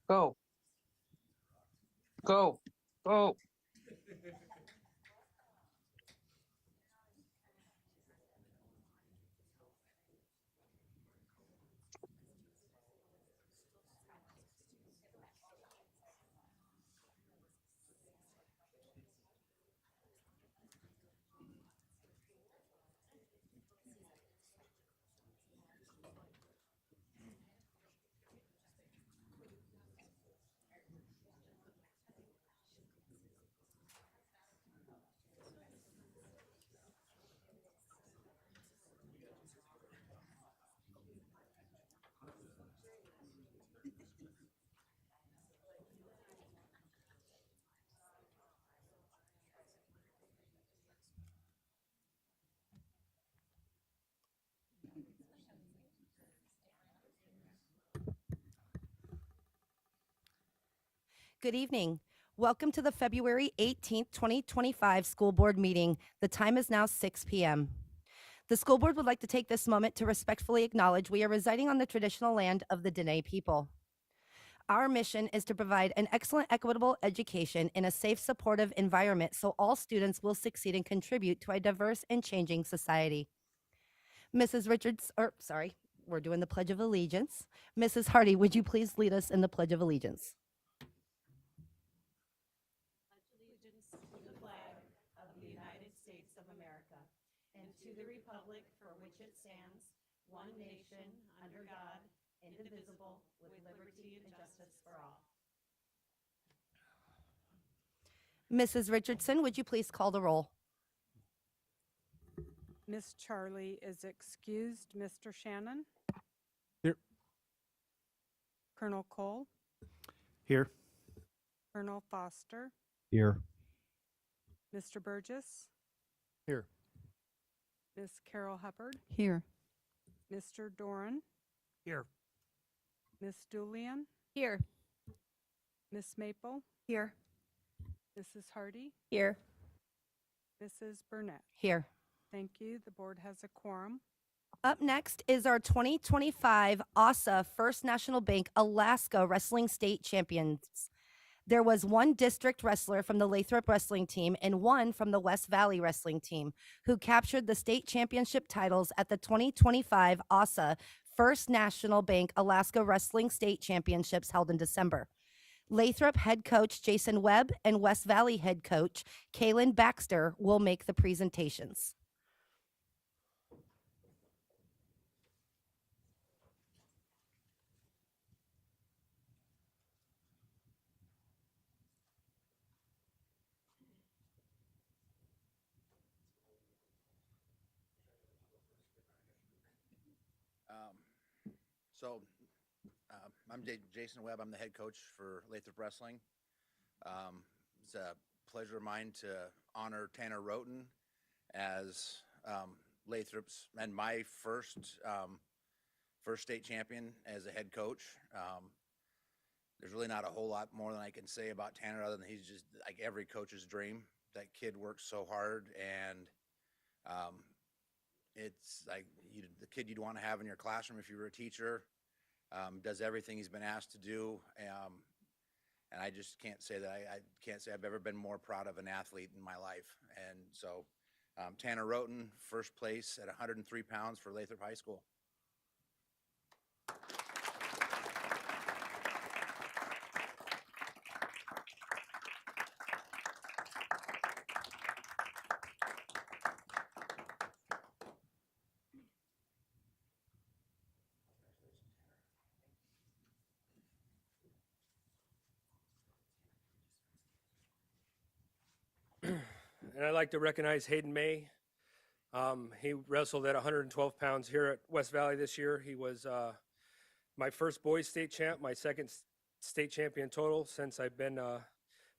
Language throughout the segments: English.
Go, go, go. Good evening. Welcome to the February 18th, 2025 school board meeting. The time is now 6 p.m. The school board would like to take this moment to respectfully acknowledge we are residing on the traditional land of the Dene people. Our mission is to provide an excellent, equitable education in a safe, supportive environment so all students will succeed and contribute to a diverse and changing society. Mrs. Richards, we're doing the Pledge of Allegiance. Mrs. Hardy, would you please lead us in the Pledge of Allegiance? Allegiance to the flag of the United States of America and to the republic for which it stands, one nation, under God, indivisible, with liberty and justice for all. Mrs. Richardson, would you please call the roll? Miss Charlie is excused. Mr. Shannon? Here. Colonel Cole? Here. Colonel Foster? Here. Mr. Burgess? Here. Miss Carol Hubbard? Here. Mr. Doran? Here. Miss Julian? Here. Miss Maple? Here. Mrs. Hardy? Here. Mrs. Burnett? Here. Thank you. The board has a quorum. Up next is our 2025 ASA First National Bank Alaska Wrestling State Champions. There was one district wrestler from the Lathrop wrestling team and one from the West Valley wrestling team who captured the state championship titles at the 2025 ASA First National Bank Alaska Wrestling State Championships held in December. Lathrop head coach Jason Webb and West Valley head coach Kaylin Baxter will make the presentations. I'm Jason Webb. I'm the head coach for Lathrop Wrestling. It's a pleasure of mine to honor Tanner Roten as Lathrop's and my first state champion as a head coach. There's really not a whole lot more than I can say about Tanner other than he's just like every coach's dream. That kid works so hard, and it's like the kid you'd want to have in your classroom if you were a teacher. Does everything he's been asked to do, and I just can't say that I can't say I've ever been more proud of an athlete in my life. And so, Tanner Roten, first place at 103 pounds for Lathrop High School. And I'd like to recognize Hayden May. He wrestled at 112 pounds here at West Valley this year. He was my first boys state champ, my second state champion total since I've been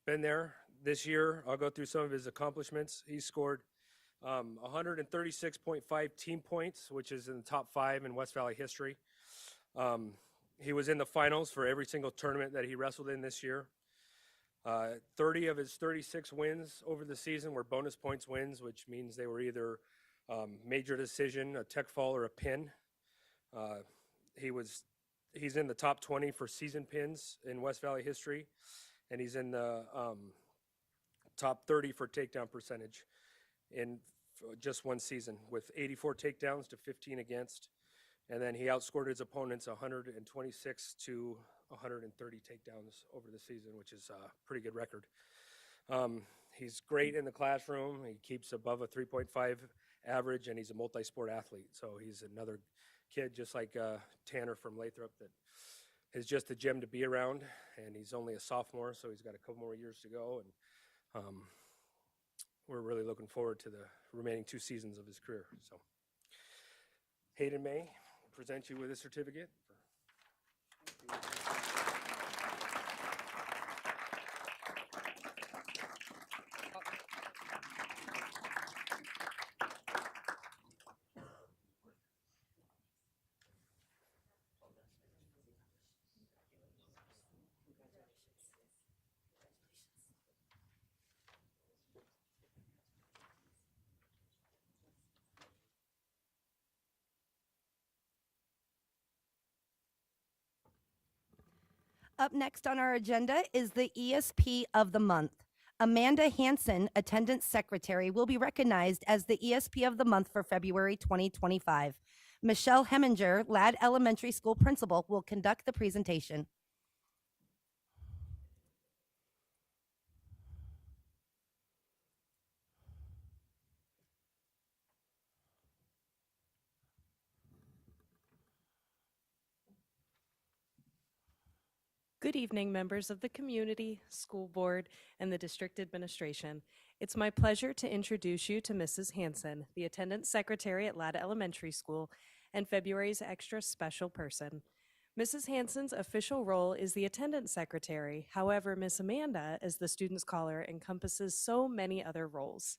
there. This year, I'll go through some of his accomplishments. He scored 136.5 team points, which is in the top 5 in West Valley history. He was in the finals for every single tournament that he wrestled in this year. 30 of his 36 wins over the season were bonus points wins, which means they were either major decision, a tech fall, or a pin. He was he's in the top 20 for season pins in West Valley history, and he's in the top 30 for takedown percentage in just one season, with 84 takedowns to 15 against. And then he outscored his opponents 126 to 130 takedowns over the season, which is a pretty good record. He's great in the classroom. He keeps above a 3.5 average, and he's a multi-sport athlete. So he's another kid, just like Tanner from Lathrop, that is just a gem to be around. And he's only a sophomore, so he's got a couple more years to go. And we're really looking forward to the remaining 2 seasons of his career. So Hayden May, present you with a certificate. Up next on our agenda is the ESP of the Month. Amanda Hansen, Attendance Secretary, will be recognized as the ESP of the Month for February 2025. Michelle Heminger, Ladd Elementary School Principal, will conduct the presentation. Good evening, members of the community, school board, and the district administration. It's my pleasure to introduce you to Mrs. Hansen, the attendance secretary at Ladd Elementary School and February's extra special person. Mrs. Hansen's official role is the attendance secretary. However, Miss Amanda, as the students call her, encompasses so many other roles.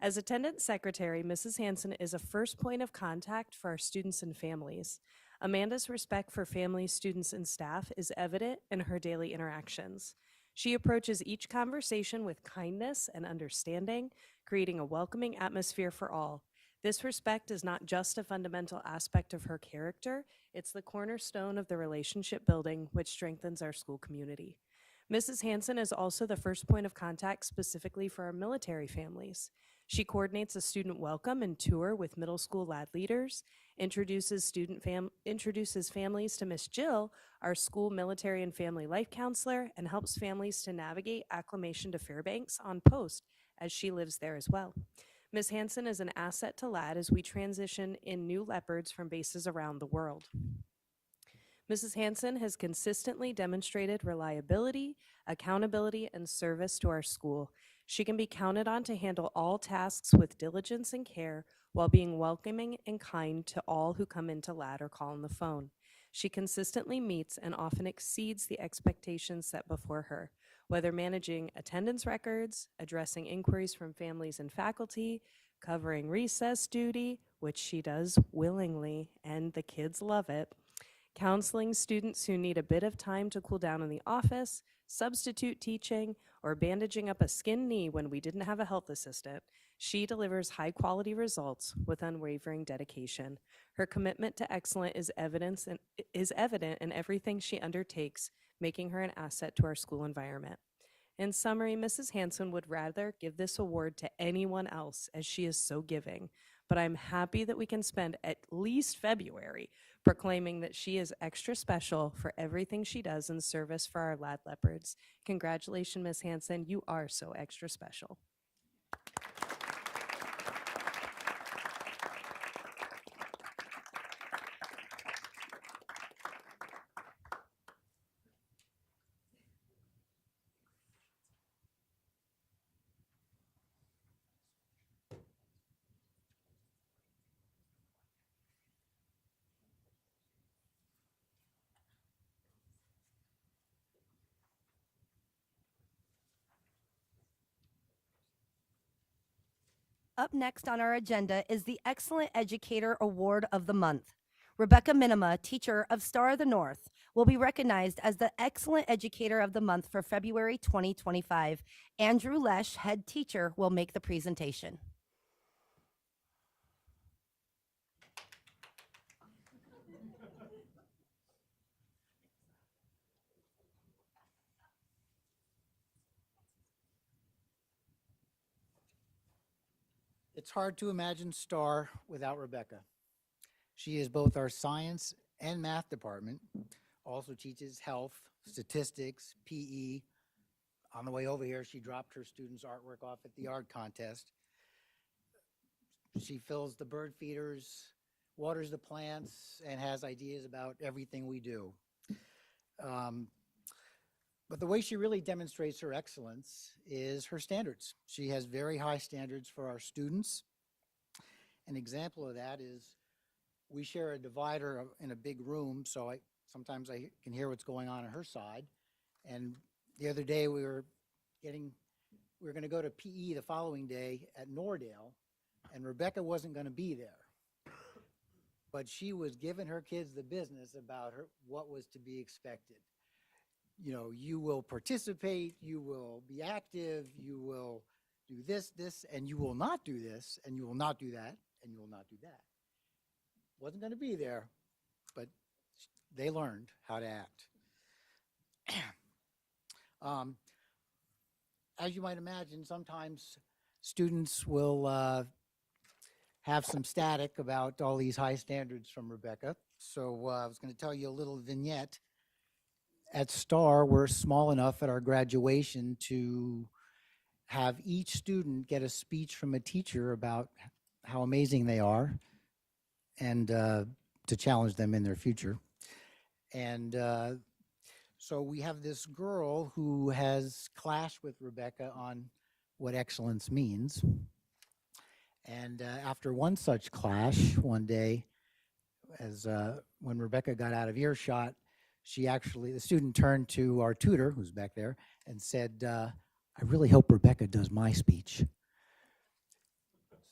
As attendance secretary, Mrs. Hansen is a first point of contact for our students and families. Amanda's respect for families, students, and staff is evident in her daily interactions. She approaches each conversation with kindness and understanding, creating a welcoming atmosphere for all. This respect is not just a fundamental aspect of her character, it's the cornerstone of the relationship building which strengthens our school community. Mrs. Hansen is also the first point of contact specifically for our military families. She coordinates a student welcome and tour with middle school Ladd leaders, introduces families to Miss Jill, our school military and family life counselor, and helps families to navigate acclimation to Fairbanks on post, as she lives there as well. Ms. Hansen is an asset to Ladd as we transition in new Leopards from bases around the world. Mrs. Hansen has consistently demonstrated reliability, accountability, and service to our school. She can be counted on to handle all tasks with diligence and care while being welcoming and kind to all who come into Ladd or call on the phone. She consistently meets and often exceeds the expectations set before her, whether managing attendance records, addressing inquiries from families and faculty, covering recess duty, which she does willingly, and the kids love it, counseling students who need a bit of time to cool down in the office, substitute teaching, or bandaging up a skinned knee when we didn't have a health assistant. She delivers high-quality results with unwavering dedication. Her commitment to excellence is evident in everything she undertakes, making her an asset to our school environment. In summary, Mrs. Hansen would rather give this award to anyone else, as she is so giving, but I'm happy that we can spend at least February proclaiming that she is extra special for everything she does in service for our Ladd Leopards. Congratulations, Ms. Hansen. You are so extra special. Up next on our agenda is the Excellent Educator Award of the Month. Rebecca Minima, teacher of Star of the North, will be recognized as the Excellent Educator of the Month for February 2025. Andrew Lesh, head teacher, will make the presentation. It's hard to imagine STAR without Rebecca. She is both our science and math department, also teaches health, statistics, PE. On the way over here, she dropped her students' artwork off at the art contest. She fills the bird feeders, waters the plants, and has ideas about everything we do. But the way she really demonstrates her excellence is her standards. She has very high standards for our students. An example of that is we share a divider in a big room, so sometimes I can hear what's going on her side. And the other day we were going to go to PE the following day at Nordale, and Rebecca wasn't going to be there. But she was giving her kids the business about what was to be expected. You know, you will participate, you will be active, you will do this, and you will not do this, and you will not do that, and you will not do that. Wasn't going to be there, but they learned how to act. As you might imagine, sometimes students will have some static about all these high standards from Rebecca. So I was going to tell you a little vignette. At STAR, we're small enough at our graduation to have each student get a speech from a teacher about how amazing they are and to challenge them in their future. And so we have this girl who has clashed with Rebecca on what excellence means. And after one such clash one day, as when Rebecca got out of earshot, the student turned to our tutor, who's back there, and said, I really hope Rebecca does my speech.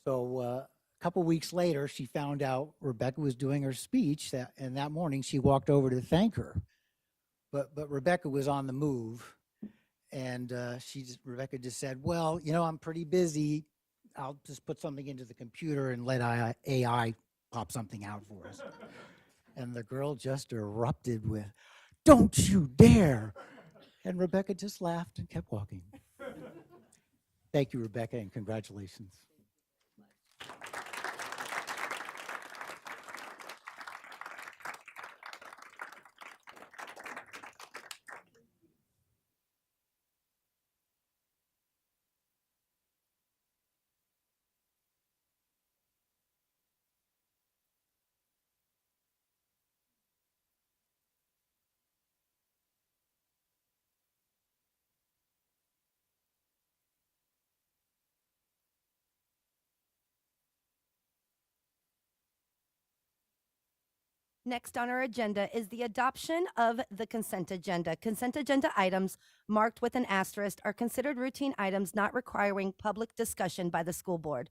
So a couple weeks later, she found out Rebecca was doing her speech, and that morning she walked over to thank her. But Rebecca was on the move, and Rebecca just said, well, you know, I'm pretty busy. I'll just put something into the computer and let AI pop something out for us. And the girl just erupted with, don't you dare. And Rebecca just laughed and kept walking. Thank you, Rebecca, and congratulations. Next on our agenda is the adoption of the consent agenda. Consent agenda items marked with an asterisk are considered routine items not requiring public discussion by the school board.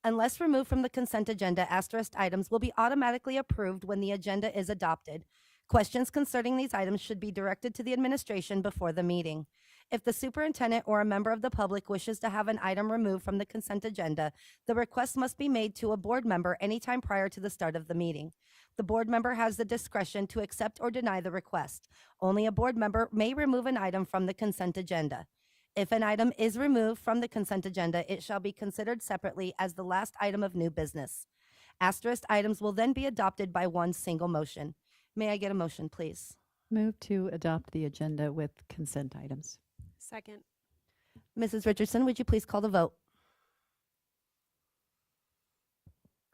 Unless removed from the consent agenda, asterisk items will be automatically approved when the agenda is adopted. Questions concerning these items should be directed to the administration before the meeting. If the superintendent or a member of the public wishes to have an item removed from the consent agenda, the request must be made to a board member anytime prior to the start of the meeting. The board member has the discretion to accept or deny the request. Only a board member may remove an item from the consent agenda. If an item is removed from the consent agenda, it shall be considered separately as the last item of new business. Asterisk items will then be adopted by one single motion. May I get a motion, please? Move to adopt the agenda with consent items. Second. Mrs. Richardson, would you please call the vote?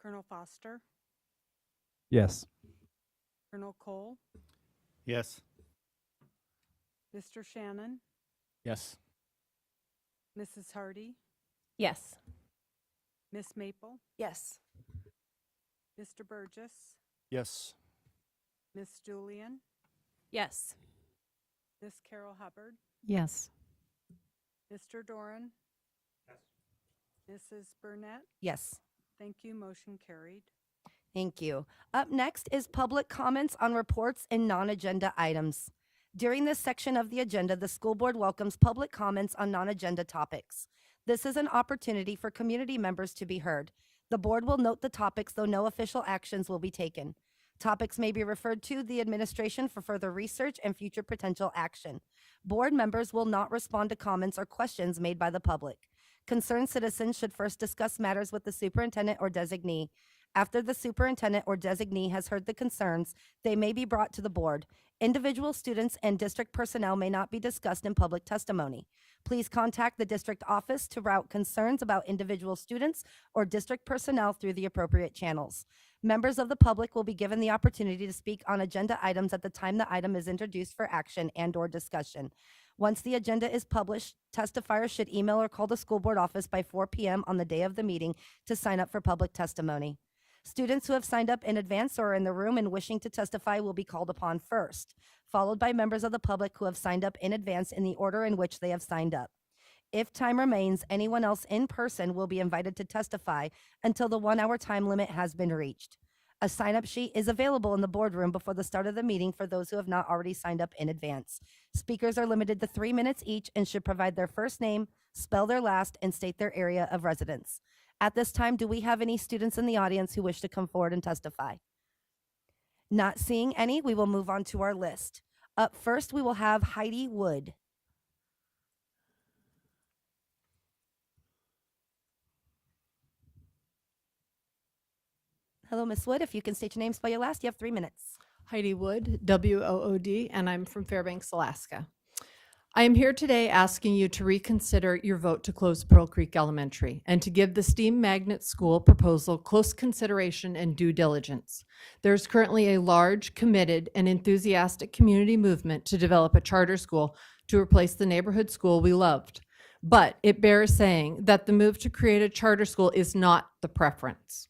Colonel Foster, Yes. Colonel Cole, Yes. Mr. Shannon, Yes. Mrs. Hardy, Yes. Miss Maple, Yes. Mr. Burgess, Yes. Miss Julian, Yes. Miss Carol Hubbard, Yes. Mr. Doran, Mrs. Burnett. Yes. Thank you. Motion carried. Thank you. Up next is public comments on reports and non-agenda items. During this section of the agenda, the school board welcomes public comments on non-agenda topics. This is an opportunity for community members to be heard. The board will note the topics, though no official actions will be taken. Topics may be referred to the administration for further research and future potential action. Board members will not respond to comments or questions made by the public. Concerned citizens should first discuss matters with the superintendent or designee. After the superintendent or designee has heard the concerns, they may be brought to the board. Individual students and district personnel may not be discussed in public testimony. Please contact the district office to route concerns about individual students or district personnel through the appropriate channels. Members of the public will be given the opportunity to speak on agenda items at the time the item is introduced for action and/or discussion. Once the agenda is published, testifiers should email or call the school board office by 4 p.m. on the day of the meeting to sign up for public testimony. Students who have signed up in advance or are in the room and wishing to testify will be called upon first, followed by members of the public who have signed up in advance in the order in which they have signed up. If time remains, anyone else in person will be invited to testify until the 1-hour time limit has been reached. A sign-up sheet is available in the boardroom before the start of the meeting for those who have not already signed up in advance. Speakers are limited to 3 minutes each and should provide their first name, spell their last, and state their area of residence. At this time, do we have any students in the audience who wish to come forward and testify? Not seeing any, we will move on to our list. Up first, we will have Heidi Wood. Hello, Ms. Wood. If you can state your name, spell your last, you have 3 minutes. Heidi Wood, W-O-O-D, and I'm from Fairbanks, Alaska. I am here today asking you to reconsider your vote to close Pearl Creek Elementary and to give the STEAM Magnet School proposal close consideration and due diligence. There's currently a large, committed, and enthusiastic community movement to develop a charter school to replace the neighborhood school we loved. But it bears saying that the move to create a charter school is not the preference.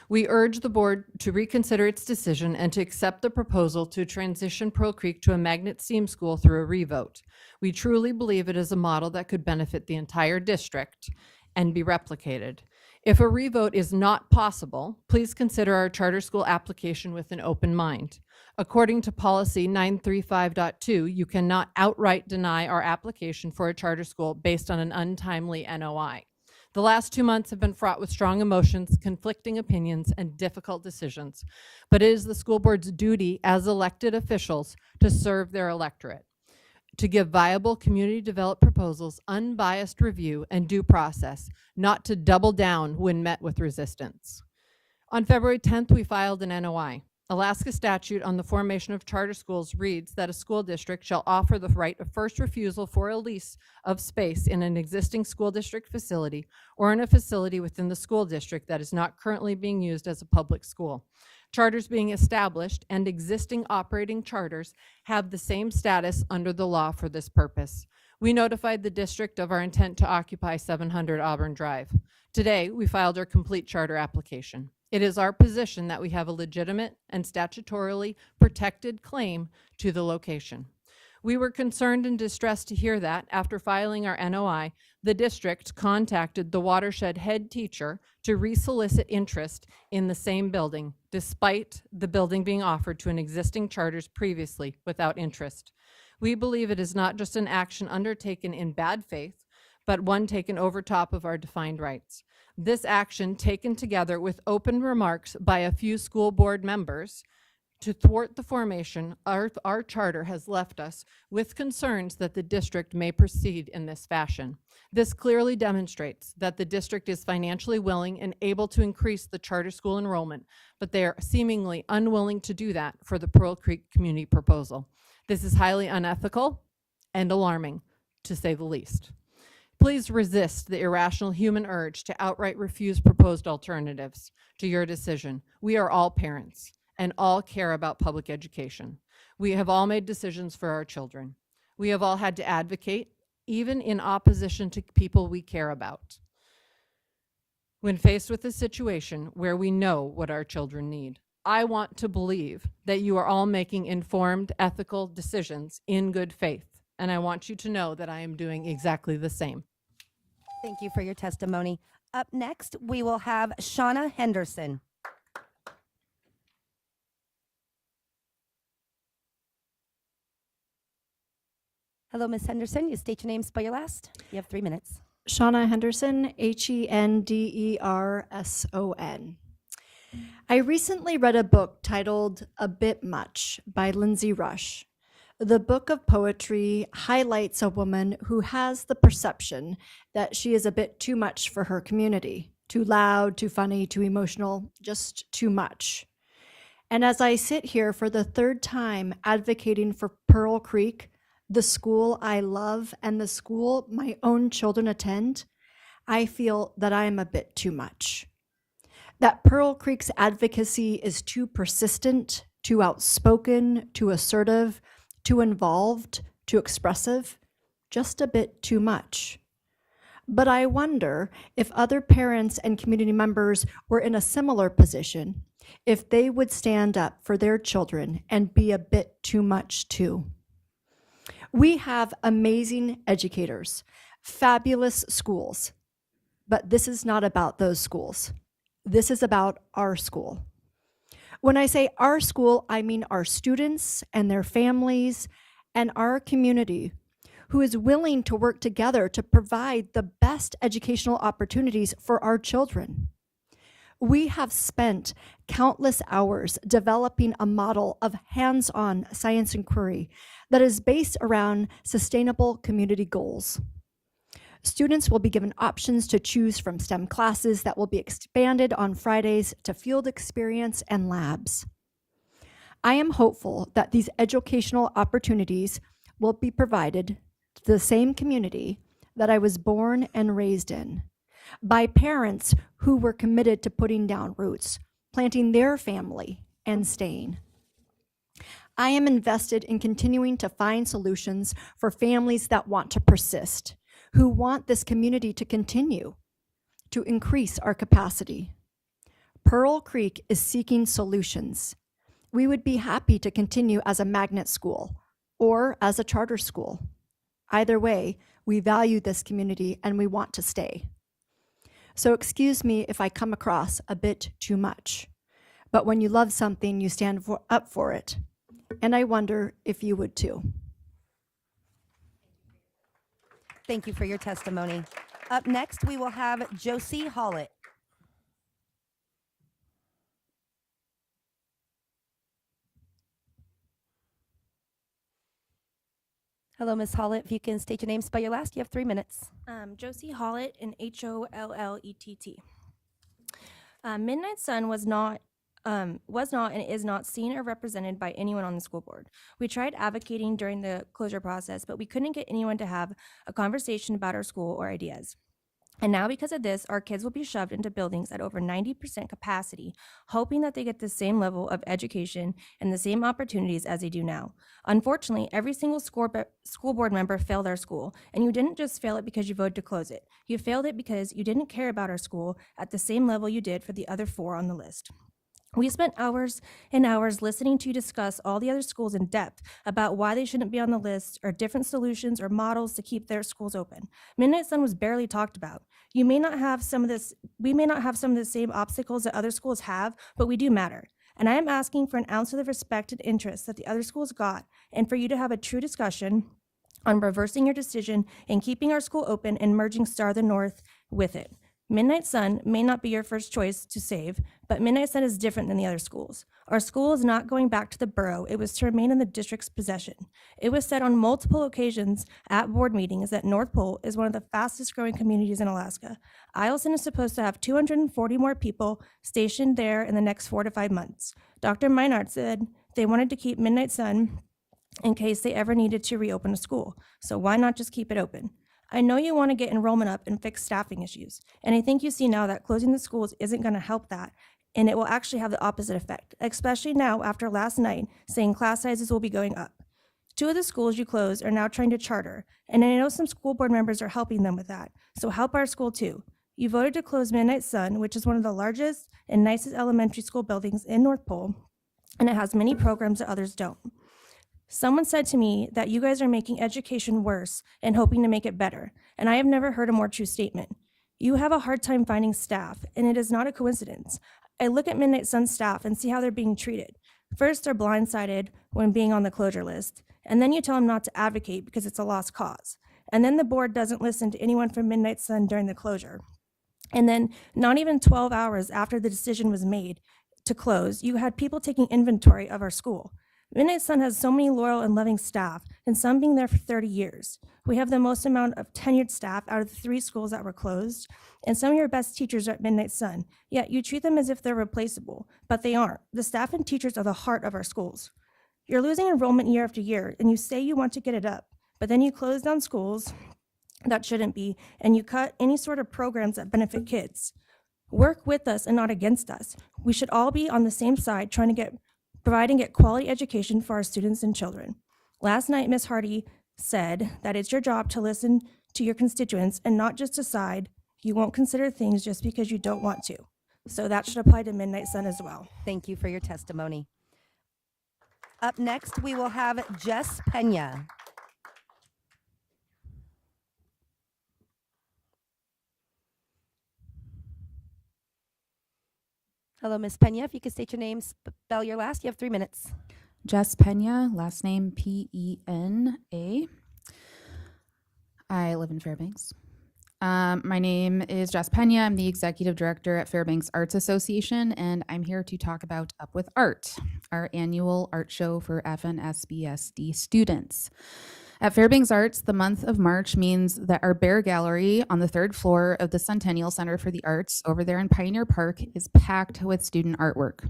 We urge the board to reconsider its decision and to accept the proposal to transition Pearl Creek to a magnet STEAM school through a revote. We truly believe it is a model that could benefit the entire district and be replicated. If a revote is not possible, please consider our charter school application with an open mind. According to policy 935.2, you cannot outright deny our application for a charter school based on an untimely NOI. The last 2 months have been fraught with strong emotions, conflicting opinions, and difficult decisions. But it is the school board's duty as elected officials to serve their electorate, to give viable community-developed proposals unbiased review and due process, not to double down when met with resistance. On February 10th, we filed an NOI. Alaska statute on the formation of charter schools reads that a school district shall offer the right of first refusal for a lease of space in an existing school district facility or in a facility within the school district that is not currently being used as a public school. Charters being established and existing operating charters have the same status under the law for this purpose. We notified the district of our intent to occupy 700 Auburn Drive. Today, we filed our complete charter application. It is our position that we have a legitimate and statutorily protected claim to the location. We were concerned and distressed to hear that, after filing our NOI, the district contacted the watershed head teacher to resolicit interest in the same building, despite the building being offered to an existing charters previously without interest. We believe it is not just an action undertaken in bad faith, but one taken over top of our defined rights. This action, taken together with open remarks by a few school board members to thwart the formation, our charter has left us with concerns that the district may proceed in this fashion. This clearly demonstrates that the district is financially willing and able to increase the charter school enrollment, but they are seemingly unwilling to do that for the Pearl Creek community proposal. This is highly unethical and alarming, to say the least. Please resist the irrational human urge to outright refuse proposed alternatives to your decision. We are all parents and all care about public education. We have all made decisions for our children. We have all had to advocate, even in opposition to people we care about, when faced with a situation where we know what our children need. I want to believe that you are all making informed, ethical decisions in good faith, and I want you to know that I am doing exactly the same. Thank you for your testimony. Up next, we will have Shauna Henderson. Hello, Ms. Henderson. You state your name, spell your last. You have 3 minutes. Shauna Henderson, Henderson. I recently read a book titled A Bit Much by Lindsay Rush. The book of poetry highlights a woman who has the perception that she is a bit too much for her community. Too loud, too funny, too emotional, just too much. And as I sit here for the third time advocating for Pearl Creek, the school I love and the school my own children attend, I feel that I am a bit too much. That Pearl Creek's advocacy is too persistent, too outspoken, too assertive, too involved, too expressive, just a bit too much. But I wonder if other parents and community members were in a similar position, if they would stand up for their children and be a bit too much too. We have amazing educators, fabulous schools, but this is not about those schools. This is about our school. When I say our school, I mean our students and their families and our community who is willing to work together to provide the best educational opportunities for our children. We have spent countless hours developing a model of hands-on science inquiry that is based around sustainable community goals. Students will be given options to choose from STEM classes that will be expanded on Fridays to field experience and labs. I am hopeful that these educational opportunities will be provided to the same community that I was born and raised in, by parents who were committed to putting down roots, planting their family, and staying. I am invested in continuing to find solutions for families that want to persist, who want this community to continue, to increase our capacity. Pearl Creek is seeking solutions. We would be happy to continue as a magnet school or as a charter school. Either way, we value this community and we want to stay. So excuse me if I come across a bit too much, but when you love something, you stand up for it. And I wonder if you would too. Thank you for your testimony. Up next, we will have Josie Hollett. Hello, Ms. Hollett. If you can state your name, spell your last, you have 3 minutes. Josie Hollett, and Hollett. Midnight Sun was not and is not seen or represented by anyone on the school board. We tried advocating during the closure process, but we couldn't get anyone to have a conversation about our school or ideas. And now because of this, our kids will be shoved into buildings at over 90% capacity, hoping that they get the same level of education and the same opportunities as they do now. Unfortunately, every single school board member failed our school, and you didn't just fail it because you voted to close it. You failed it because you didn't care about our school at the same level you did for the other 4 on the list. We spent hours and hours listening to you discuss all the other schools in depth about why they shouldn't be on the list or different solutions or models to keep their schools open. Midnight Sun was barely talked about. We may not have some of the same obstacles that other schools have, but we do matter. And I am asking for an ounce of the respect and interest that the other schools got, and for you to have a true discussion on reversing your decision and keeping our school open and merging Star of the North with it. Midnight Sun may not be your first choice to save, but Midnight Sun is different than the other schools. Our school is not going back to the borough. It was to remain in the district's possession. It was said on multiple occasions at board meetings that North Pole is one of the fastest growing communities in Alaska. Eielson is supposed to have 240 more people stationed there in the next 4 to 5 months. Dr. Meinhardt said they wanted to keep Midnight Sun in case they ever needed to reopen a school. So why not just keep it open? I know you want to get enrollment up and fix staffing issues, and I think you see now that closing the schools isn't going to help that, and it will actually have the opposite effect, especially now after last night saying class sizes will be going up. 2 of the schools you closed are now trying to charter, and I know some school board members are helping them with that, so help our school too. You voted to close Midnight Sun, which is one of the largest and nicest elementary school buildings in North Pole, and it has many programs that others don't. Someone said to me that you guys are making education worse and hoping to make it better, and I have never heard a more true statement. You have a hard time finding staff, and it is not a coincidence. I look at Midnight Sun staff and see how they're being treated. First, they're blindsided when being on the closure list, and then you tell them not to advocate because it's a lost cause. And then the board doesn't listen to anyone from Midnight Sun during the closure. And then not even 12 hours after the decision was made to close, you had people taking inventory of our school. Midnight Sun has so many loyal and loving staff, and some being there for 30 years. We have the most amount of tenured staff out of the 3 schools that were closed, and some of your best teachers are at Midnight Sun, yet you treat them as if they're replaceable, but they aren't. The staff and teachers are the heart of our schools. You're losing enrollment year after year, and you say you want to get it up, but then you close down schools that shouldn't be, and you cut any sort of programs that benefit kids. Work with us and not against us. We should all be on the same side trying to provide and get quality education for our students and children. Last night, Ms. Hardy said that it's your job to listen to your constituents and not just decide you won't consider things just because you don't want to. So that should apply to Midnight Sun as well. Thank you for your testimony. Up next, we will have Jess Pena. Hello, Ms. Pena. If you could state your name, spell your last, you have 3 minutes. Jess Pena, last name Pena. I live in Fairbanks. My name is Jess Pena. I'm the executive director at Fairbanks Arts Association, and I'm here to talk about Up with Art, our annual art show for FNSBSD students. At Fairbanks Arts, the month of March means that our Bear Gallery on the 3rd floor of the Centennial Center for the Arts over there in Pioneer Park is packed with student artwork.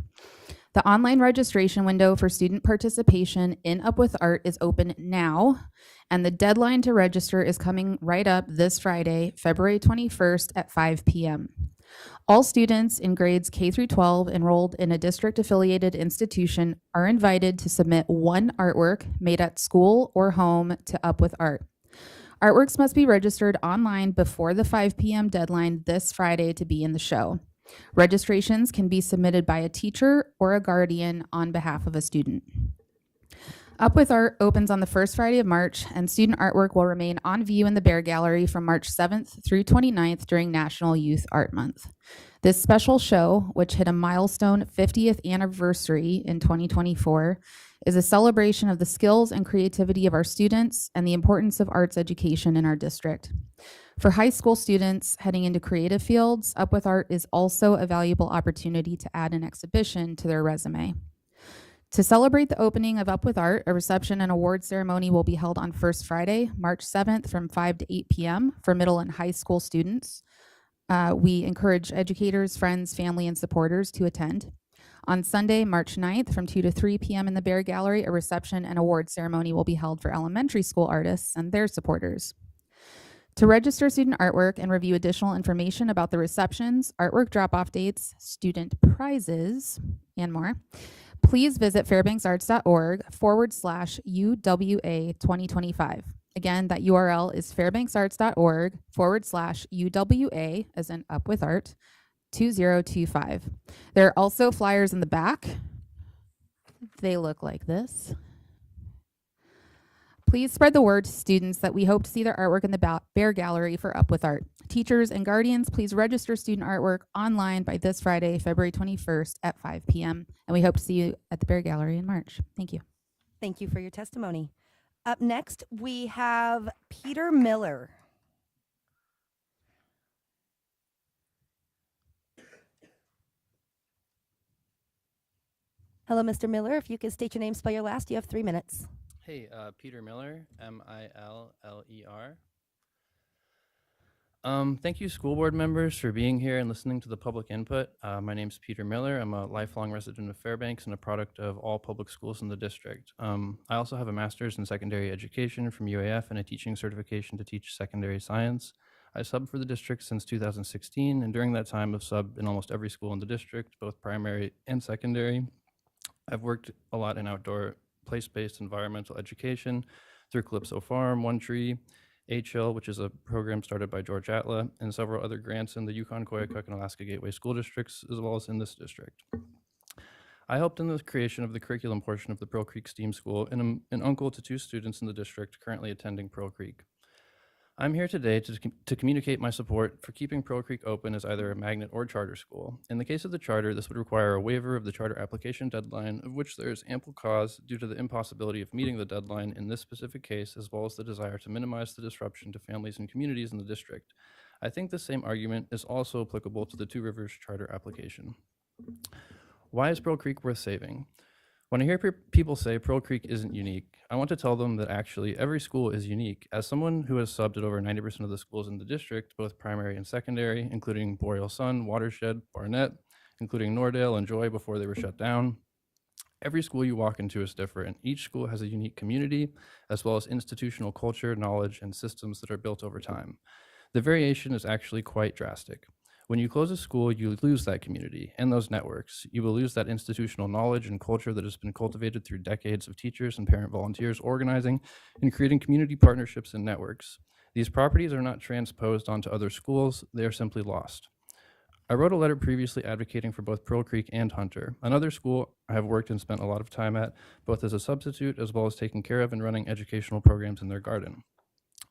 The online registration window for student participation in Up with Art is open now, and the deadline to register is coming right up this Friday, February 21st at 5 p.m. All students in grades K through 12 enrolled in a district-affiliated institution are invited to submit 1 artwork made at school or home to Up with Art. Artworks must be registered online before the 5 p.m. deadline this Friday to be in the show. Registrations can be submitted by a teacher or a guardian on behalf of a student. Up with Art opens on the first Friday of March, and student artwork will remain on view in the Bear Gallery from March 7th through 29th during National Youth Art Month. This special show, which hit a milestone 50th anniversary in 2024, is a celebration of the skills and creativity of our students and the importance of arts education in our district. For high school students heading into creative fields, Up with Art is also a valuable opportunity to add an exhibition to their resume. To celebrate the opening of Up with Art, a reception and award ceremony will be held on First Friday, March 7th from 5 to 8 p.m. for middle and high school students. We encourage educators, friends, family, and supporters to attend. On Sunday, March 9th from 2 to 3 p.m. in the Bear Gallery, a reception and award ceremony will be held for elementary school artists and their supporters. To register student artwork and review additional information about the receptions, artwork drop-off dates, student prizes, and more, please visit fairbanksarts.org/UWA 2025. Again, that URL is fairbanksarts.org/UWA, as in Up with Art, 2025. There are also flyers in the back. They look like this. Please spread the word to students that we hope to see their artwork in the Bear Gallery for Up with Art. Teachers and guardians, please register student artwork online by this Friday, February 21st at 5 p.m. And we hope to see you at the Bear Gallery in March. Thank you. Thank you for your testimony. Up next, we have Peter Miller. Hello, Mr. Miller. If you could state your name, spell your last, you have 3 minutes. Hey, Peter Miller, Miller. Thank you, school board members, for being here and listening to the public input. My name's Peter Miller. I'm a lifelong resident of Fairbanks and a product of all public schools in the district. I also have a master's in secondary education from UAF and a teaching certification to teach secondary science. I subbed for the district since 2016, and during that time I've subbed in almost every school in the district, both primary and secondary. I've worked a lot in outdoor place-based environmental education through Calypso Farm, One Tree, HL, which is a program started by George Atla, and several other grants in the Yukon, Koyukuk, and Alaska Gateway school districts, as well as in this district. I helped in the creation of the curriculum portion of the Pearl Creek STEAM School, and I'm an uncle to 2 students in the district currently attending Pearl Creek. I'm here today to communicate my support for keeping Pearl Creek open as either a magnet or charter school. In the case of the charter, this would require a waiver of the charter application deadline, of which there is ample cause due to the impossibility of meeting the deadline in this specific case, as well as the desire to minimize the disruption to families and communities in the district. I think the same argument is also applicable to the Two Rivers charter application. Why is Pearl Creek worth saving? When I hear people say Pearl Creek isn't unique, I want to tell them that actually every school is unique. As someone who has subbed at over 90% of the schools in the district, both primary and secondary, including Boreal Sun, Watershed, Barnett, including Nordale and Joy before they were shut down, every school you walk into is different. Each school has a unique community, as well as institutional culture, knowledge, and systems that are built over time. The variation is actually quite drastic. When you close a school, you lose that community and those networks. You will lose that institutional knowledge and culture that has been cultivated through decades of teachers and parent volunteers organizing and creating community partnerships and networks. These properties are not transposed onto other schools, they are simply lost. I wrote a letter previously advocating for both Pearl Creek and Hunter, another school I have worked and spent a lot of time at, both as a substitute as well as taking care of and running educational programs in their garden.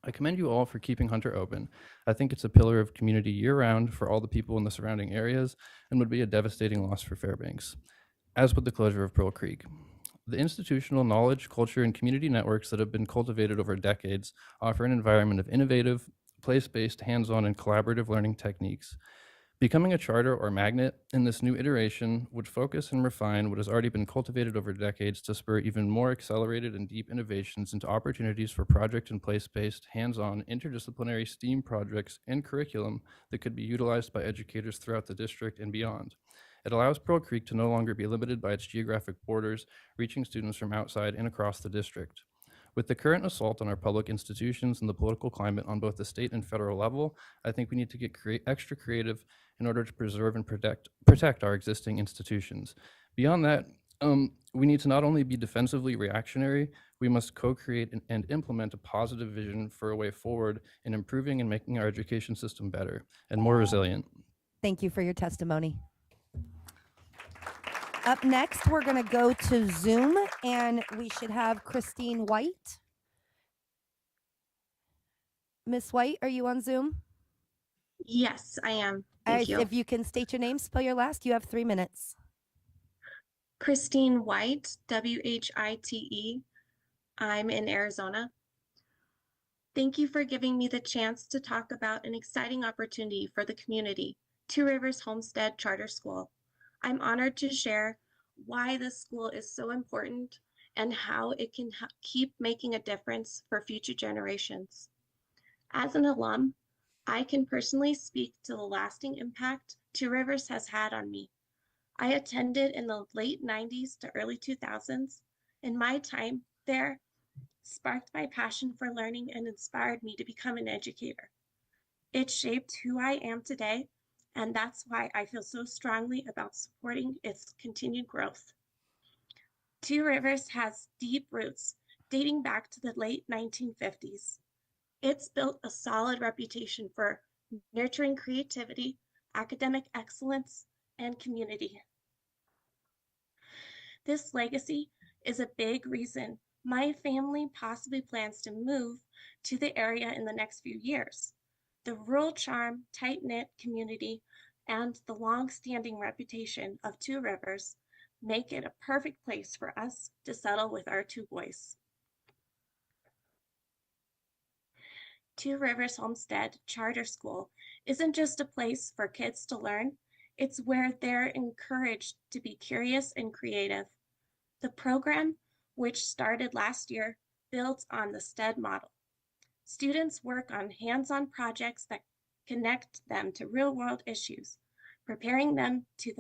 I commend you all for keeping Hunter open. I think it's a pillar of community year-round for all the people in the surrounding areas and would be a devastating loss for Fairbanks, as would the closure of Pearl Creek. The institutional knowledge, culture, and community networks that have been cultivated over decades offer an environment of innovative, place-based, hands-on, and collaborative learning techniques. Becoming a charter or magnet in this new iteration would focus and refine what has already been cultivated over decades to spur even more accelerated and deep innovations into opportunities for project and place-based, hands-on, interdisciplinary STEAM projects and curriculum that could be utilized by educators throughout the district and beyond. It allows Pearl Creek to no longer be limited by its geographic borders, reaching students from outside and across the district. With the current assault on our public institutions and the political climate on both the state and federal level, I think we need to get extra creative in order to preserve and protect our existing institutions. Beyond that, we need to not only be defensively reactionary, we must co-create and implement a positive vision for a way forward in improving and making our education system better and more resilient. Thank you for your testimony. Up next, we're going to go to Zoom, and we should have Christine White. Miss White, are you on Zoom? Yes, I am. Thank you. If you can state your name, spell your last, you have 3 minutes. Christine White, W-H-I-T-E. I'm in Arizona. Thank you for giving me the chance to talk about an exciting opportunity for the community, Two Rivers Homestead Charter School. I'm honored to share why this school is so important and how it can keep making a difference for future generations. As an alum, I can personally speak to the lasting impact Two Rivers has had on me. I attended in the late 90s to early 2000s, and my time there sparked my passion for learning and inspired me to become an educator. It shaped who I am today, and that's why I feel so strongly about supporting its continued growth. Two Rivers has deep roots dating back to the late 1950s. It's built a solid reputation for nurturing creativity, academic excellence, and community. This legacy is a big reason my family possibly plans to move to the area in the next few years. The rural charm, tight-knit community, and the long-standing reputation of Two Rivers make it a perfect place for us to settle with our 2 boys. Two Rivers Homestead Charter School isn't just a place for kids to learn, it's where they're encouraged to be curious and creative. The program, which started last year, builds on the STED model. Students work on hands-on projects that connect them to real-world issues, preparing them to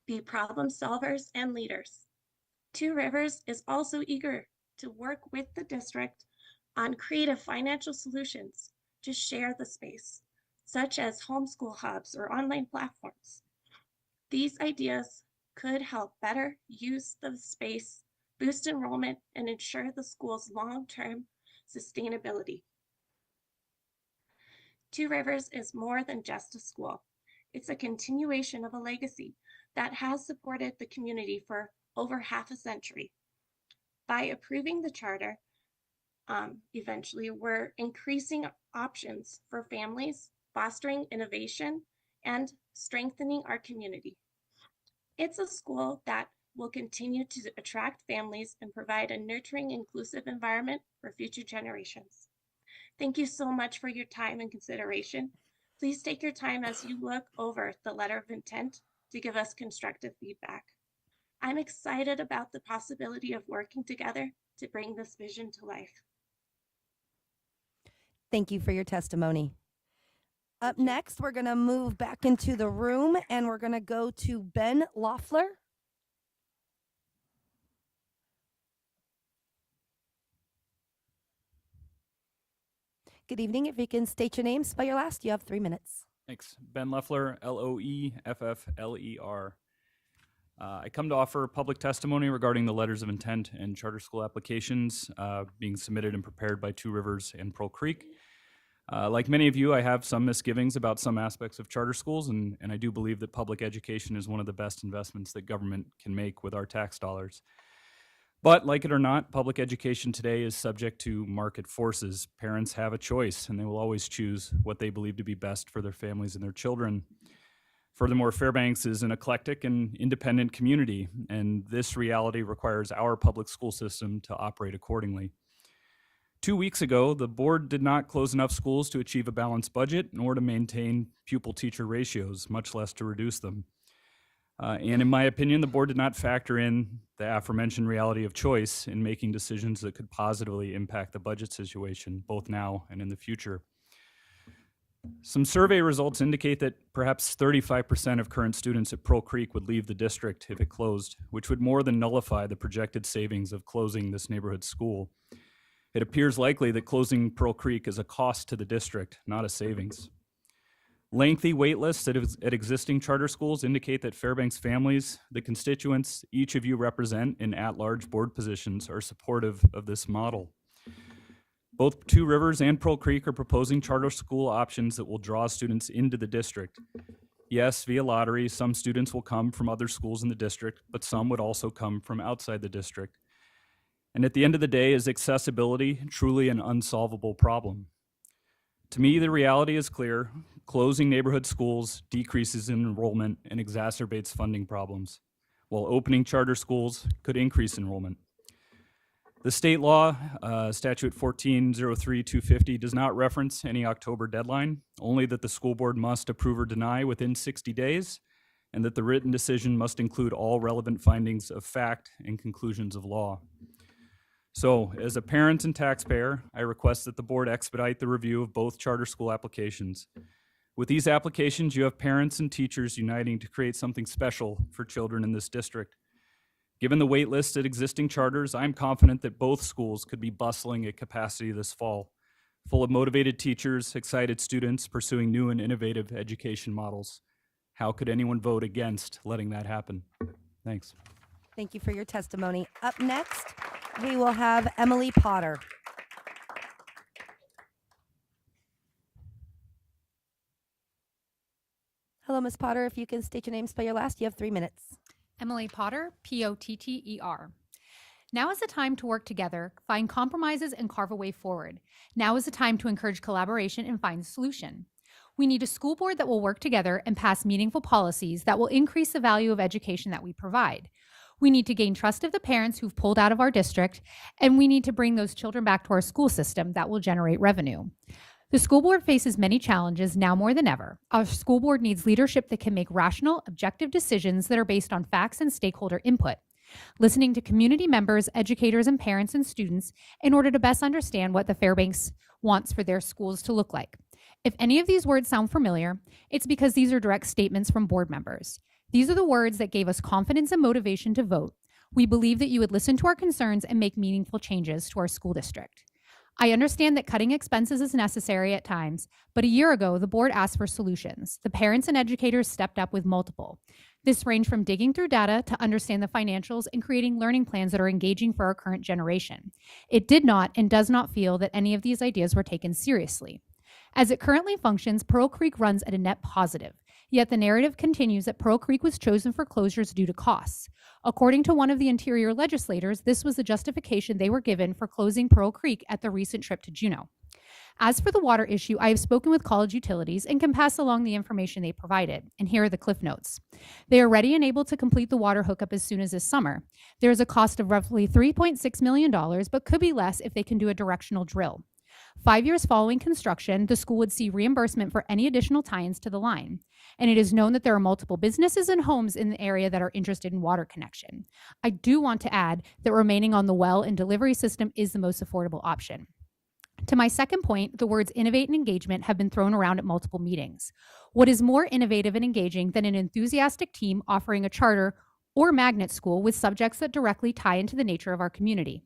be problem solvers and leaders. Two Rivers is also eager to work with the district on creative financial solutions to share the space, such as homeschool hubs or online platforms. These ideas could help better use the space, boost enrollment, and ensure the school's long-term sustainability. Two Rivers is more than just a school. It's a continuation of a legacy that has supported the community for over half a century. By approving the charter, eventually we're increasing options for families, fostering innovation, and strengthening our community. It's a school that will continue to attract families and provide a nurturing, inclusive environment for future generations. Thank you so much for your time and consideration. Please take your time as you look over the letter of intent to give us constructive feedback. I'm excited about the possibility of working together to bring this vision to life. Thank you for your testimony. Up next, we're going to move back into the room and we're going to go to Ben Loeffler. Good evening. If you can state your name, spell your last, you have 3 minutes. Thanks. Ben Loeffler, Loeffler. I come to offer public testimony regarding the letters of intent and charter school applications being submitted and prepared by Two Rivers and Pearl Creek. Like many of you, I have some misgivings about some aspects of charter schools, and I do believe that public education is one of the best investments that government can make with our tax dollars. But like it or not, public education today is subject to market forces. Parents have a choice, and they will always choose what they believe to be best for their families and their children. Furthermore, Fairbanks is an eclectic and independent community, and this reality requires our public school system to operate accordingly. 2 weeks ago, the board did not close enough schools to achieve a balanced budget nor to maintain pupil-teacher ratios, much less to reduce them. And in my opinion, the board did not factor in the aforementioned reality of choice in making decisions that could positively impact the budget situation, both now and in the future. Some survey results indicate that perhaps 35% of current students at Pearl Creek would leave the district if it closed, which would more than nullify the projected savings of closing this neighborhood school. It appears likely that closing Pearl Creek is a cost to the district, not a savings. Lengthy wait lists at existing charter schools indicate that Fairbanks families, the constituents each of you represent in at-large board positions, are supportive of this model. Both Two Rivers and Pearl Creek are proposing charter school options that will draw students into the district. Yes, via lottery, some students will come from other schools in the district, but some would also come from outside the district. And at the end of the day, is accessibility truly an unsolvable problem? To me, the reality is clear. Closing neighborhood schools decreases in enrollment and exacerbates funding problems, while opening charter schools could increase enrollment. The state law, Statute 1403-250, does not reference any October deadline, only that the school board must approve or deny within 60 days, and that the written decision must include all relevant findings of fact and conclusions of law. So, as a parent and taxpayer, I request that the board expedite the review of both charter school applications. With these applications, you have parents and teachers uniting to create something special for children in this district. Given the wait list at existing charters, I'm confident that both schools could be bustling at capacity this fall, full of motivated teachers, excited students pursuing new and innovative education models. How could anyone vote against letting that happen? Thanks. Thank you for your testimony. Up next, we will have Emily Potter. Hello, Ms. Potter. If you can state your name, spell your last, you have 3 minutes. Emily Potter, Potter. Now is the time to work together, find compromises, and carve a way forward. Now is the time to encourage collaboration and find a solution. We need a school board that will work together and pass meaningful policies that will increase the value of education that we provide. We need to gain trust of the parents who've pulled out of our district, and we need to bring those children back to our school system that will generate revenue. The school board faces many challenges now more than ever. Our school board needs leadership that can make rational, objective decisions that are based on facts and stakeholder input, listening to community members, educators, and parents and students in order to best understand what the Fairbanks wants for their schools to look like. If any of these words sound familiar, it's because these are direct statements from board members. These are the words that gave us confidence and motivation to vote. We believe that you would listen to our concerns and make meaningful changes to our school district. I understand that cutting expenses is necessary at times, but a year ago, the board asked for solutions. The parents and educators stepped up with multiple. This ranged from digging through data to understand the financials and creating learning plans that are engaging for our current generation. It did not and does not feel that any of these ideas were taken seriously. As it currently functions, Pearl Creek runs at a net positive. Yet the narrative continues that Pearl Creek was chosen for closures due to costs. According to one of the Interior legislators, this was the justification they were given for closing Pearl Creek at the recent trip to Juneau. As for the water issue, I have spoken with College Utilities and can pass along the information they provided. And here are the cliff notes. They are ready and able to complete the water hookup as soon as this summer. There is a cost of roughly $3.6 million, but could be less if they can do a directional drill. 5 years following construction, the school would see reimbursement for any additional tie-ins to the line. And it is known that there are multiple businesses and homes in the area that are interested in water connection. I do want to add that remaining on the well and delivery system is the most affordable option. To my second point, the words innovate and engagement have been thrown around at multiple meetings. What is more innovative and engaging than an enthusiastic team offering a charter or magnet school with subjects that directly tie into the nature of our community?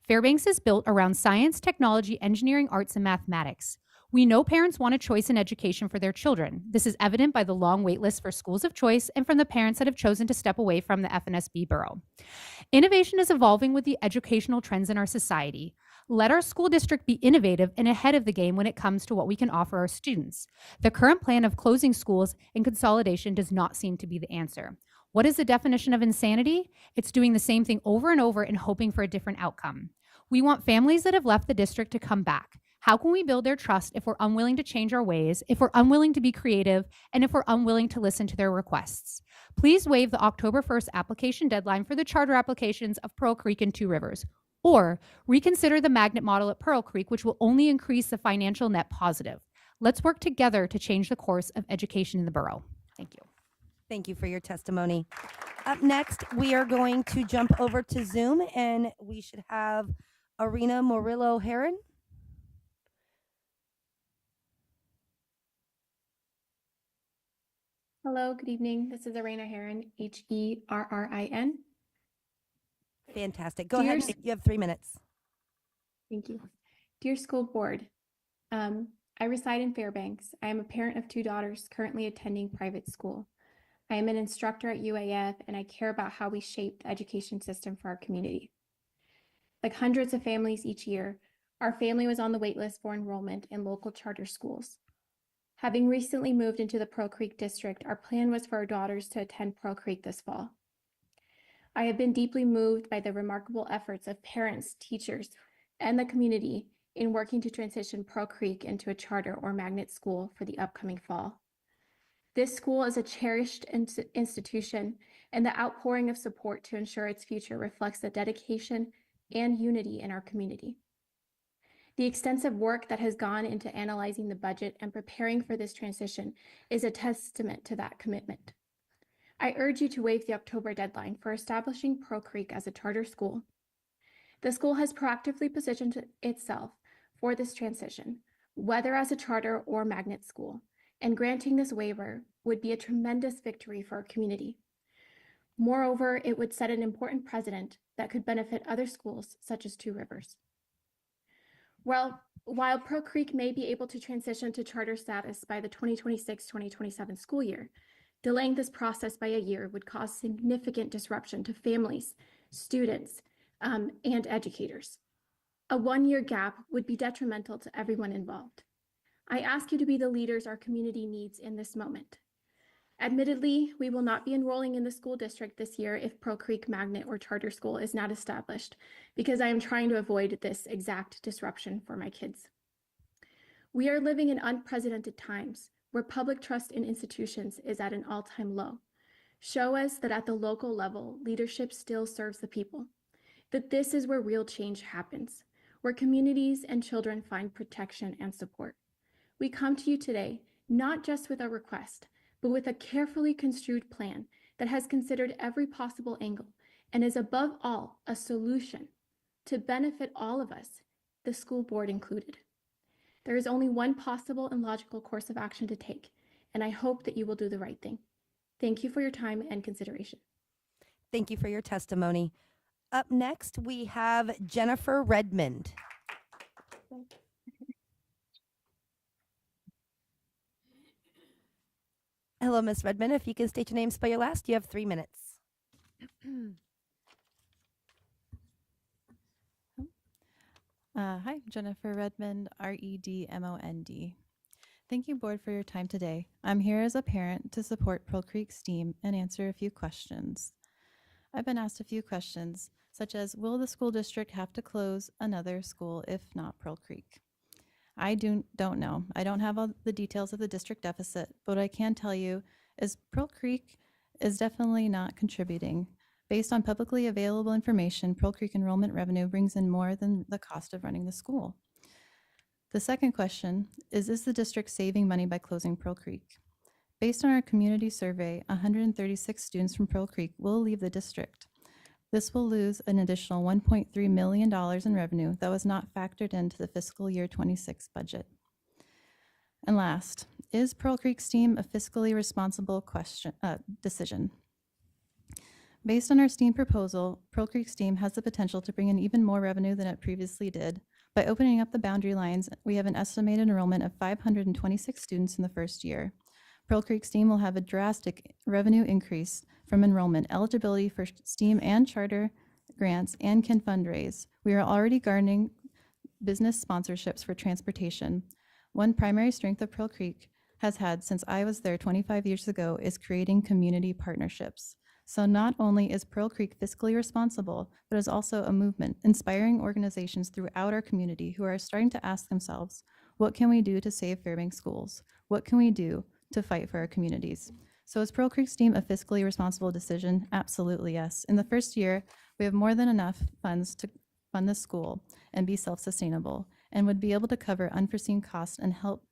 Fairbanks is built around science, technology, engineering, arts, and mathematics. We know parents want a choice in education for their children. This is evident by the long wait list for schools of choice and from the parents that have chosen to step away from the FNSB borough. Innovation is evolving with the educational trends in our society. Let our school district be innovative and ahead of the game when it comes to what we can offer our students. The current plan of closing schools and consolidation does not seem to be the answer. What is the definition of insanity? It's doing the same thing over and over and hoping for a different outcome. We want families that have left the district to come back. How can we build their trust if we're unwilling to change our ways, if we're unwilling to be creative, and if we're unwilling to listen to their requests? Please waive the October 1st application deadline for the charter applications of Pearl Creek and Two Rivers, or reconsider the magnet model at Pearl Creek, which will only increase the financial net positive. Let's work together to change the course of education in the borough. Thank you. Thank you for your testimony. Up next, we are going to jump over to Zoom, and we should have Arena Morillo-Heron. Hello, good evening. This is Arena Heron, Herrin. Fantastic. Go ahead. You have 3 minutes. Thank you. Dear School Board, I reside in Fairbanks. I am a parent of 2 daughters currently attending private school. I am an instructor at UAF, and I care about how we shape the education system for our community. Like hundreds of families each year, our family was on the wait list for enrollment in local charter schools. Having recently moved into the Pearl Creek district, our plan was for our daughters to attend Pearl Creek this fall. I have been deeply moved by the remarkable efforts of parents, teachers, and the community in working to transition Pearl Creek into a charter or magnet school for the upcoming fall. This school is a cherished institution, and the outpouring of support to ensure its future reflects the dedication and unity in our community. The extensive work that has gone into analyzing the budget and preparing for this transition is a testament to that commitment. I urge you to waive the October deadline for establishing Pearl Creek as a charter school. The school has proactively positioned itself for this transition, whether as a charter or magnet school, and granting this waiver would be a tremendous victory for our community. Moreover, it would set an important precedent that could benefit other schools such as Two Rivers. While Pearl Creek may be able to transition to charter status by the 2026-2027 school year, delaying this process by a year would cause significant disruption to families, students, and educators. A 1-year gap would be detrimental to everyone involved. I ask you to be the leaders our community needs in this moment. Admittedly, we will not be enrolling in the school district this year if Pearl Creek Magnet or Charter School is not established, because I am trying to avoid this exact disruption for my kids. We are living in unprecedented times where public trust in institutions is at an all-time low. Show us that at the local level, leadership still serves the people, that this is where real change happens, where communities and children find protection and support. We come to you today, not just with a request, but with a carefully construed plan that has considered every possible angle and is above all a solution to benefit all of us, the school board included. There is only one possible and logical course of action to take, and I hope that you will do the right thing. Thank you for your time and consideration. Thank you for your testimony. Up next, we have Jennifer Redmond. Hello, Ms. Redmond. If you can state your name, spell your last, you have 3 minutes. Hi, Jennifer Redmond, Redmond. Thank you, Board, for your time today. I'm here as a parent to support Pearl Creek STEAM and answer a few questions. I've been asked a few questions, such as, will the school district have to close another school if not Pearl Creek? I don't know. I don't have all the details of the district deficit, but what I can tell you is Pearl Creek is definitely not contributing. Based on publicly available information, Pearl Creek enrollment revenue brings in more than the cost of running the school. The second question is the district saving money by closing Pearl Creek? Based on our community survey, 136 students from Pearl Creek will leave the district. This will lose an additional $1.3 million in revenue that was not factored into the fiscal year 26 budget. And last, is Pearl Creek STEAM a fiscally responsible decision? Based on our STEAM proposal, Pearl Creek STEAM has the potential to bring in even more revenue than it previously did. By opening up the boundary lines, we have an estimated enrollment of 526 students in the first year. Pearl Creek STEAM will have a drastic revenue increase from enrollment, eligibility for STEAM and charter grants, and can fundraise. We are already garnering business sponsorships for transportation. One primary strength of Pearl Creek has had since I was there 25 years ago is creating community partnerships. So not only is Pearl Creek fiscally responsible, but is also a movement, inspiring organizations throughout our community who are starting to ask themselves, what can we do to save Fairbanks schools? What can we do to fight for our communities? So is Pearl Creek STEAM a fiscally responsible decision? Absolutely, yes. In the first year, we have more than enough funds to fund the school and be self-sustainable, and would be able to cover unforeseen costs and help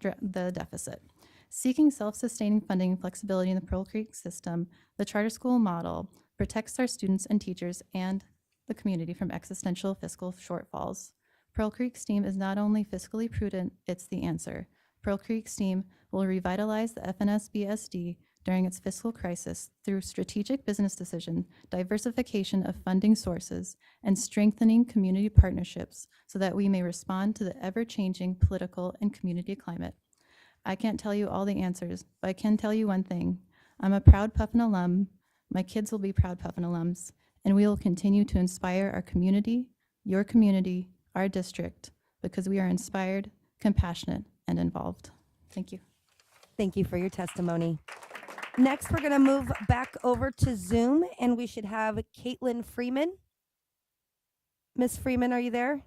the deficit. Seeking self-sustaining funding and flexibility in the Pearl Creek system, the charter school model protects our students and teachers and the community from existential fiscal shortfalls. Pearl Creek STEAM is not only fiscally prudent, it's the answer. Pearl Creek STEAM will revitalize the FNSBSD during its fiscal crisis through strategic business decision, diversification of funding sources, and strengthening community partnerships so that we may respond to the ever-changing political and community climate. I can't tell you all the answers, but I can tell you one thing. I'm a proud Puffin alum. My kids will be proud Puffin alums, and we will continue to inspire our community, your community, our district, because we are inspired, compassionate, and involved. Thank you. Thank you for your testimony. Next, we're going to move back over to Zoom, and we should have Caitlin Freeman. Ms. Freeman, are you there?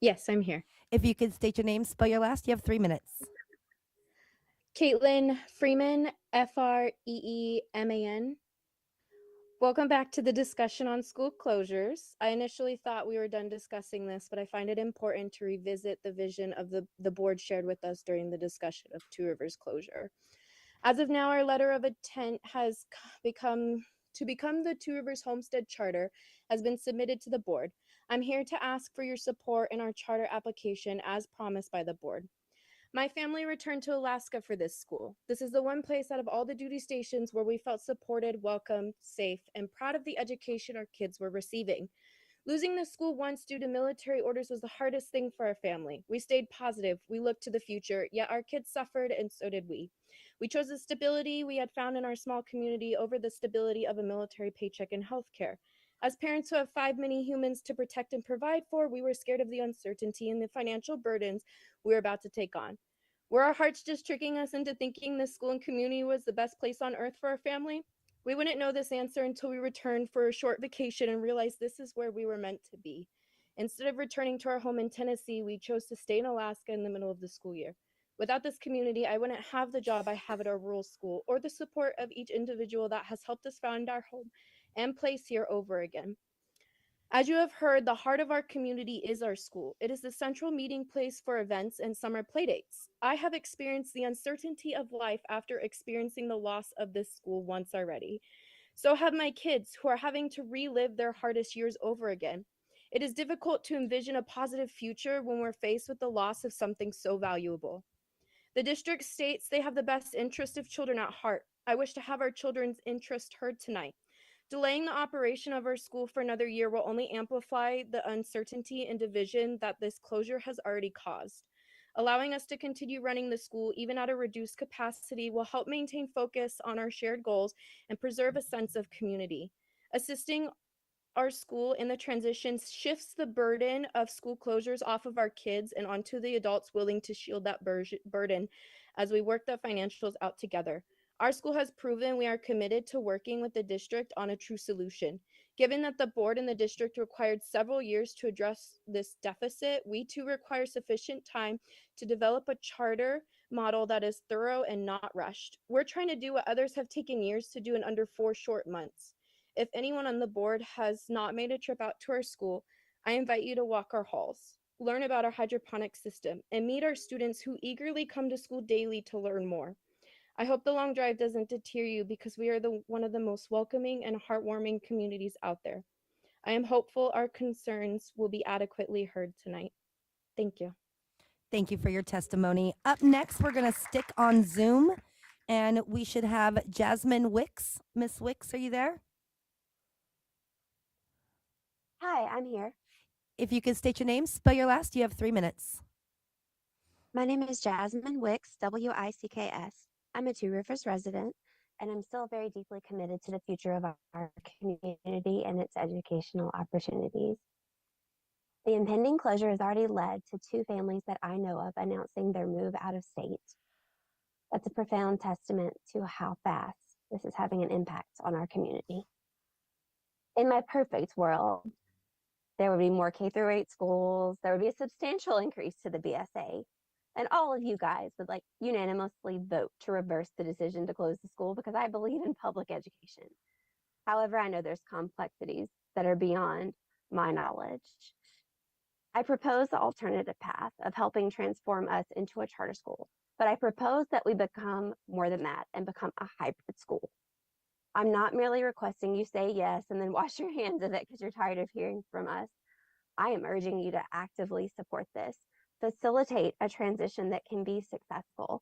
Yes, I'm here. If you could state your name, spell your last, you have 3 minutes. Caitlin Freeman, Freeman. Welcome back to the discussion on school closures. I initially thought we were done discussing this, but I find it important to revisit the vision of the board shared with us during the discussion of Two Rivers closure. As of now, our letter of intent has become the Two Rivers Homestead Charter has been submitted to the board. I'm here to ask for your support in our charter application as promised by the board. My family returned to Alaska for this school. This is the one place out of all the duty stations where we felt supported, welcomed, safe, and proud of the education our kids were receiving. Losing the school once due to military orders was the hardest thing for our family. We stayed positive, we looked to the future, yet our kids suffered and so did we. We chose the stability we had found in our small community over the stability of a military paycheck and healthcare. As parents who have 5 many humans to protect and provide for, we were scared of the uncertainty and the financial burdens we were about to take on. Were our hearts just tricking us into thinking this school and community was the best place on earth for our family? We wouldn't know this answer until we returned for a short vacation and realized this is where we were meant to be. Instead of returning to our home in Tennessee, we chose to stay in Alaska in the middle of the school year. Without this community, I wouldn't have the job I have at our rural school or the support of each individual that has helped us find our home and place here over again. As you have heard, the heart of our community is our school. It is the central meeting place for events and summer playdates. I have experienced the uncertainty of life after experiencing the loss of this school once already. So have my kids, who are having to relive their hardest years over again. It is difficult to envision a positive future when we're faced with the loss of something so valuable. The district states they have the best interest of children at heart. I wish to have our children's interest heard tonight. Delaying the operation of our school for another year will only amplify the uncertainty and division that this closure has already caused. Allowing us to continue running the school, even at a reduced capacity, will help maintain focus on our shared goals and preserve a sense of community. Assisting our school in the transition shifts the burden of school closures off of our kids and onto the adults willing to shield that burden as we work the financials out together. Our school has proven we are committed to working with the district on a true solution. Given that the board and the district required several years to address this deficit, we too require sufficient time to develop a charter model that is thorough and not rushed. We're trying to do what others have taken years to do in under 4 short months. if anyone on the board has not made a trip out to our school, I invite you to walk our halls, learn about our hydroponic system, and meet our students who eagerly come to school daily to learn more. I hope the long drive doesn't deter you because we are one of the most welcoming and heartwarming communities out there. I am hopeful our concerns will be adequately heard tonight. Thank you. Thank you for your testimony. Up next, we're going to stick on Zoom, and we should have Jasmine Wicks. Miss Wicks, are you there? Hi, I'm here. If you could state your name, spell your last, you have 3 minutes. My name is Jasmine Wicks, Wicks. I'm a Two Rivers resident, and I'm still very deeply committed to the future of our community and its educational opportunities. The impending closure has already led to 2 families that I know of announcing their move out of state. That's a profound testament to how fast this is having an impact on our community. In my perfect world, there would be more K-8 schools, there would be a substantial increase to the BSA, and all of you guys would unanimously vote to reverse the decision to close the school because I believe in public education. However, I know there's complexities that are beyond my knowledge. I propose the alternative path of helping transform us into a charter school, but I propose that we become more than that and become a hybrid school. I'm not merely requesting you say yes and then wash your hands of it because you're tired of hearing from us. I am urging you to actively support this, facilitate a transition that can be successful.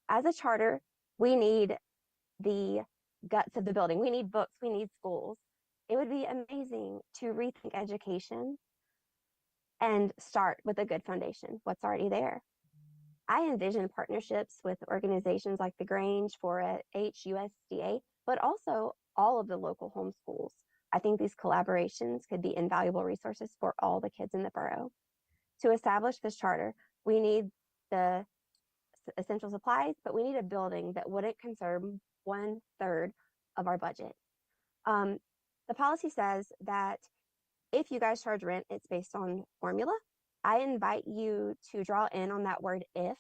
As a charter, we need the guts of the building. We need books, we need schools. It would be amazing to rethink education and start with a good foundation, what's already there. I envision partnerships with organizations like the Grange, 4-H, USDA, but also all of the local homeschools. I think these collaborations could be invaluable resources for all the kids in the borough. To establish this charter, we need the essential supplies, but we need a building that wouldn't consume 1/3 of our budget. The policy says that if you guys charge rent, it's based on formula. I invite you to draw in on that word if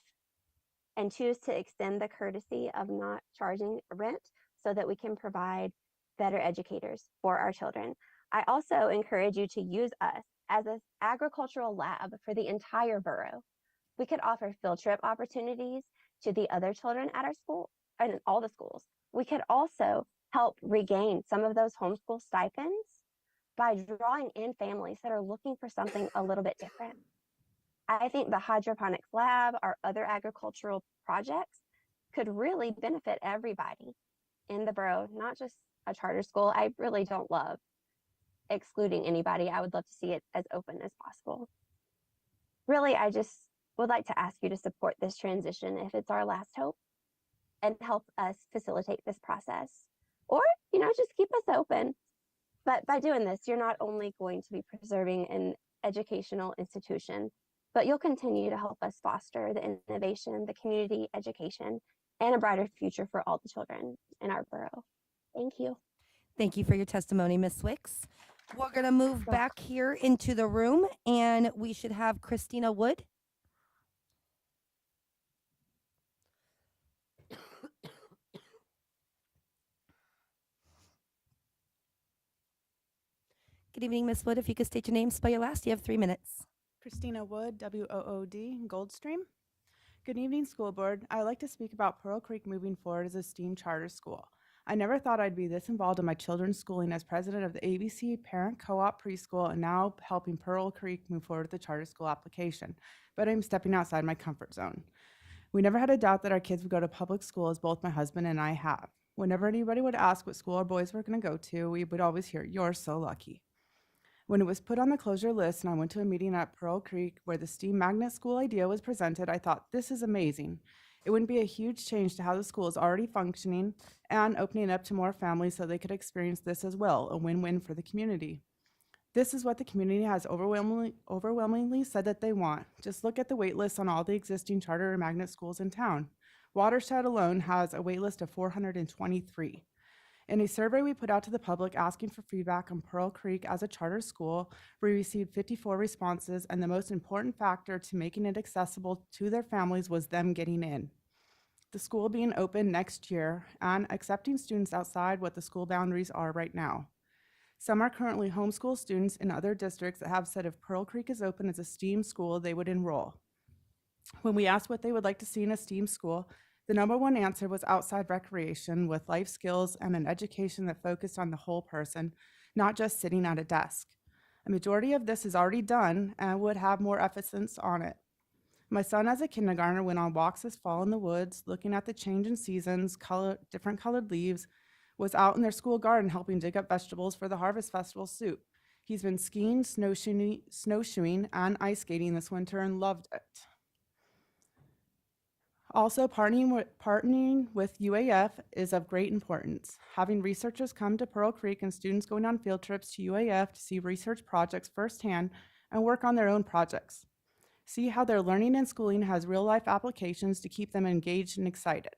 and choose to extend the courtesy of not charging rent so that we can provide better educators for our children. I also encourage you to use us as an agricultural lab for the entire borough. We could offer field trip opportunities to the other children at our school and all the schools. We could also help regain some of those homeschool stipends by drawing in families that are looking for something a little bit different. I think the hydroponics lab, our other agricultural projects could really benefit everybody in the borough, not just a charter school. I really don't love excluding anybody. I would love to see it as open as possible. Really, I just would like to ask you to support this transition if it's our last hope and help us facilitate this process. Or, just keep us open. But by doing this, you're not only going to be preserving an educational institution, but you'll continue to help us foster the innovation, the community education, and a brighter future for all the children in our borough. Thank you. Thank you for your testimony, Ms. Wicks. We're going to move back here into the room, and we should have Christina Wood. Good evening, Ms. Wood. If you could state your name, spell your last, you have 3 minutes. Christina Wood, WOOD, Goldstream. Good evening, School Board. I would like to speak about Pearl Creek moving forward as a STEAM charter school. I never thought I'd be this involved in my children's schooling as president of the ABC Parent Co-op Preschool and now helping Pearl Creek move forward with the charter school application, but I'm stepping outside my comfort zone. We never had a doubt that our kids would go to public school, as both my husband and I have. Whenever anybody would ask what school our boys were going to go to, we would always hear, "You're so lucky." When it was put on the closure list and I went to a meeting at Pearl Creek where the STEAM Magnet School idea was presented, I thought, this is amazing. It wouldn't be a huge change to how the school is already functioning and opening up to more families so they could experience this as well, a win-win for the community. This is what the community has overwhelmingly said that they want. Just look at the wait lists on all the existing charter or magnet schools in town. Watershed alone has a wait list of 423. In a survey we put out to the public asking for feedback on Pearl Creek as a charter school, we received 54 responses, and the most important factor to making it accessible to their families was them getting in. The school being open next year and accepting students outside what the school boundaries are right now. Some are currently homeschool students in other districts that have said if Pearl Creek is open as a STEAM school, they would enroll. When we asked what they would like to see in a STEAM school, the number one answer was outside recreation with life skills and an education that focused on the whole person, not just sitting at a desk. A majority of this is already done and would have more emphasis on it. My son, as a kindergartner, went on walks this fall in the woods, looking at the change in seasons, different colored leaves, was out in their school garden helping dig up vegetables for the Harvest Festival soup. He's been skiing, snowshoeing, and ice skating this winter and loved it. Also, partnering with UAF is of great importance. Having researchers come to Pearl Creek and students going on field trips to UAF to see research projects firsthand and work on their own projects. See how their learning and schooling has real-life applications to keep them engaged and excited.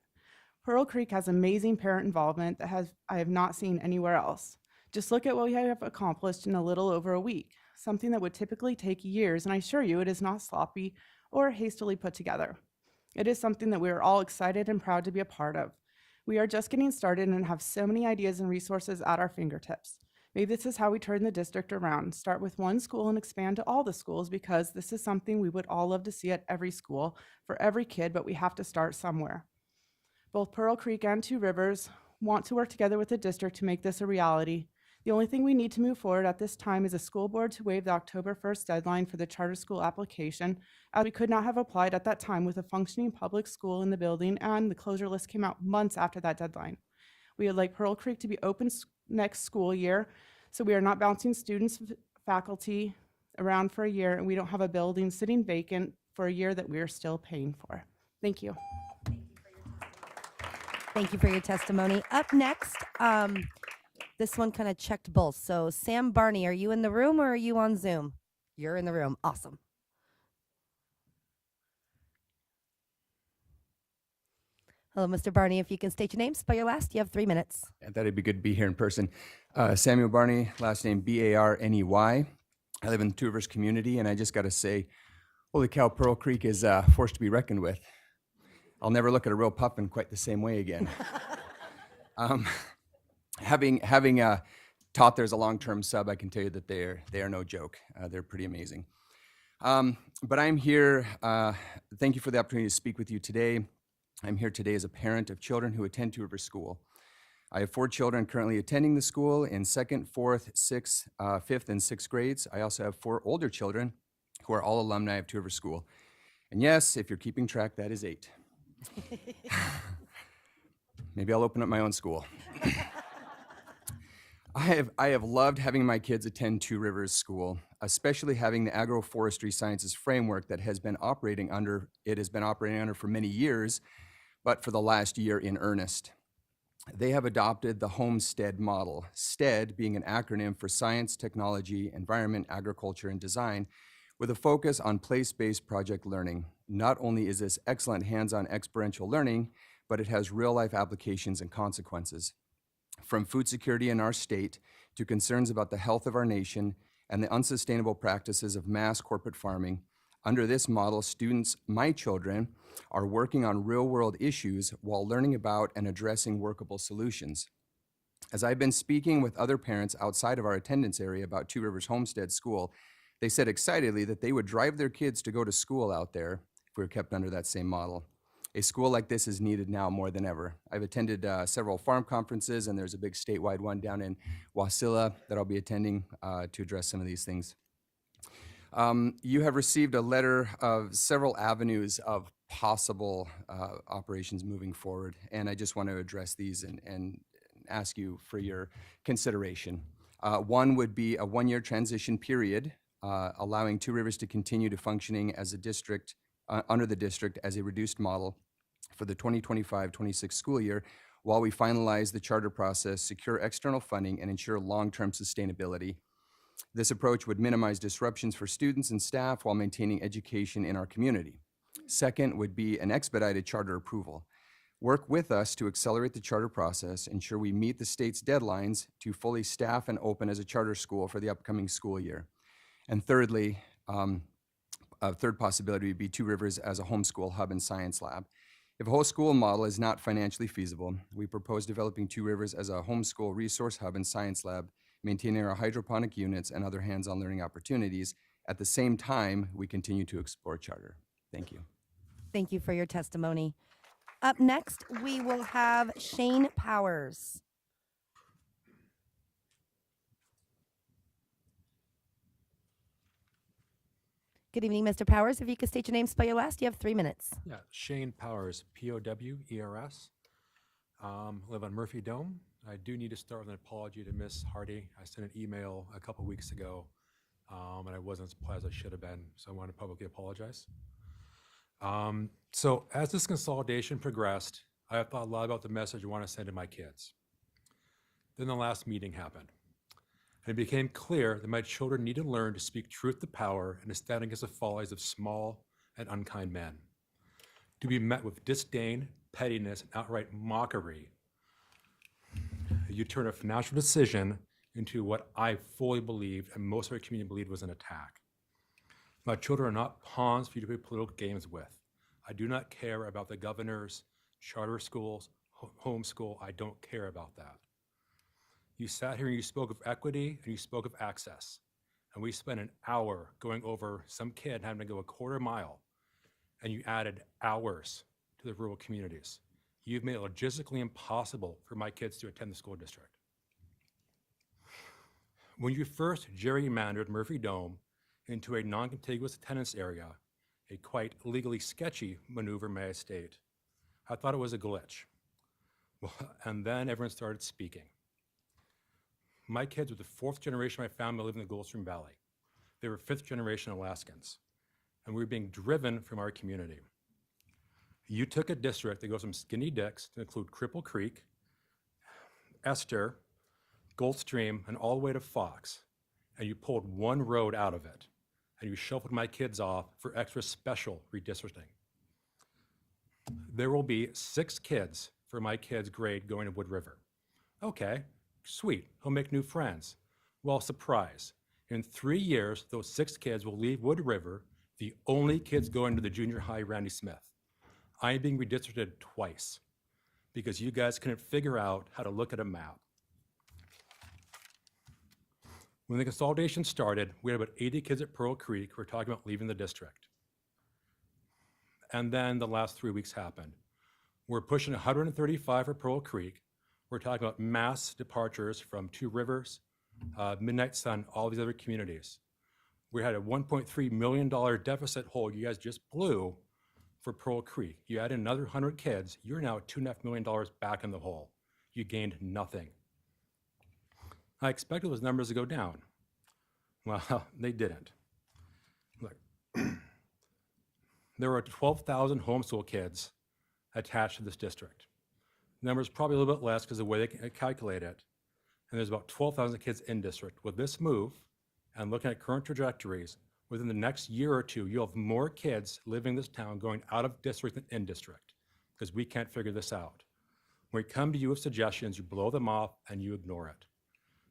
Pearl Creek has amazing parent involvement that I have not seen anywhere else. Just look at what we have accomplished in a little over a week, something that would typically take years, and I assure you it is not sloppy or hastily put together. It is something that we are all excited and proud to be a part of. We are just getting started and have so many ideas and resources at our fingertips. Maybe this is how we turn the district around. Start with one school and expand to all the schools, because this is something we would all love to see at every school for every kid, but we have to start somewhere. Both Pearl Creek and Two Rivers want to work together with the district to make this a reality. The only thing we need to move forward at this time is a school board to waive the October 1st deadline for the charter school application, as we could not have applied at that time with a functioning public school in the building, and the closure list came out months after that deadline. We would like Pearl Creek to be open next school year, so we are not bouncing students, faculty around for a year, and we don't have a building sitting vacant for a year that we are still paying for. Thank you. Thank you for your testimony. Up next, this one kind of checked both. So Sam Barney, are you in the room or are you on Zoom? You're in the room. Awesome. Hello, Mr. Barney. If you can state your name, spell your last, you have 3 minutes. I thought it'd be good to be here in person. Samuel Barney, last name Barney. I live in the Two Rivers community, and I just got to say, holy cow, Pearl Creek is a force to be reckoned with. I'll never look at a real pup in quite the same way again. Having taught there's a long-term sub, I can tell you that they are no joke. They're pretty amazing. But I'm here. Thank you for the opportunity to speak with you today. I'm here today as a parent of children who attend Two Rivers School. I have 4 children currently attending the school in 2nd, 4th, 6th, 5th, and 6th grades. I also have 4 older children who are all alumni of Two Rivers School. And yes, if you're keeping track, that is 8. Maybe I'll open up my own school. I have loved having my kids attend Two Rivers School, especially having the agroforestry sciences framework that has been operating under for many years, but for the last year in earnest. They have adopted the Homestead model, STEAD being an acronym for Science, Technology, Environment, Agriculture, and Design, with a focus on place-based project learning. Not only is this excellent hands-on experiential learning, but it has real-life applications and consequences. From food security in our state to concerns about the health of our nation and the unsustainable practices of mass corporate farming, under this model, students, my children, are working on real-world issues while learning about and addressing workable solutions. As I've been speaking with other parents outside of our attendance area about Two Rivers Homestead School, they said excitedly that they would drive their kids to go to school out there if we were kept under that same model. A school like this is needed now more than ever. I've attended several farm conferences, and there's a big statewide one down in Wasilla that I'll be attending to address some of these things. You have received a letter of several avenues of possible operations moving forward, and I just want to address these and ask you for your consideration. One would be a 1-year transition period, allowing Two Rivers to continue to functioning as a district, under the district as a reduced model for the 2025-26 school year, while we finalize the charter process, secure external funding, and ensure long-term sustainability. This approach would minimize disruptions for students and staff while maintaining education in our community. Second would be an expedited charter approval. Work with us to accelerate the charter process, ensure we meet the state's deadlines to fully staff and open as a charter school for the upcoming school year. And thirdly, a third possibility would be Two Rivers as a homeschool hub and science lab. If a whole school model is not financially feasible, we propose developing Two Rivers as a homeschool resource hub and science lab maintaining our hydroponic units and other hands-on learning opportunities. At the same time, we continue to explore charter. Thank you. Thank you for your testimony. Up next, we will have Shane Powers. Good evening, Mr. Powers. If you could state your name, spell your last, you have 3 minutes. Yeah, Shane Powers, P-O-W-E-R-S. Live on Murphy Dome. I do need to start with an apology to Miss Hardy. I sent an email a couple weeks ago, and I wasn't as polite as I should have been, so I want to publicly apologize. So as this consolidation progressed, I have thought a lot about the message I want to send to my kids. Then the last meeting happened. And it became clear that my children need to learn to speak truth to power and to stand against the follies of small and unkind men. To be met with disdain, pettiness, and outright mockery, you turn a financial decision into what I fully believed and most of our community believed was an attack. My children are not pawns for you to play political games with. I do not care about the governors, charter schools, homeschool. I don't care about that. You sat here and you spoke of equity and you spoke of access. And we spent an hour going over some kid having to go a quarter mile, and you added hours to the rural communities. You've made it logistically impossible for my kids to attend the school district. When you first gerrymandered Murphy Dome into a non-contiguous attendance area, a quite legally sketchy maneuver, may I state, I thought it was a glitch. Well, and then everyone started speaking. My kids were the 4th generation of my family living in the Goldstream Valley. They were 5th generation Alaskans, and we were being driven from our community. You took a district that goes from Skinny Dix to include Cripple Creek, Esther, Goldstream, and all the way to Fox, and you pulled one road out of it, and you shuffled my kids off for extra special redistricting. There will be 6 kids for my kids' grade going to Wood River. Okay, sweet, he'll make new friends. Well, surprise, in 3 years, those 6 kids will leave Wood River, the only kids going to the junior high Randy Smith. I am being redistricted twice because you guys couldn't figure out how to look at a map. When the consolidation started, we had about 80 kids at Pearl Creek who were talking about leaving the district. And then the last 3 weeks happened. We're pushing 135 for Pearl Creek. We're talking about mass departures from Two Rivers, Midnight Sun, all these other communities. We had a $1.3 million deficit hole you guys just blew for Pearl Creek. You add in another 100 kids, you're now at $2.5 million back in the hole. You gained nothing. I expected those numbers to go down. Well, they didn't. Look, there were 12,000 homeschool kids attached to this district. The number is probably a little bit less because of the way they calculate it. And there's about 12,000 kids in district. With this move, and looking at current trajectories, within the next year or two, you'll have more kids living in this town going out of district than in district, because we can't figure this out. When we come to you with suggestions, you blow them off and you ignore it.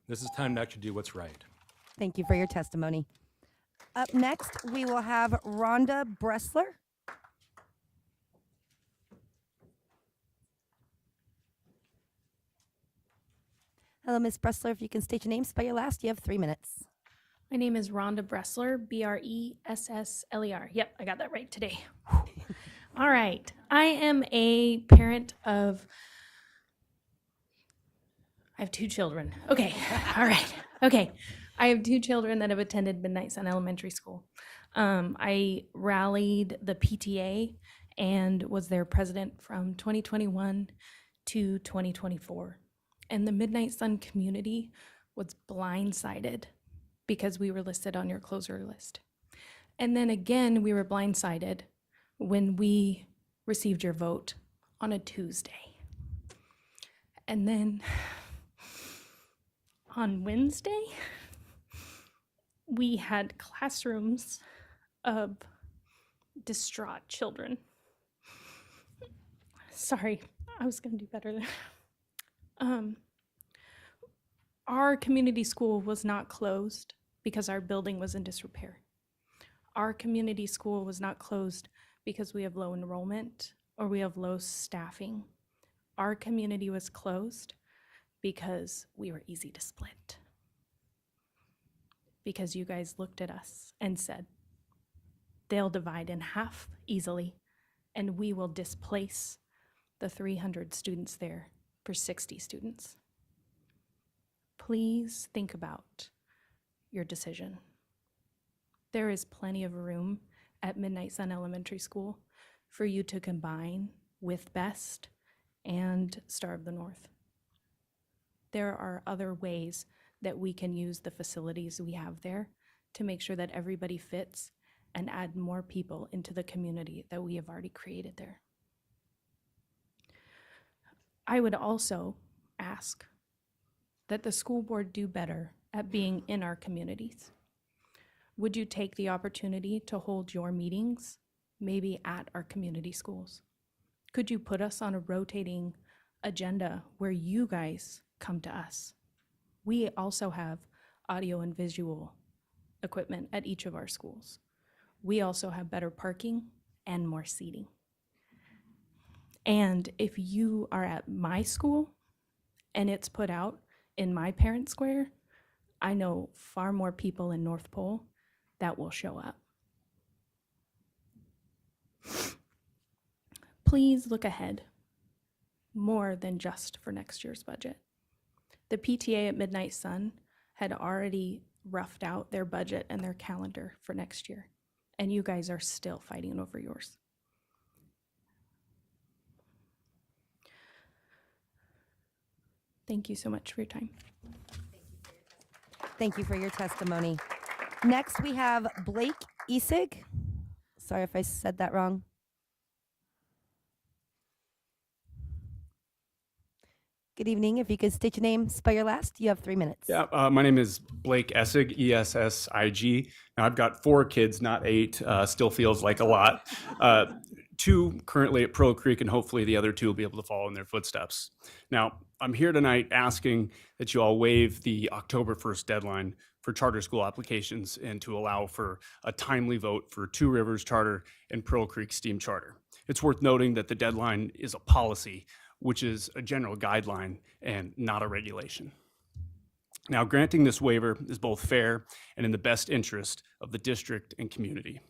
This is time to actually do what's right. Thank you for your testimony. Up next, we will have Rhonda Bressler. Hello, Ms. Bressler. If you can state your name, spell your last, you have 3 minutes. My name is Rhonda Bressler, B-R-E-S-S-L-E-R. Yep, I got that right today. All right. I am a parent of, I have 2 children. Okay. All right. Okay. I have 2 children that have attended Midnight Sun Elementary School. I rallied the PTA and was their president from 2021 to 2024. And the Midnight Sun community was blindsided because we were listed on your closer list. And then again, we were blindsided when we received your vote on a Tuesday. And then on Wednesday, we had classrooms of distraught children. Sorry, I was gonna do better there. Our community school was not closed because our building was in disrepair. Our community school was not closed because we have low enrollment or we have low staffing. Our community was closed because we were easy to split. because you guys looked at us and said, they'll divide in half easily, and we will displace the 300 students there for 60 students. Please think about your decision. There is plenty of room at Midnight Sun Elementary School for you to combine with Best and Star of the North. There are other ways that we can use the facilities we have there to make sure that everybody fits and add more people into the community that we have already created there. I would also ask that the school board do better at being in our communities. Would you take the opportunity to hold your meetings, maybe at our community schools? Could you put us on a rotating agenda where you guys come to us? We also have audio and visual equipment at each of our schools. We also have better parking and more seating. And if you are at my school and it's put out in my parent square, I know far more people in North Pole that will show up. Please look ahead more than just for next year's budget. The PTA at Midnight Sun had already roughed out their budget and their calendar for next year, and you guys are still fighting over yours. Thank you so much for your time. Thank you for your testimony. Next, we have Blake Isig. Sorry if I said that wrong. Good evening. If you could state your name, spell your last, you have 3 minutes. Yeah, my name is Blake Essig, E-S-S-I-G. Now, I've got 4 kids, not 8. Still feels like a lot. 2 currently at Pearl Creek, and hopefully the other 2 will be able to follow in their footsteps. Now, I'm here tonight asking that you all waive the October 1st deadline for charter school applications and to allow for a timely vote for Two Rivers Charter and Pearl Creek STEAM Charter. It's worth noting that the deadline is a policy, which is a general guideline and not a regulation. Now, granting this waiver is both fair and in the best interest of the district and community.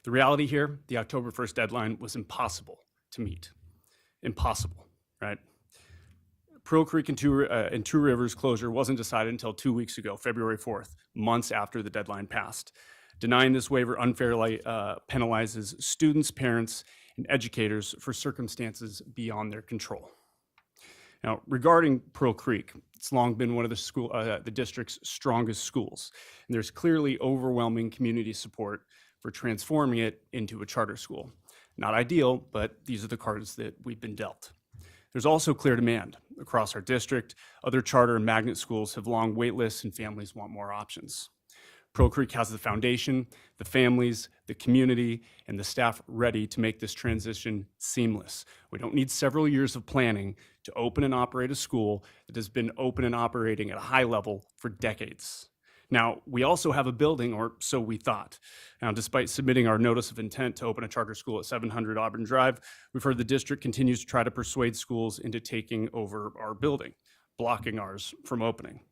The reality here, the October 1st deadline was impossible to meet. Impossible, right? Pearl Creek and Two Rivers closure wasn't decided until 2 weeks ago, February 4th, months after the deadline passed. Denying this waiver unfairly penalizes students, parents, and educators for circumstances beyond their control. Now, regarding Pearl Creek, it's long been one of the district's strongest schools, and there's clearly overwhelming community support for transforming it into a charter school. Not ideal, but these are the cards that we've been dealt. There's also clear demand across our district. Other charter and magnet schools have long wait lists, and families want more options. Pearl Creek has the foundation, the families, the community, and the staff ready to make this transition seamless. We don't need several years of planning to open and operate a school that has been open and operating at a high level for decades. Now, we also have a building, or so we thought. Now, despite submitting our notice of intent to open a charter school at 700 Auburn Drive, we've heard the district continues to try to persuade schools into taking over our building, blocking ours from opening.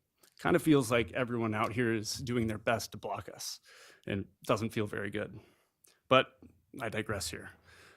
Kind of feels like everyone out here is doing their best to block us, and doesn't feel very good. But I digress here.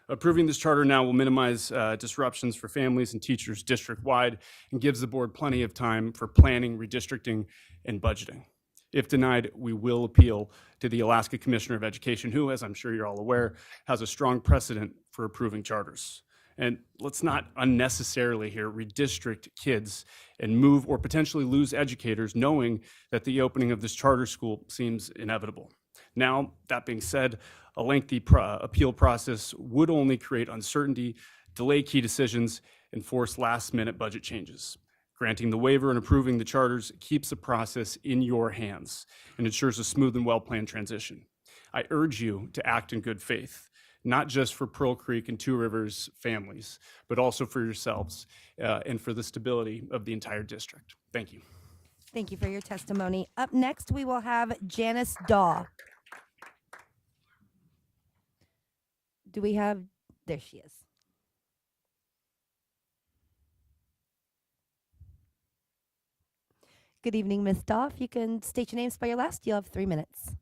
Approving this charter now will minimize disruptions for families and teachers district-wide and gives the board plenty of time for planning, redistricting, and budgeting. If denied, we will appeal to the Alaska Commissioner of Education, who, as I'm sure you're all aware, has a strong precedent for approving charters. And let's not unnecessarily here redistrict kids and move or potentially lose educators knowing that the opening of this charter school seems inevitable. Now, that being said, a lengthy appeal process would only create uncertainty, delay key decisions, and force last-minute budget changes. Granting the waiver and approving the charters keeps the process in your hands and ensures a smooth and well-planned transition. I urge you to act in good faith, not just for Pearl Creek and Two Rivers families, but also for yourselves and for the stability of the entire district. Thank you. Thank you for your testimony. Up next, we will have Janice Daw. Do we have, there she is. Good evening, Ms. Daw. If you can state your name, spell your last, you'll have 3 minutes.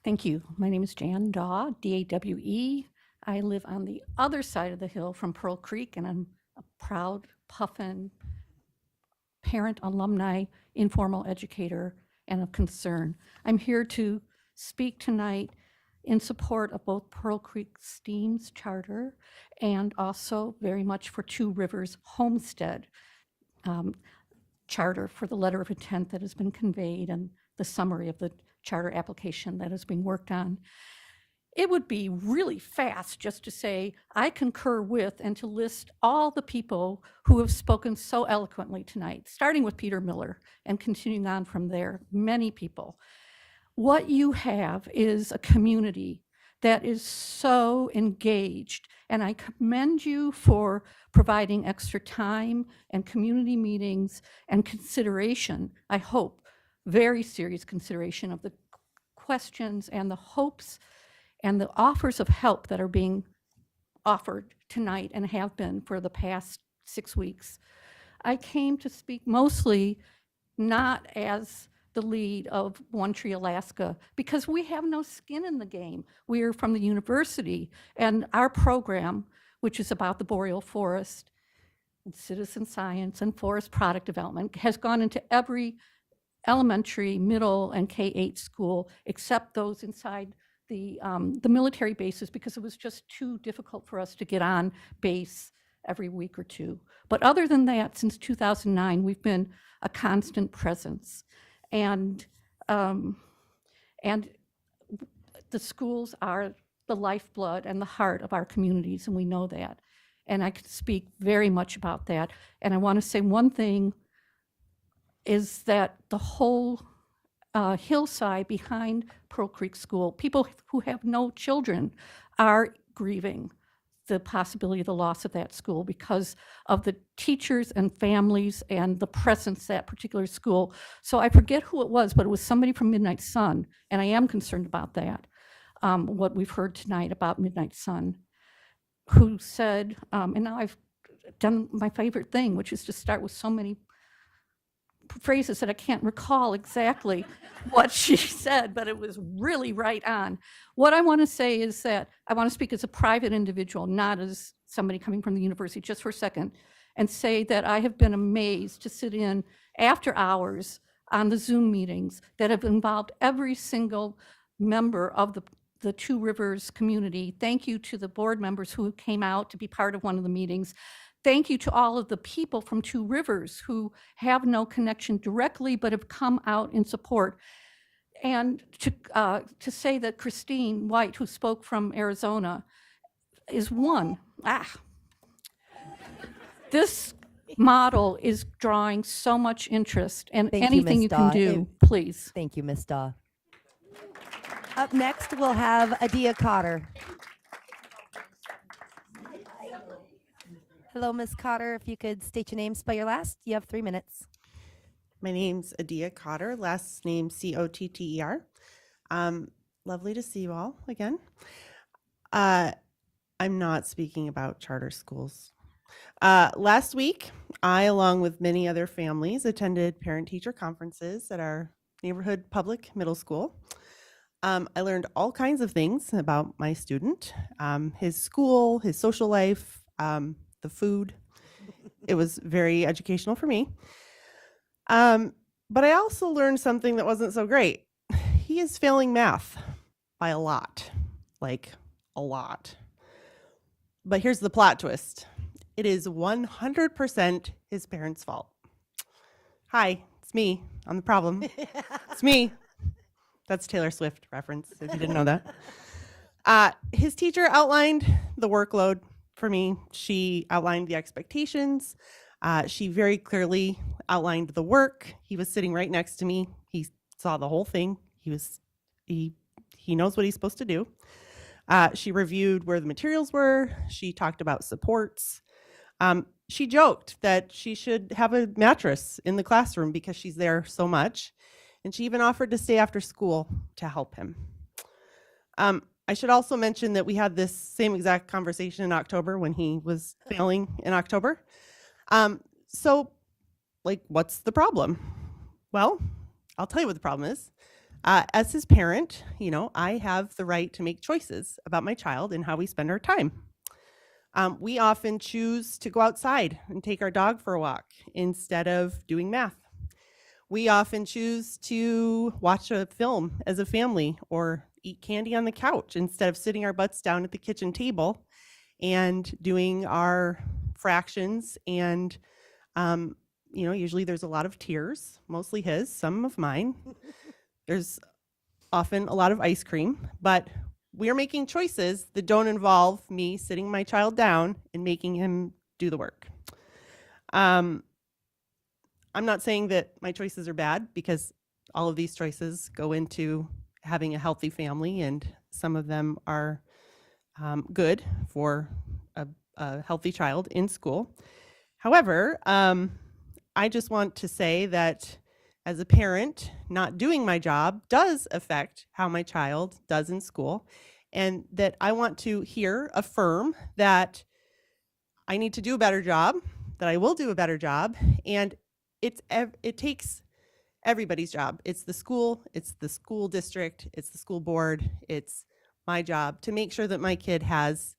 Thank you. My name is Jan Daw, D-A-W-E. I live on the other side of the hill from Pearl Creek, and I'm a proud Puffin parent, alumni, informal educator, and of concern. I'm here to speak tonight in support of both Pearl Creek STEAM's charter and also very much for Two Rivers Homestead charter for the letter of intent that has been conveyed and the summary of the charter application that is being worked on. It would be really fast just to say, I concur with, and to list all the people who have spoken so eloquently tonight, starting with Peter Miller and continuing on from there, many people. What you have is a community that is so engaged, and I commend you for providing extra time and community meetings and consideration, I hope, very serious consideration of the questions and the hopes and the offers of help that are being offered tonight and have been for the past 6 weeks. I came to speak mostly not as the lead of One Tree Alaska, because we have no skin in the game. We are from the university, and our program, which is about the boreal forest and citizen science and forest product development, has gone into every elementary, middle, and K-8 school, except those inside the military bases, because it was just too difficult for us to get on base every week or two. But other than that, since 2009, we've been a constant presence. And the schools are the lifeblood and the heart of our communities, and we know that. And I could speak very much about that. And I want to say one thing is that the whole hillside behind Pearl Creek School, people who have no children are grieving the possibility of the loss of that school because of the teachers and families and the presence of that particular school. So I forget who it was, but it was somebody from Midnight Sun, and I am concerned about that, what we've heard tonight about Midnight Sun, who said, and now I've done my favorite thing, which is to start with so many phrases that I can't recall exactly what she said, but it was really right on. What I want to say is that I want to speak as a private individual, not as somebody coming from the university, just for a second, and say that I have been amazed to sit in after hours on the Zoom meetings that have involved every single member of the Two Rivers community. Thank you to the board members who came out to be part of one of the meetings. Thank you to all of the people from Two Rivers who have no connection directly but have come out in support. And to say that Christine White, who spoke from Arizona, is one. This model is drawing so much interest, and Thank you, anything Ms. you Daw. can do, please. Thank you, Ms. Daw. Up next, we'll have Adia Cotter. Hello, Ms. Cotter. If you could state your name, spell your last, you have 3 minutes. My name's Adia Cotter, last name Cotter. Lovely to see you all again. I'm not speaking about charter schools. Last week, I, along with many other families, attended parent-teacher conferences at our neighborhood public middle school. I learned all kinds of things about my student, his school, his social life, the food. It was very educational for me. But I also learned something that wasn't so great. He is failing math by a lot, like a lot. But here's the plot twist. It is 100% his parents' fault. Hi, it's me. I'm the problem. It's me. That's Taylor Swift reference, if you didn't know that. His teacher outlined the workload for me. She outlined the expectations. She very clearly outlined the work. He was sitting right next to me. He saw the whole thing. He knows what he's supposed to do. She reviewed where the materials were. She talked about supports. She joked that she should have a mattress in the classroom because she's there so much. And she even offered to stay after school to help him. I should also mention that we had this same exact conversation in October when he was failing in October. So like, what's the problem? Well, I'll tell you what the problem is. As his parent, I have the right to make choices about my child and how we spend our time. We often choose to go outside and take our dog for a walk instead of doing math. We often choose to watch a film as a family or eat candy on the couch instead of sitting our butts down at the kitchen table and doing our fractions. And, usually there's a lot of tears, mostly his, some of mine. There's often a lot of ice cream, but we are making choices that don't involve me sitting my child down and making him do the work. I'm not saying that my choices are bad, because all of these choices go into having a healthy family, and some of them are good for a healthy child in school. However, I just want to say that as a parent, not doing my job does affect how my child does in school, and that I want to affirm that I need to do a better job, that I will do a better job, and it takes everybody's job. It's the school district, it's the school board, it's my job to make sure that my kid has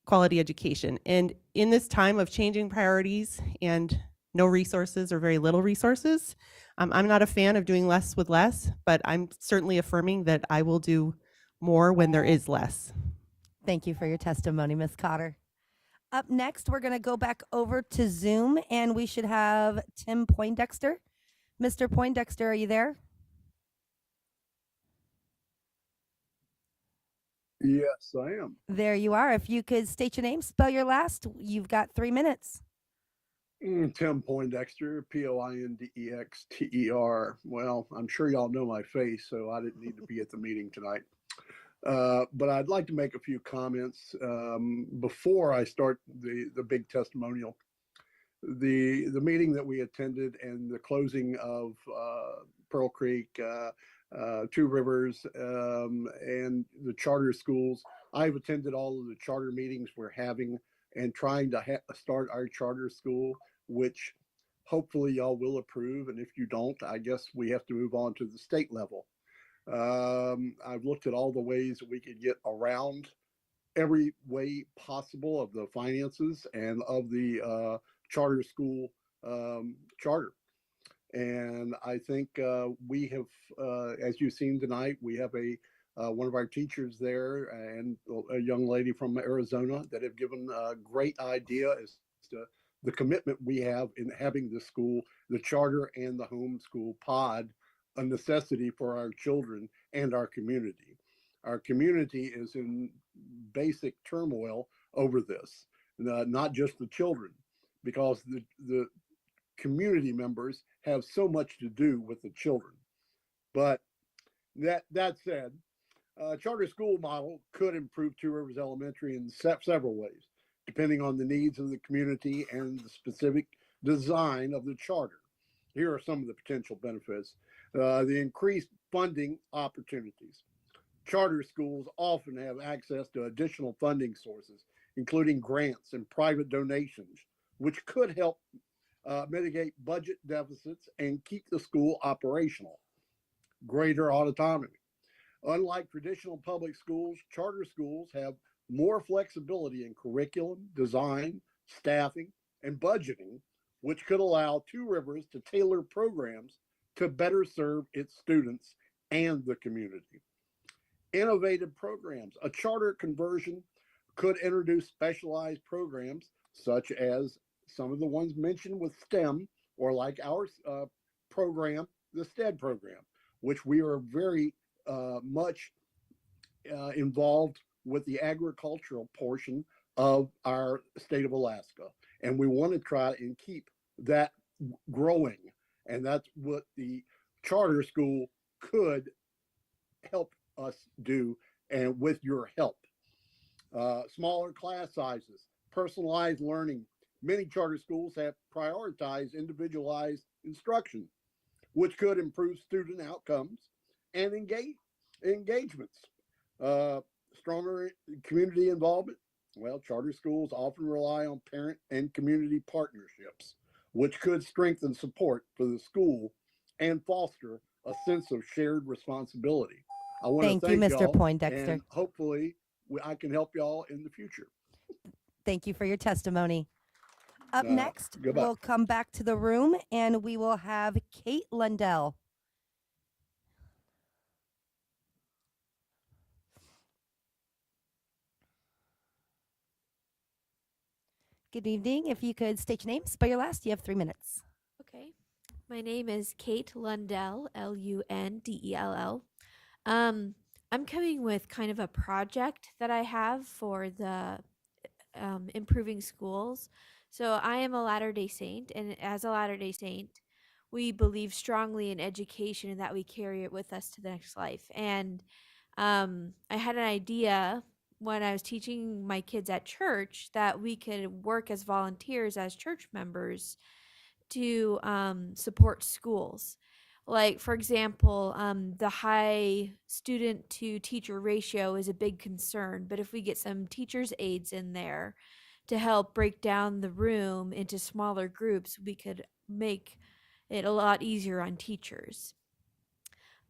quality education. And in this time of changing priorities and no resources or very little resources, I'm not a fan of doing less with less, but I'm certainly affirming that I will do more when there is less. Thank you for your testimony, Ms. Cotter. Up next, we're going to go back over to Zoom, and we should have Tim Poindexter. Mr. Poindexter, are you there? Yes, I am. There you are. If you could state your name, spell your last, you've got 3 minutes. Tim Poindexter, Poindexter. Well, I'm sure y'all know my face, so I didn't need to be at the meeting tonight. But I'd like to make a few comments before I start the big testimonial. The meeting that we attended and the closing of Pearl Creek, Two Rivers, and the charter schools. I've attended all of the charter meetings we're having and trying to start our charter school, which hopefully y'all will approve. And if you don't, I guess we have to move on to the state level. I've looked at all the ways that we could get around every way possible of the finances and of the charter school charter. And I think we have, as you've seen tonight, we have one of our teachers there and a young lady from Arizona that have given a great idea as to the commitment we have in having the school, the charter and the homeschool pod, a necessity for our children and our community. Our community is in basic turmoil over this, not just the children, because the community members have so much to do with the children. But that said, charter school model could improve Two Rivers Elementary in several ways, depending on the needs of the community and the specific design of the charter. Here are some of the potential benefits. The increased funding opportunities. Charter schools often have access to additional funding sources, including grants and private donations, which could help mitigate budget deficits and keep the school operational. Greater autonomy. Unlike traditional public schools, charter schools have more flexibility in curriculum, design, staffing, and budgeting, which could allow Two Rivers to tailor programs to better serve its students and the community. Innovative programs. A charter conversion could introduce specialized programs such as some of the ones mentioned with STEM, or like our program, the STED program, which we are very much involved with the agricultural portion of our state of Alaska. And we want to try and keep that growing. And that's what the charter school could help us do, and with your help. Smaller class sizes, personalized learning. Many charter schools have prioritized individualized instruction, which could improve student outcomes and engagements. Stronger community involvement. Well, charter schools often rely on parent and community partnerships, which could strengthen support for the school and foster a sense of shared responsibility. I want Thank to you, thank Mr. y'all, Poindexter. and hopefully I can help y'all in the future. Thank you for your testimony. Up next, goodbye. we'll come back to the room and we will have Kate Lundell. Good evening. If you could state your name, spell your last, you have 3 minutes. Okay. My name is Kate Lundell, Lundell. I'm coming with kind of a project that I have for the improving schools. So I am a Latter-day Saint, and as a Latter-day Saint, we believe strongly in education and that we carry it with us to the next life. And I had an idea when I was teaching my kids at church that we could work as volunteers, as church members, to support schools. Like, for example, the high student to teacher ratio is a big concern, but if we get some teachers' aides in there to help break down the room into smaller groups, we could make it a lot easier on teachers.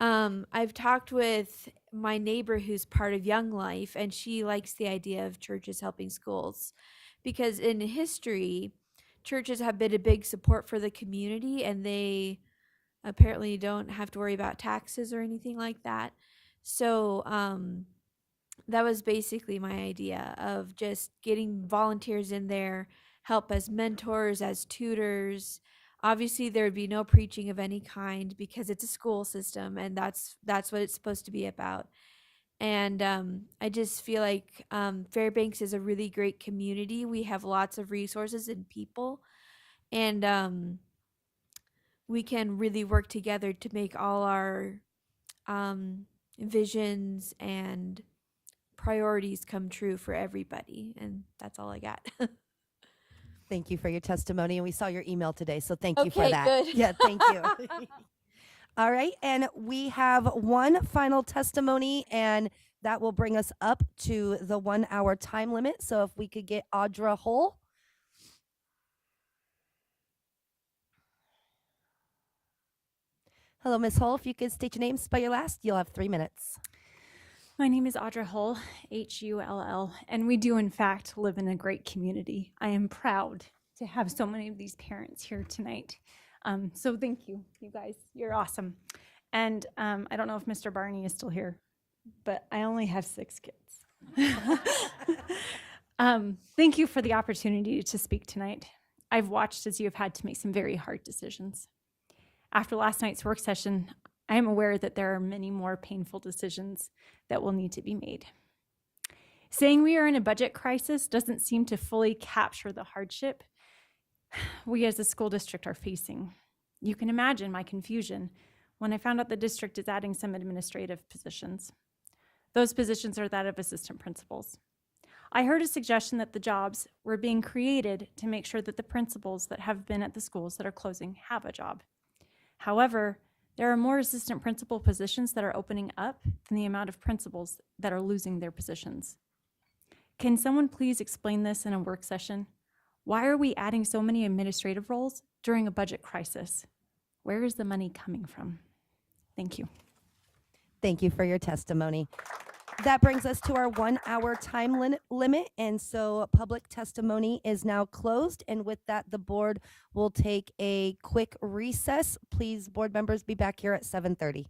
I've talked with my neighbor who's part of Young Life, and she likes the idea of churches helping schools because in history, churches have been a big support for the community, and they apparently don't have to worry about taxes or anything like that. So that was basically my idea of just getting volunteers in there, help as mentors, as tutors. Obviously, there would be no preaching of any kind because it's a school system, and that's what it's supposed to be about. And I just feel like Fairbanks is a really great community. We have lots of resources and people, and we can really work together to make all our visions and priorities come true for everybody. And that's all I got. Thank you for your testimony. And we saw your email today, so thank you for Okay, that. good. Yeah, thank you. All right. And we have one final testimony, and that will bring us up to the 1 hour time limit. So if we could get Audra Hull. Hello, Ms. Hull. If you could state your name, spell your last, you'll have 3 minutes. My name is Audra Hull, Hull, and we do in fact live in a great community. I am proud to have so many of these parents here tonight. So thank you, you guys. You're awesome. And I don't know if Mr. Barney is still here, but I only have 6 kids. Thank you for the opportunity to speak tonight. I've watched as you have had to make some very hard decisions. After last night's work session, I am aware that there are many more painful decisions that will need to be made. Saying we are in a budget crisis doesn't seem to fully capture the hardship we as a school district are facing. You can imagine my confusion when I found out the district is adding some administrative positions. Those positions are that of assistant principals. I heard a suggestion that the jobs were being created to make sure that the principals that have been at the schools that are closing have a job. However, there are more assistant principal positions that are opening up than the amount of principals that are losing their positions. Can someone please explain this in a work session? Why are we adding so many administrative roles during a budget crisis? Where is the money coming from? Thank you. Thank you for your testimony. That brings us to our 1 hour time limit. And so public testimony is now closed. And with that, the board will take a quick recess. Please, board members, be back here at 7:30.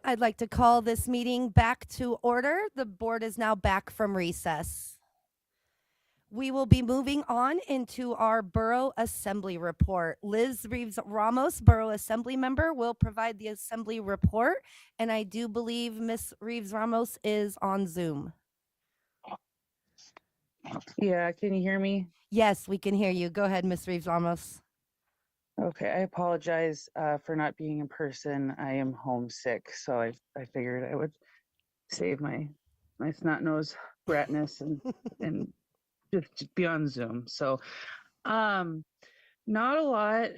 I'd like to call this meeting back to order. The board is now back from recess. We will be moving on into our Borough Assembly report. Liz Reeves Ramos, Borough Assembly member, will provide the Assembly report, and I do believe Miss Reeves Ramos is on Zoom. Yeah, can you hear me? Yes, we can hear you. Go ahead, Miss Reeves Ramos. Okay, I apologize for not being in person. I am homesick, so I figured I would save my snot nose bratness and just be on Zoom. So, not a lot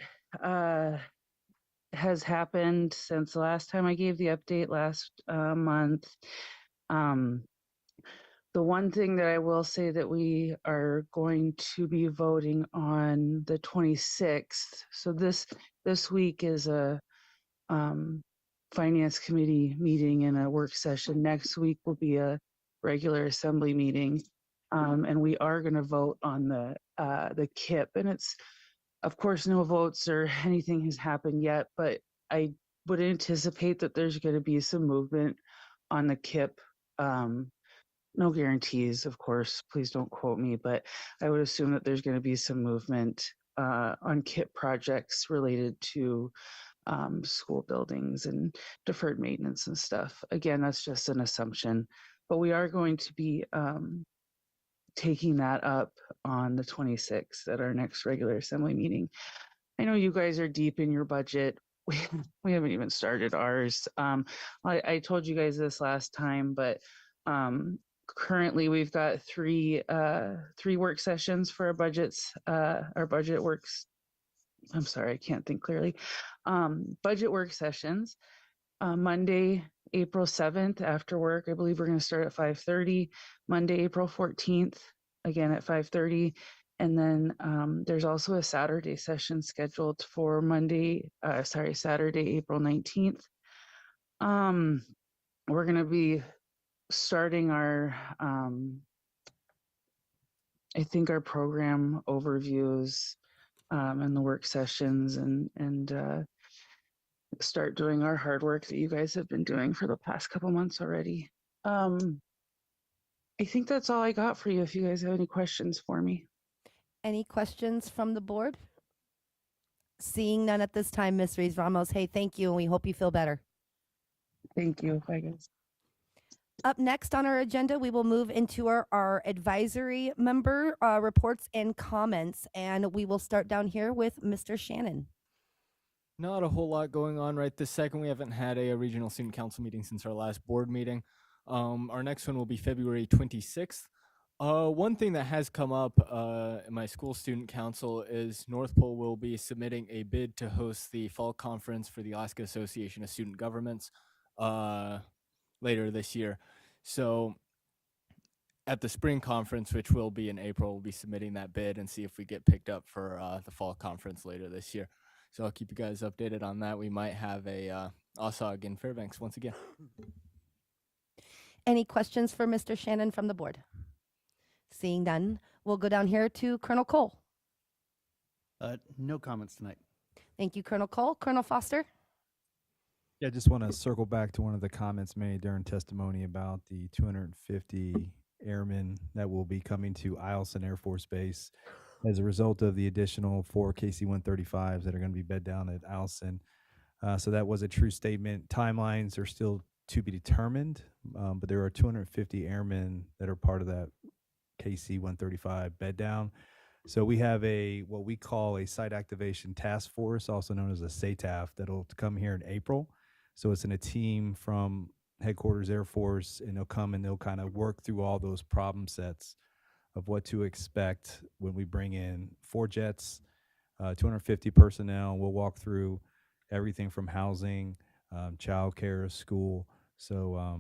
has happened since the last time I gave the update last month. The one thing that I will say that we are going to be voting on the 26th. So this week is a finance committee meeting and a work session. Next week will be a regular assembly meeting, and we are going to vote on the KIP. And it's, of course, no votes or anything has happened yet, but I would anticipate that there's going to be some movement on the KIP. No guarantees, of course, please don't quote me, but I would assume that there's going to be some movement on KIP projects related to school buildings and deferred maintenance and stuff. Again, that's just an assumption, but we are going to be taking that up on the 26th at our next regular assembly meeting. I know you guys are deep in your budget. We haven't even started ours. I told you guys this last time, but currently we've got three work sessions for our budgets. Our budget works. I'm sorry, I can't think clearly. Budget work sessions. Monday, April 7th after work. I believe we're going to start at 5:30. Monday, April 14th, again at 5:30. And then there's also a Saturday session scheduled for Saturday, April 19th. We're going to be starting our, I think our program overviews and the work sessions and start doing our hard work that you guys have been doing for the past couple months already. I think that's all I got for you. If you guys have any questions for me. Any questions from the board? Seeing none at this time, Ms. Reeves Ramos. Hey, thank you, and we hope you feel better. Thank you. Bye, guys. Up next on our agenda, we will move into our advisory member reports and comments, and we will start down here with Mr. Shannon. Not a whole lot going on right this second. We haven't had a regional student council meeting since our last board meeting. Our next one will be February 26th. One thing that has come up in my school student council is North Pole will be submitting a bid to host the fall conference for the Alaska Association of Student Governments later this year. So at the spring conference, which will be in April, we'll be submitting that bid and see if we get picked up for the fall conference later this year. So I'll keep you guys updated on that. We might have a OSOG in Fairbanks once again. Any questions for Mr. Shannon from the board? Seeing none, we'll go down here to Colonel Cole. No comments tonight. Thank you, Colonel Cole. Colonel Foster? Yeah, I just want to circle back to one of the comments made during testimony about the 250 airmen that will be coming to Eielson Air Force Base as a result of the additional 4 KC-135s that are going to be bed down at Eielson. So that was a true statement. Timelines are still to be determined, but there are 250 airmen that are part of that KC-135 bed down. So we have what we call a site activation task force, also known as a SATAF, that'll come here in April. So it's in a team from Headquarters Air Force, and they'll come and they'll kind of work through all those problem sets of what to expect when we bring in 4 jets, 250 personnel. We'll walk through everything from housing, childcare, school. So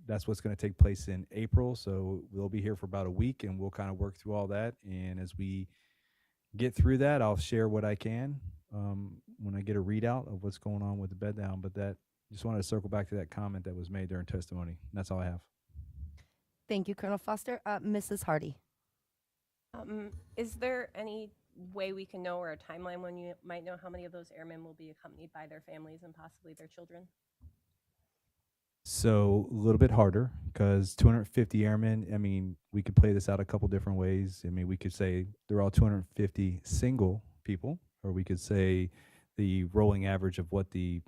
that's what's going to take place in April. So we'll be here for about a week, and we'll kind of work through all that. And as we get through that, I'll share what I can when I get a readout of what's going on with the bed down. But that just wanted to circle back to that comment that was made during testimony. That's all I have. Thank you, Colonel Foster. Mrs. Hardy. Is there any way we can know, or a timeline when you might know how many of those airmen will be accompanied by their families and possibly their children? So a little bit harder because 250 airmen, I mean, we could play this out a couple different ways. I mean, we could say they're all 250 single people, or we could say the rolling average of what the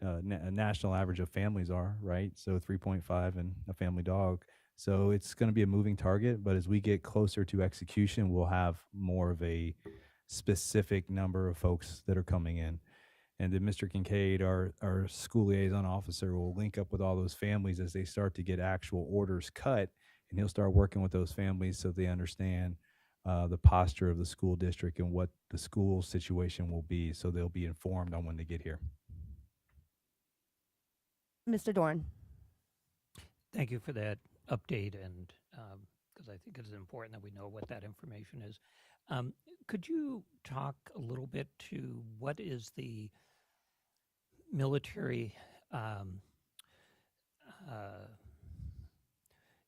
national average of families are, right? So 3.5 and a family dog. So it's going to be a moving target, but as we get closer to execution, we'll have more of a specific number of folks that are coming in. And then Mr. Kincaid, our school liaison officer, will link up with all those families as they start to get actual orders cut, and he'll start working with those families so they understand the posture of the school district and what the school situation will be, so they'll be informed on when they get here. Mr. Dorn. Thank you for that update, and because I think it's important that we know what that information is. Could you talk a little bit to what is the military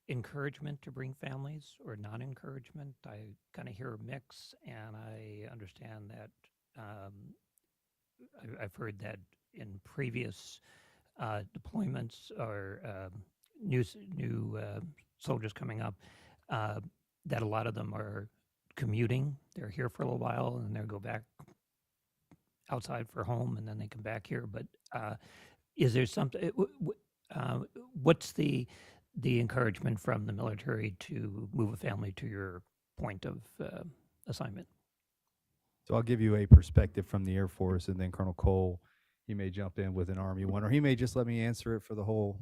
encouragement to bring families or non-encouragement? I kind of hear a mix, and I understand that I've heard that in previous deployments or new soldiers coming up, that a lot of them are commuting. They're here for a little while and they'll go back outside for home, and then they come back here. But is there something? What's the encouragement from the military to move a family to your point of assignment? So I'll give you a perspective from the Air Force, and then Colonel Cole, he may jump in with an Army one, or he may just let me answer it for the whole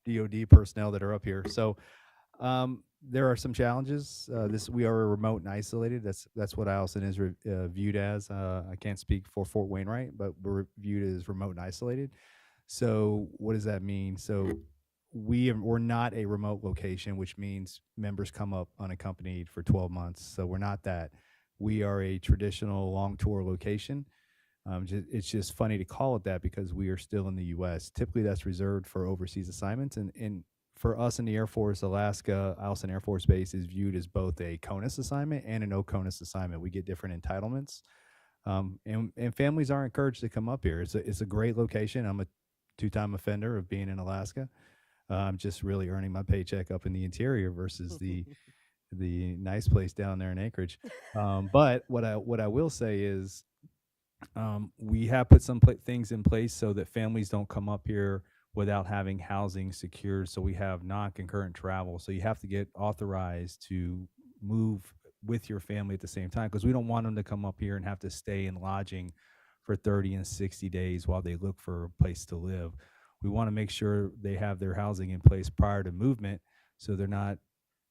DoD personnel that are up here. So there are some challenges. We are remote and isolated. That's what Eielson is viewed as. I can't speak for Fort Wainwright, but we're viewed as remote and isolated. So what does that mean? So we're not a remote location, which means members come up unaccompanied for 12 months. So we're not that. We are a traditional long tour location. It's just funny to call it that because we are still in the U.S. Typically, that's reserved for overseas assignments. And for us in the Air Force, Alaska, Eielson Air Force Base is viewed as both a CONUS assignment and an OCONUS assignment. We get different entitlements. And families are encouraged to come up here. It's a great location. I'm a two-time offender of being in Alaska. I'm just really earning my paycheck up in the interior versus the nice place down there in Anchorage. But what I will say is we have put some things in place so that families don't come up here without having housing secured. So we have non-concurrent travel. So you have to get authorized to move with your family at the same time, because we don't want them to come up here and have to stay in lodging for 30 and 60 days while they look for a place to live. We want to make sure they have their housing in place prior to movement, so they're not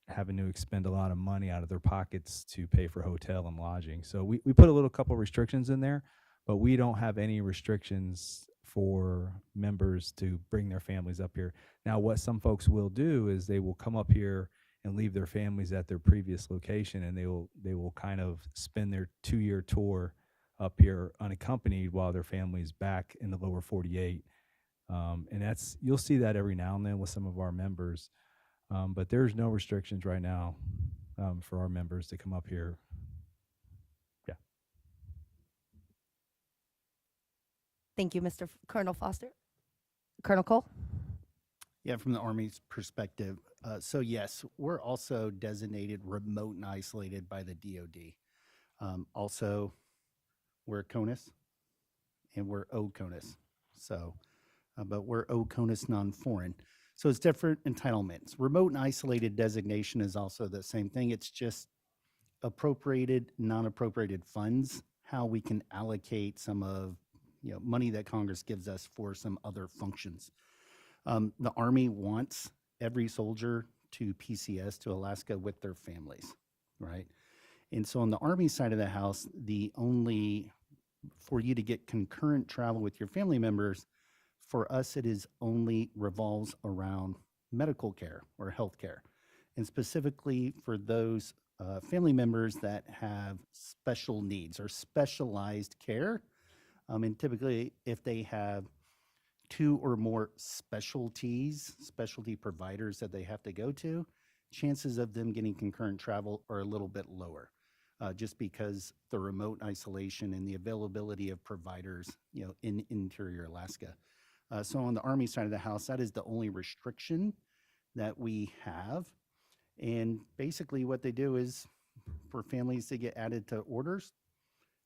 having to expend a lot of money out of their pockets to pay for hotel and lodging. So we put a couple restrictions in there, but we don't have any restrictions for members to bring their families up here. Now, what some folks will do is they will come up here and leave their families at their previous location, and they will kind of spend their 2-year tour up here unaccompanied while their family's back in the lower 48. And you'll see that every now and then with some of our members. But there's no restrictions right now for our members to come up here. Yeah. Thank you, Mr. Colonel Foster. Colonel Cole? Yeah, from the Army's perspective. So yes, we're also designated remote and isolated by the DoD. Also, we're CONUS and we're OCONUS. So, but we're OCONUS non-foreign. So it's different entitlements. Remote and isolated designation is also the same thing. It's just appropriated, non-appropriated funds, how we can allocate some of money that Congress gives us for some other functions. The Army wants every soldier to PCS, to Alaska, with their families, right? And so on the Army side of the house, for you to get concurrent travel with your family members, for us, it is only revolves around medical care or health care. And specifically for those family members that have special needs or specialized care. And typically, if they have 2 or more specialty providers that they have to go to, chances of them getting concurrent travel are a little bit lower, just because the remote isolation and the availability of providers, in interior Alaska. So on the Army side of the house, that is the only restriction that we have. And basically what they do is for families to get added to orders,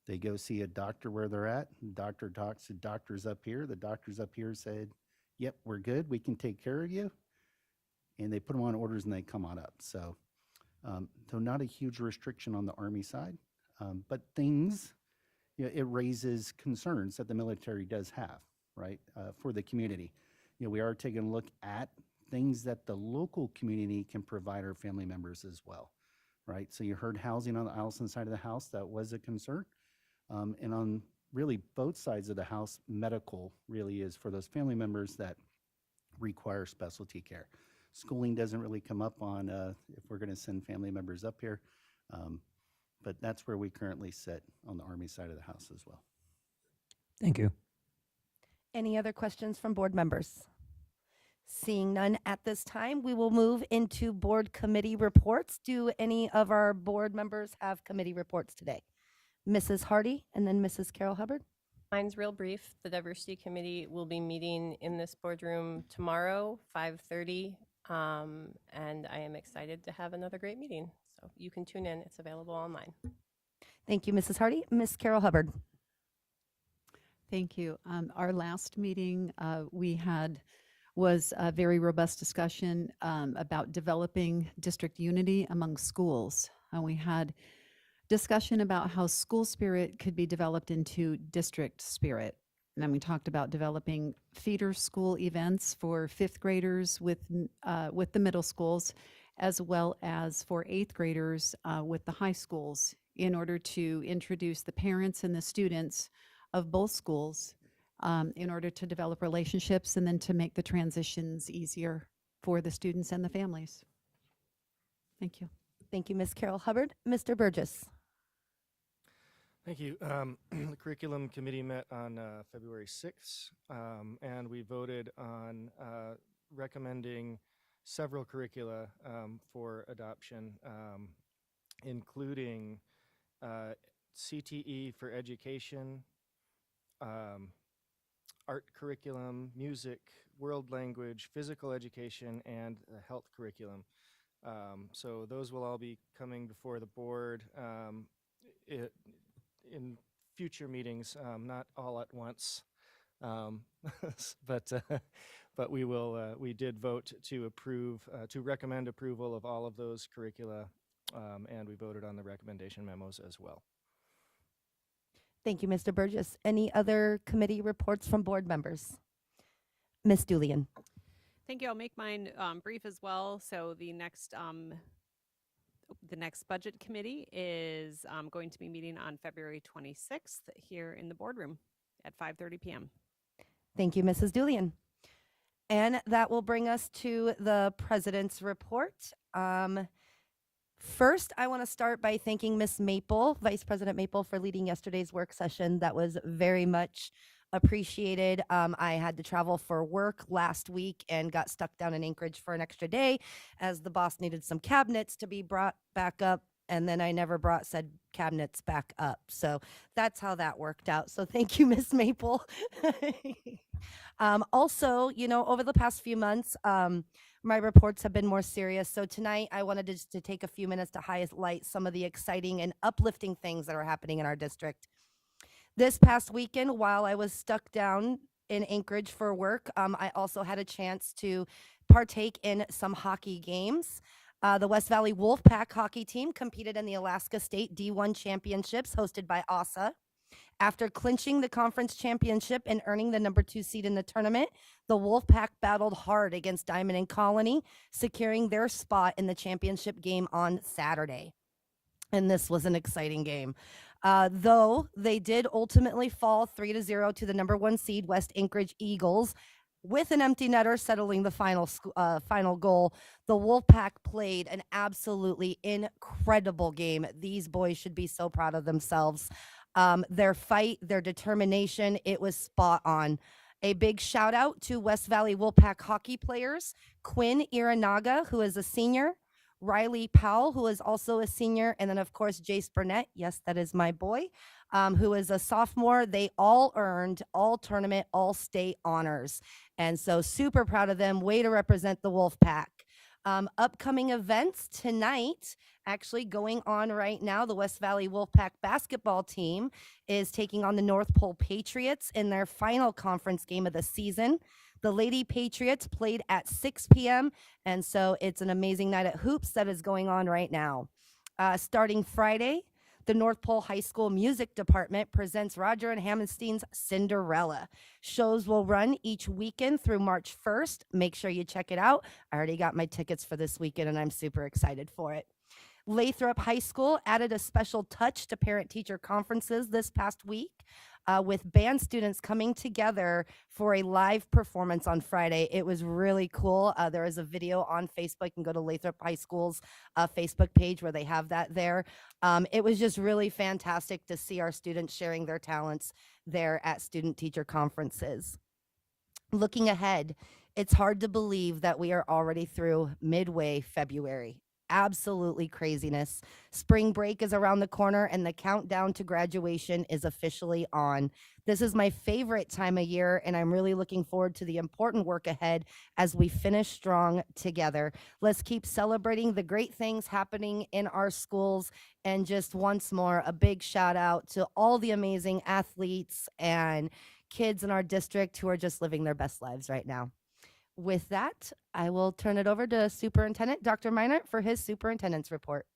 they go see a doctor where they're at. The doctor talks to doctors up here. The doctors up here said, yep, we're good. We can take care of you. And they put them on orders and they come on up. So not a huge restriction on the Army side, but things, it raises concerns that the military does have, right, for the community. We are taking a look at things that the local community can provide our family members as well, right? So you heard housing on the Eielson side of the house, that was a concern. And on really both sides of the house, medical really is for those family members that require specialty care. Schooling doesn't really come up on if we're going to send family members up here, but that's where we currently sit on the Army side of the house as well. Thank you. Any other questions from board members? Seeing none at this time, we will move into board committee reports. Do any of our board members have committee reports today? Mrs. Hardy and then Mrs. Carol Hubbard. Mine's real brief. The Diversity Committee will be meeting in this boardroom tomorrow, 5:30, and I am excited to have another great meeting. So you can tune in. It's available online. Thank you, Mrs. Hardy. Miss Carol Hubbard. Thank you. Our last meeting we had was a very robust discussion about developing district unity among schools. We had discussion about how school spirit could be developed into district spirit. And then we talked about developing feeder school events for 5th graders with the middle schools, as well as for 8th graders with the high schools, in order to introduce the parents and the students of both schools in order to develop relationships and then to make the transitions easier for the students and the families. Thank you. Thank you, Miss Carol Hubbard. Mr. Burgess. Thank you. The curriculum committee met on February 6th, and we voted on recommending several curricula for adoption, including CTE for education, art curriculum, music, world language, physical education, and health curriculum. So those will all be coming before the board in future meetings, not all at once, but we will. We did vote to approve, to recommend approval of all of those curricula, and we voted on the recommendation memos as well. Thank you, Mr. Burgess. Any other committee reports from board members? Ms. Julian. Thank you. I'll make mine brief as well. So the next budget committee is going to be meeting on February 26th here in the boardroom at 5:30 p.m. Thank you, Mrs. Julian. And that will bring us to the president's report. First, I want to start by thanking Ms. Maple, Vice President Maple, for leading yesterday's work session. That was very much appreciated. I had to travel for work last week and got stuck down in Anchorage for an extra day as the boss needed some cabinets to be brought back up. And then I never brought said cabinets back up. So that's how that worked out. So thank you, Ms. Maple. Also, over the past few months, my reports have been more serious. So tonight I wanted just to take a few minutes to highlight some of the exciting and uplifting things that are happening in our district. This past weekend, while I was stuck down in Anchorage for work, I also had a chance to partake in some hockey games. The West Valley Wolfpack hockey team competed in the Alaska State D1 Championships hosted by ASA. After clinching the conference championship and earning the number 2 seed in the tournament, the Wolfpack battled hard against Diamond and Colony, securing their spot in the championship game on Saturday. And this was an exciting game. Though they did ultimately fall 3-0 to the number 1 seed West Anchorage Eagles, with an empty netter settling the final goal, the Wolfpack played an absolutely incredible game. These boys should be so proud of themselves. Their fight, their determination, it was spot on. A big shout out to West Valley Wolfpack hockey players, Quinn Iranaga, who is a senior, Riley Powell, who is also a senior, and then of course Jace Burnett, yes, that is my boy, who is a sophomore. They all earned all tournament, all state honors. And so super proud of them. Way to represent the Wolfpack. Upcoming events tonight, actually going on right now. The West Valley Wolfpack basketball team is taking on the North Pole Patriots in their final conference game of the season. The Lady Patriots played at 6 p.m. And so it's an amazing night at Hoops that is going on right now. Starting Friday, the North Pole High School Music Department presents Roger and Hammerstein's Cinderella. Shows will run each weekend through March 1st. Make sure you check it out. I already got my tickets for this weekend and I'm super excited for it. Lathrop High School added a special touch to parent-teacher conferences this past week with band students coming together for a live performance on Friday. It was really cool. There is a video on Facebook. You can go to Lathrop High School's Facebook page where they have that there. It was just really fantastic to see our students sharing their talents there at student-teacher conferences. Looking ahead, it's hard to believe that we are already through midway February. Absolutely craziness. Spring break is around the corner and the countdown to graduation is officially on. This is my favorite time of year and I'm really looking forward to the important work ahead as we finish strong together. Let's keep celebrating the great things happening in our schools. And just once more, a big shout out to all the amazing athletes and kids in our district who are just living their best lives right now. With that, I will turn it over to Superintendent Dr. Meinert for his superintendent's report.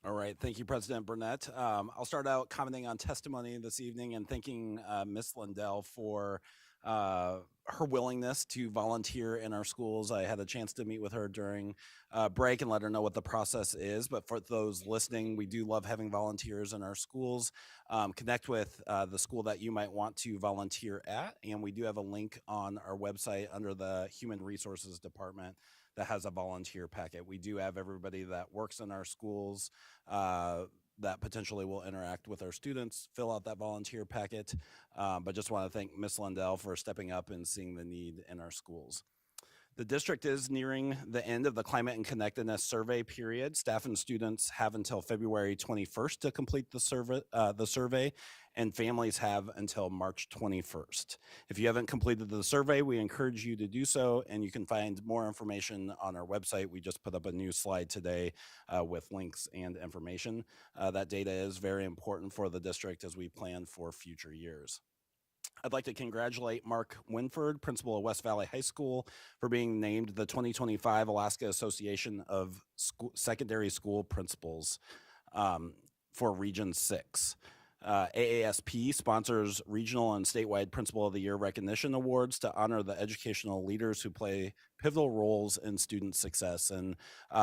All right. Thank you, President Burnett. I'll start out commenting on testimony this evening and thanking Ms. Lindell for her willingness to volunteer in our schools. I had a chance to meet with her during break and let her know what the process is. But for those listening, we do love having volunteers in our schools. Connect with the school that you might want to volunteer at. And we do have a link on our website under the Human Resources Department that has a volunteer packet. We do have everybody that works in our schools that potentially will interact with our students, fill out that volunteer packet. But just want to thank Ms. Lindell for stepping up and seeing the need in our schools. The district is nearing the end of the Climate and Connectedness survey period. Staff and students have until February 21st to complete the survey, and families have until March 21st. If you haven't completed the survey, we encourage you to do so, and you can find more information on our website. We just put up a new slide today with links and information. That data is very important for the district as we plan for future years. I'd like to congratulate Mark Winford, principal of West Valley High School, for being named the 2025 Alaska Association of Secondary School Principals for Region 6. AASP sponsors regional and statewide Principal of the Year recognition awards to honor the educational leaders who play pivotal roles in student success. And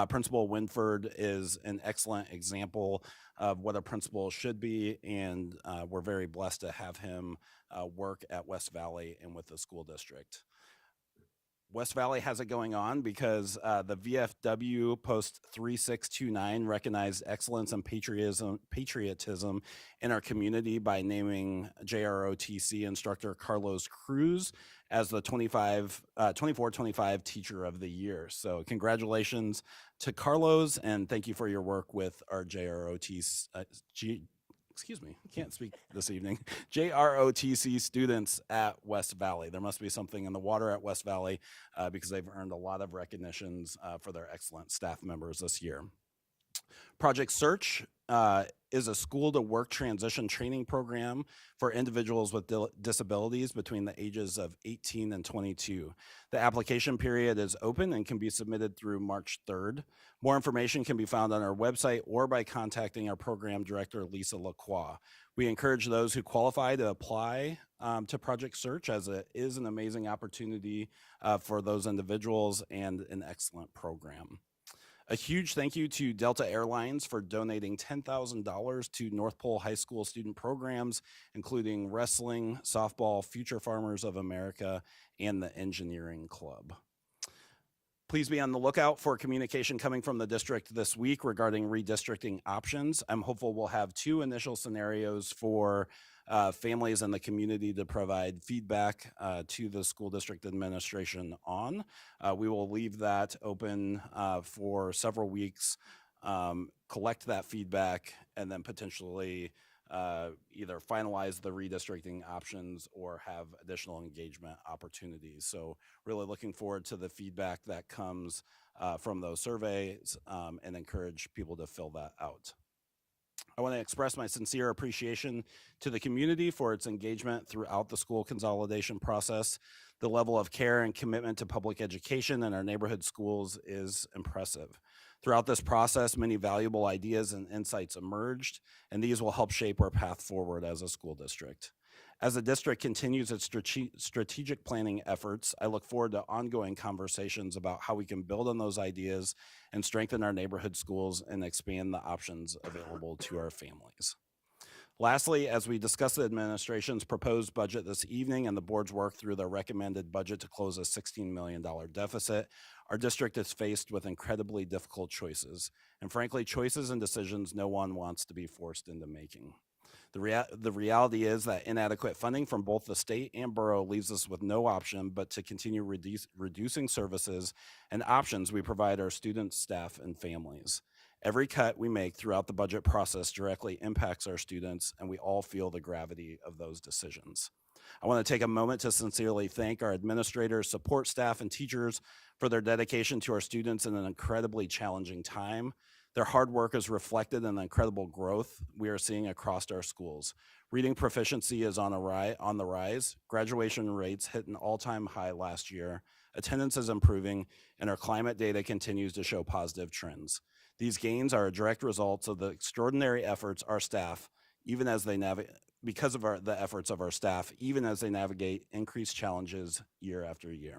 Principal Winford is an excellent example of what a principal should be, and we're very blessed to have him work at West Valley and with the school district. West Valley has it going on because the VFW Post 3629 recognized excellence and patriotism in our community by naming JROTC instructor Carlos Cruz as the 24-25 Teacher of the Year. So congratulations to Carlos, and thank you for your work with our can't speak this evening, JROTC students at West Valley. There must be something in the water at West Valley because they've earned a lot of recognitions for their excellent staff members this year. Project Search is a school-to-work transition training program for individuals with disabilities between the ages of 18 and 22. The application period is open and can be submitted through March 3rd. More information can be found on our website or by contacting our program director, Lisa Lacroix. We encourage those who qualify to apply to Project Search, as it is an amazing opportunity for those individuals and an excellent program. A huge thank you to Delta Airlines for donating $10,000 to North Pole High School student programs, including wrestling, softball, Future Farmers of America, and the Engineering Club. Please be on the lookout for communication coming from the district this week regarding redistricting options. I'm hopeful we'll have 2 initial scenarios for families in the community to provide feedback to the school district administration on. We will leave that open for several weeks, collect that feedback, and then potentially either finalize the redistricting options or have additional engagement opportunities. So really looking forward to the feedback that comes from those surveys and encourage people to fill that out. I want to express my sincere appreciation to the community for its engagement throughout the school consolidation process. The level of care and commitment to public education in our neighborhood schools is impressive. Throughout this process, many valuable ideas and insights emerged, and these will help shape our path forward as a school district. As the district continues its strategic planning efforts, I look forward to ongoing conversations about how we can build on those ideas and strengthen our neighborhood schools and expand the options available to our families. Lastly, as we discuss the administration's proposed budget this evening and the board's work through the recommended budget to close a $16 million deficit, our district is faced with incredibly difficult choices, and frankly, choices and decisions no one wants to be forced into making. The reality is that inadequate funding from both the state and borough leaves us with no option but to continue reducing services and options we provide our students, staff, and families. Every cut we make throughout the budget process directly impacts our students, and we all feel the gravity of those decisions. I want to take a moment to sincerely thank our administrators, support staff, and teachers for their dedication to our students in an incredibly challenging time. Their hard work is reflected in the incredible growth we are seeing across our schools. Reading proficiency is on the rise. Graduation rates hit an all-time high last year. Attendance is improving, and our climate data continues to show positive trends. These gains are a direct result of the extraordinary efforts our staff, even as they navigate, because of the efforts of our staff, even as they navigate increased challenges year after year.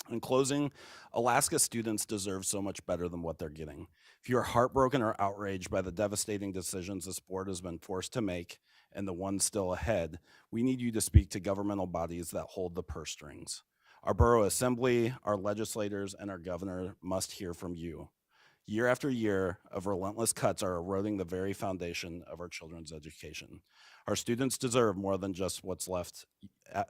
In closing, Alaska students deserve so much better than what they're getting. If you are heartbroken or outraged by the devastating decisions this board has been forced to make and the ones still ahead, we need you to speak to governmental bodies that hold the purse strings. Our borough assembly, our legislators, and our governor must hear from you. Year after year of relentless cuts are eroding the very foundation of our children's education. Our students deserve more than just what's left after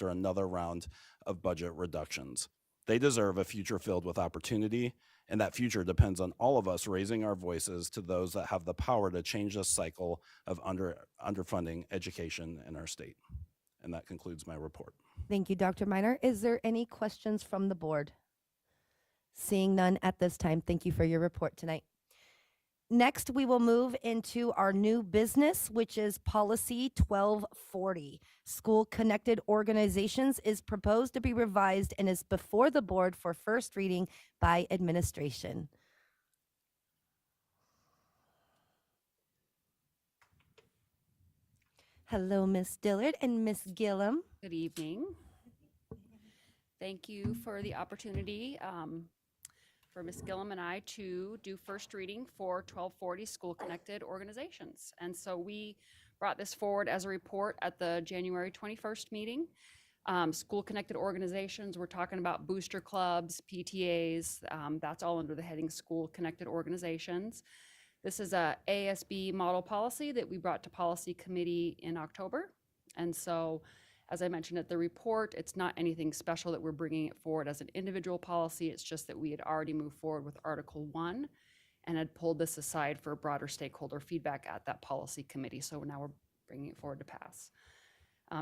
another round of budget reductions. They deserve a future filled with opportunity, and that future depends on all of us raising our voices to those that have the power to change this cycle of underfunding education in our state. And that concludes my report. Thank you, Dr. Miner. Is there any questions from the board? Seeing none at this time, thank you for your report tonight. Next, we will move into our new business, which is Policy 1240. School Connected Organizations is proposed to be revised and is before the board for first reading by administration. Hello, Ms. Dillard and Ms. Gillum. Good evening. Thank you for the opportunity for Ms. Gillum and I to do first reading for 1240 School Connected Organizations. And so we brought this forward as a report at the January 21st meeting. School Connected Organizations, we're talking about booster clubs, PTAs, that's all under the heading School Connected Organizations. This is a ASB model policy that we brought to Policy Committee in October. And so, as I mentioned at the report, it's not anything special that we're bringing it forward as an individual policy. It's just that we had already moved forward with Article 1 and had pulled this aside for broader stakeholder feedback at that policy committee. So now we're bringing it forward to pass.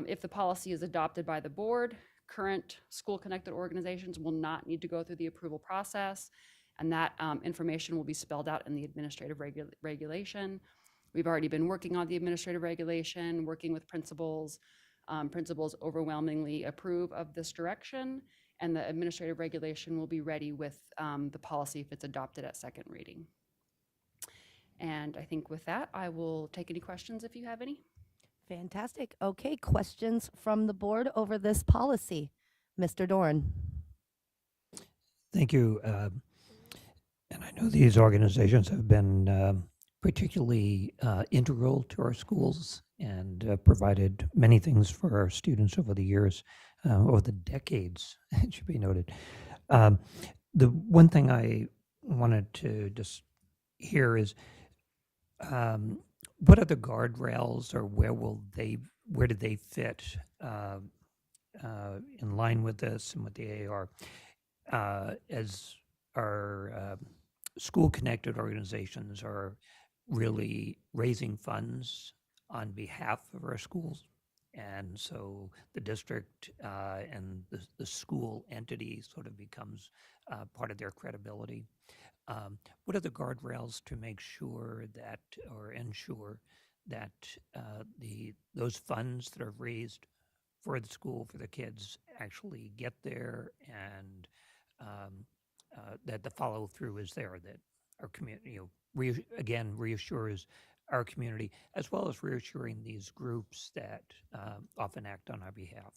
If the policy is adopted by the board, current school connected organizations will not need to go through the approval process, and that information will be spelled out in the administrative regulation. We've already been working on the administrative regulation, working with principals. Principals overwhelmingly approve of this direction, and the administrative regulation will be ready with the policy if it's adopted at second reading. And I think with that, I will take any questions if you have any. Fantastic. Okay, questions from the board over this policy? Mr. Doran. Thank you. And I know these organizations have been particularly integral to our schools and provided many things for our students over the years, over the decades, it should be noted. The one thing I wanted to just hear is what are the guardrails, or where do they fit in line with this and with the AAR as our school connected organizations are really raising funds on behalf of our schools. And so the district and the school entity sort of becomes part of their credibility. What are the guardrails to make sure that, or ensure that those funds that are raised for the school, for the kids, actually get there, and that the follow through is there, that our community, again, reassures our community, as well as reassuring these groups that often act on our behalf.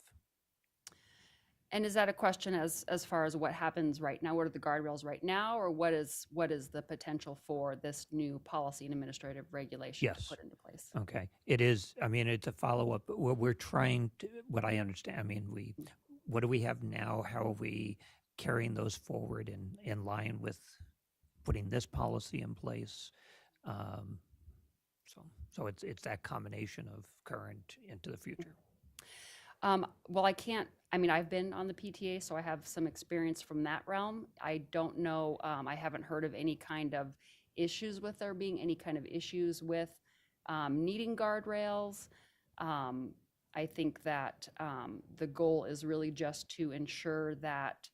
And is that a question as far as what happens right now? What are the guardrails right now, or what is the potential for this new policy and administrative regulation Yes. to put into place? Okay, it is. I mean, it's a follow up. What we're trying to, what I understand. I mean, what do we have now? How are we carrying those forward in line with putting this policy in place? So it's that combination of current into the future. Well, I've been on the PTA, so I have some experience from that realm. I don't know, I haven't heard of any kind of issues with there being any kind of issues with needing guardrails. I think that the goal is really just to ensure that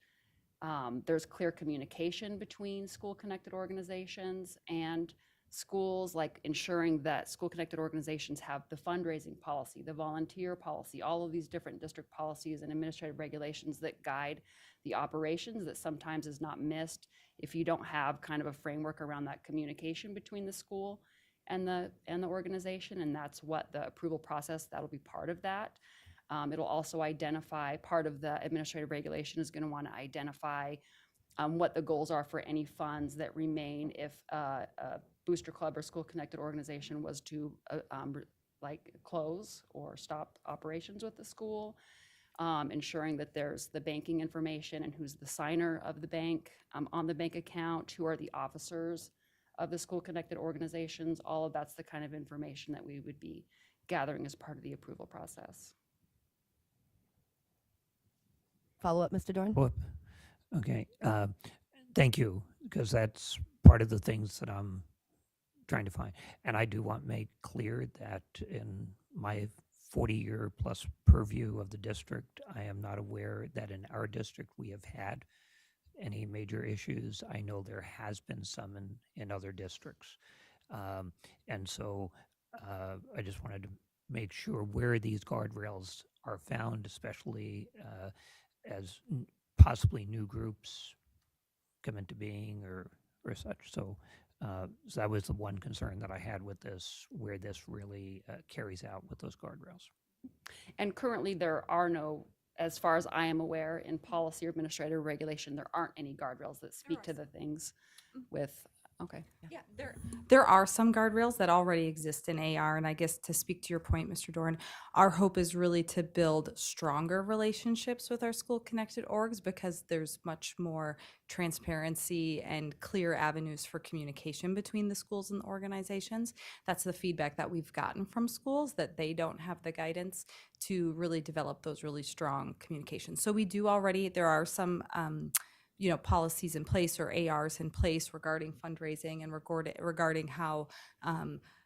there's clear communication between school-connected organizations and schools, like ensuring that school-connected organizations have the fundraising policy, the volunteer policy, all of these different district policies and administrative regulations that guide the operations, that sometimes is not missed if you don't have kind of a framework around that communication between the school and the organization. And that's what the approval process, that'll be part of that. It'll also identify, part of the administrative regulation is going to want to identify what the goals are for any funds that remain if a booster club or school connected organization was to close or stop operations with the school, ensuring that there's the banking information and who's the signer of the bank on the bank account, who are the officers of the school connected organizations. All of that's the kind of information that we would be gathering as part of the approval process. Follow up, Mr. Dorn? Okay, thank you, because that's part of the things that I'm trying to find. And I do want to make clear that in my 40-year plus purview of the district, I am not aware that in our district we have had any major issues. I know there has been some in other districts. And so I just wanted to make sure where these guardrails are found, especially as possibly new groups come into being or such. So that was the one concern that I had with this, where this really carries out with those guardrails. And currently there are no, as far as I am aware, in policy or administrative regulation, there aren't any guardrails that speak to the things with, okay. Yeah, there are some guardrails that already exist in AR, and I guess to speak to your point, Mr. Dorn, our hope is really to build stronger relationships with our school connected orgs, because there's much more transparency and clear avenues for communication between the schools and the organizations. That's the feedback that we've gotten from schools, that they don't have the guidance to really develop those really strong communications. So we do already, there are some policies in place or ARs in place regarding fundraising and regarding how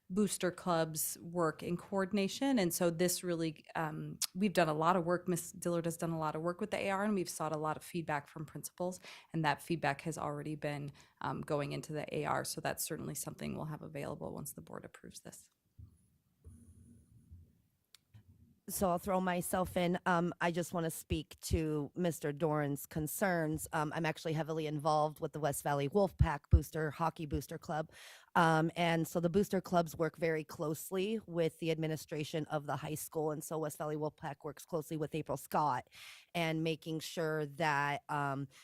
booster clubs work in coordination. And so this really, we've done a lot of work. Ms. Dillard has done a lot of work with the AR, and we've sought a lot of feedback from principals, and that feedback has already been going into the AR. So that's certainly something we'll have available once the board approves this. So I'll throw myself in. I just want to speak to Mr. Dorn's concerns. I'm actually heavily involved with the West Valley Wolfpack Hockey Booster Club. And so the booster clubs work very closely with the administration of the high school. And so West Valley Wolfpack works closely with April Scott and making sure that,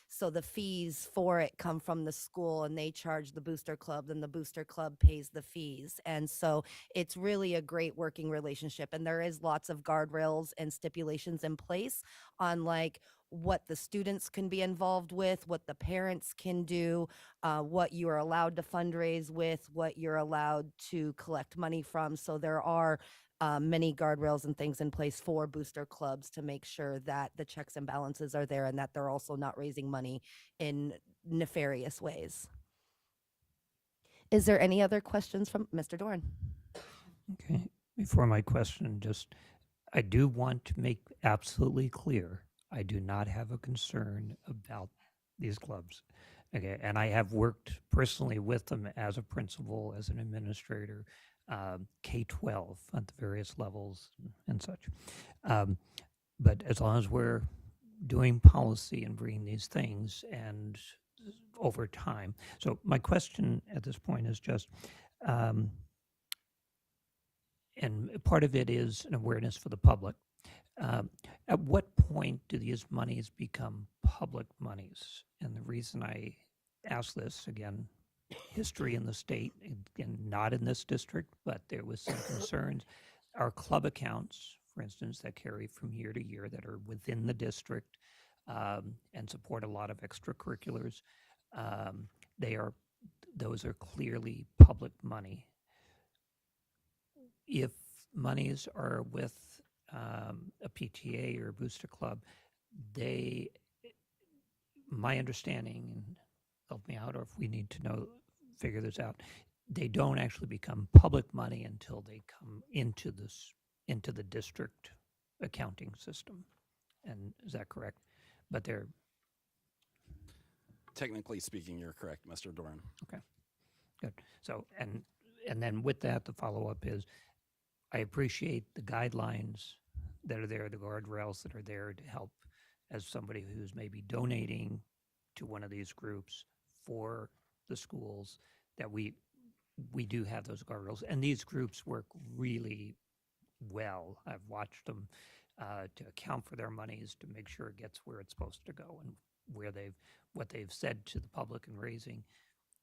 so the fees for it come from the school and they charge the booster club, then the booster club pays the fees. And so it's really a great working relationship. And there is lots of guardrails and stipulations in place on what the students can be involved with, what the parents can do, what you are allowed to fundraise with, what you're allowed to collect money from. So there are many guardrails and things in place for booster clubs to make sure that the checks and balances are there and that they're also not raising money in nefarious ways. Is there any other questions from Mr. Doran? Okay. Before my question, I do want to make absolutely clear, I do not have a concern about these clubs. Okay, and I have worked personally with them as a principal, as an administrator, K-12 at the various levels and such. But as long as we're doing policy and bringing these things and over time. So my question at this point is just, and part of it is an awareness for the public. At what point do these monies become public monies? And the reason I ask this, again, history in the state, again, not in this district, but there was some concerns. Our club accounts, for instance, that carry from year to year that are within the district and support a lot of extracurriculars, those are clearly public money. If monies are with a PTA or a booster club, my understanding, and help me out, or if we need to figure this out, they don't actually become public money until they come into the district accounting system. And is that correct? But they're Technically speaking, you're correct, Mr. Doran. okay. Good. So, and then with that, the follow-up is, I appreciate the guidelines that are there, the guardrails that are there to help as somebody who's maybe donating to one of these groups for the schools, that we do have those guardrails. And these groups work really well. I've watched them to account for their monies, to make sure it gets where it's supposed to go, and what they've said to the public in raising,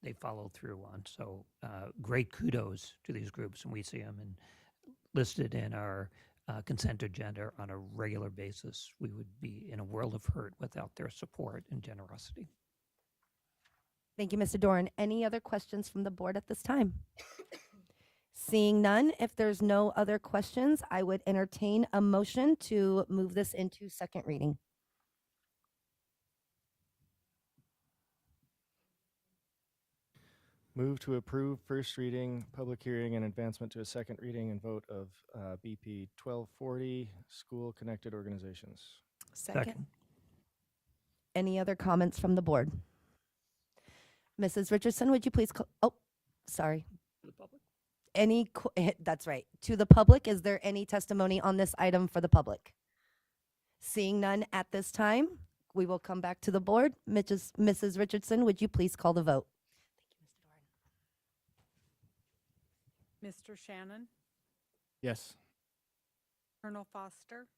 they follow through on. So great kudos to these groups, and we see them listed in our consent agenda on a regular basis. We would be in a world of hurt without their support and generosity. Thank you, Mr. Doran. Any other questions from the board at this time? Seeing none, if there's no other questions, I would entertain a motion to move this into second reading. Move to approve first reading, public hearing, and advancement to a second reading and vote of BP 1240, school connected organizations. Second. Any other comments from the board? Mrs. Richardson, would you please call? Oh, sorry. The public? That's right. To the public, is there any testimony on this item for the public? Seeing none at this time, we will come back to the board. Mrs. Richardson, would you please call the vote? Mr. Shannon, Yes. Colonel Foster,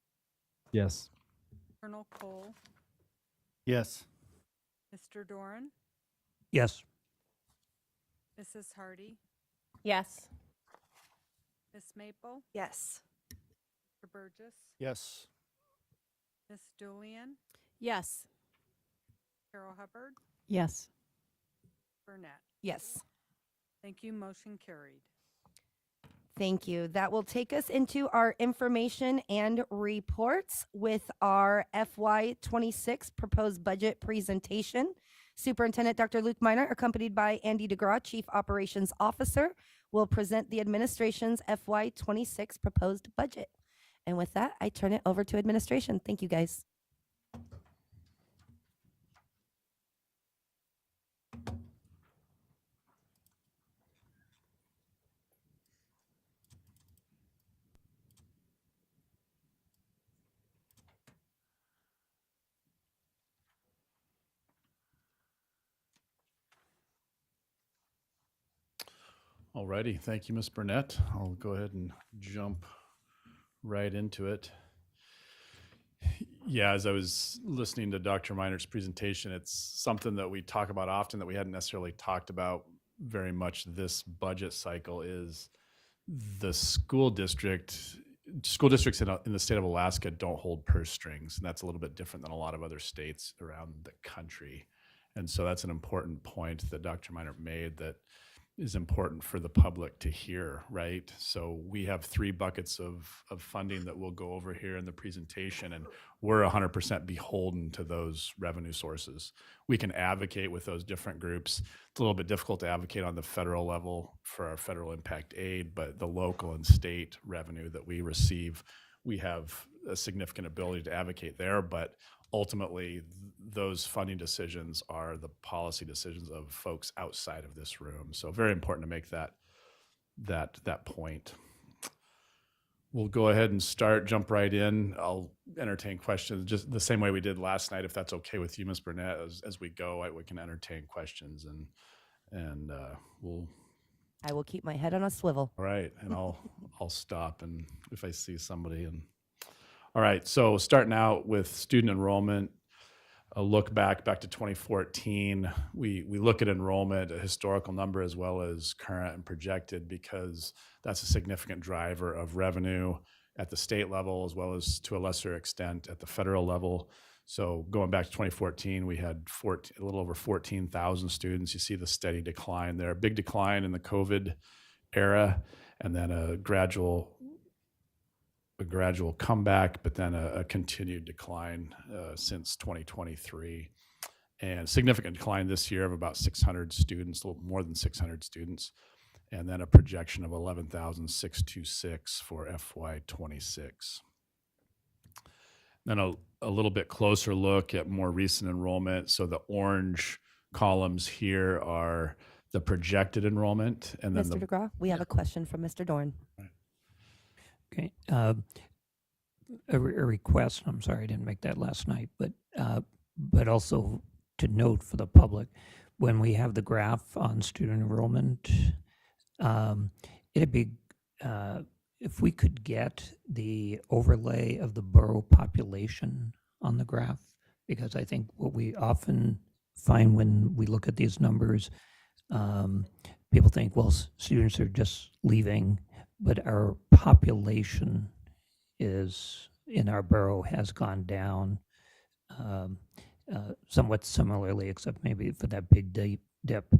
Yes. Colonel Cole, Yes. Mr. Doran, Yes. Mrs. Hardy, Yes. Miss Maple, Yes. Mr. Burgess, Yes. Miss Julian, Yes. Carol Hubbard, Yes. Burnett. Yes. Thank you. Motion carried. Thank you. That will take us into our information and reports with our FY26 proposed budget presentation. Superintendent Dr. Luke Minor, accompanied by Andy DeGraw, Chief Operations Officer, will present the administration's FY26 proposed budget. And with that, I turn it over to administration. Thank you, guys. Alrighty, thank you, Ms. Burnett. I'll go ahead and jump right into it. Yeah, as I was listening to Dr. Minor's presentation, it's something that we talk about often that we hadn't necessarily talked about very much this budget cycle, is the school districts in the state of Alaska don't hold purse strings, and that's a little bit different than a lot of other states around the country. And so that's an important point that Dr. Minor made, that is important for the public to hear, right? So we have 3 buckets of funding that we'll go over here in the presentation, and we're 100% beholden to those revenue sources. We can advocate with those different groups. It's a little bit difficult to advocate on the federal level for our federal impact aid, but the local and state revenue that we receive, we have a significant ability to advocate there, but ultimately those funding decisions are the policy decisions of folks outside of this room. So very important to make that point. We'll go ahead and jump right in. I'll entertain questions just the same way we did last night, if that's okay with you, Ms. Burnett. As we go, we can entertain questions, and we'll. I will keep my head on a swivel. All right, and I'll stop and if I see somebody. And all right, so starting out with student enrollment, a look back to 2014. We look at enrollment, a historical number as well as current and projected, because that's a significant driver of revenue at the state level as well as to a lesser extent at the federal level. So going back to 2014, we had a little over 14,000 students. You see the steady decline there, a big decline in the COVID era, and then a gradual comeback, but then a continued decline since 2023. And significant decline this year of about 600 students, a little more than 600 students, and then a projection of 11,626 for FY26. Then a little bit closer look at more recent enrollment. So the orange columns here are the projected enrollment. And then Mr. DeGraw, we have a question from Mr. Dorn. Okay. A request. I'm sorry I didn't make that last night, but also to note for the public, when we have the graph on student enrollment, it'd be if we could get the overlay of the borough population on the graph, because I think what we often find when we look at these numbers, people think, well, students are just leaving, but our population in our borough has gone down somewhat similarly, except maybe for that big dip.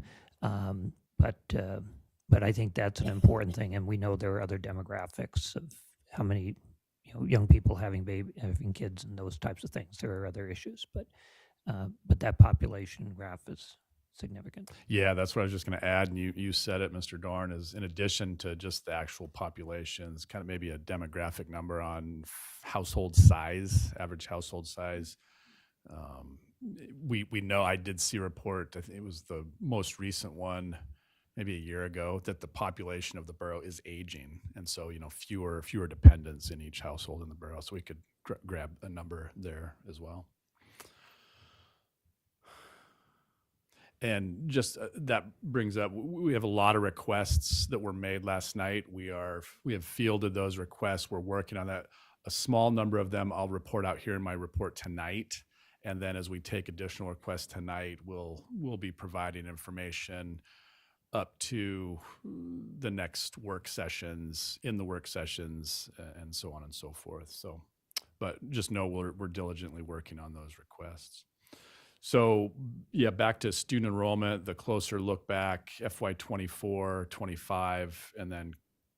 But I think that's an important thing, and we know there are other demographics of how many young people having kids and those types of things. There are other issues, but that population graph is significant. Yeah, that's what I was just going to add, and you said it, Mr. Dorn, is in addition to just the actual populations, kind of maybe a demographic number on household size, average household size. We know, I did see a report, I think it was the most recent one, maybe a year ago, that the population of the borough is aging, and so fewer dependents in each household in the borough. So we could grab a number there as well. And just that brings up, we have a lot of requests that were made last night. We have fielded those requests. We're working on that. A small number of them I'll report out here in my report tonight. And then as we take additional requests tonight, we'll be providing information up to the next work sessions, in the work sessions, and so on and so forth. So, but just know we're diligently working on those requests. So yeah, back to student enrollment, the closer look back, FY24, 25, and then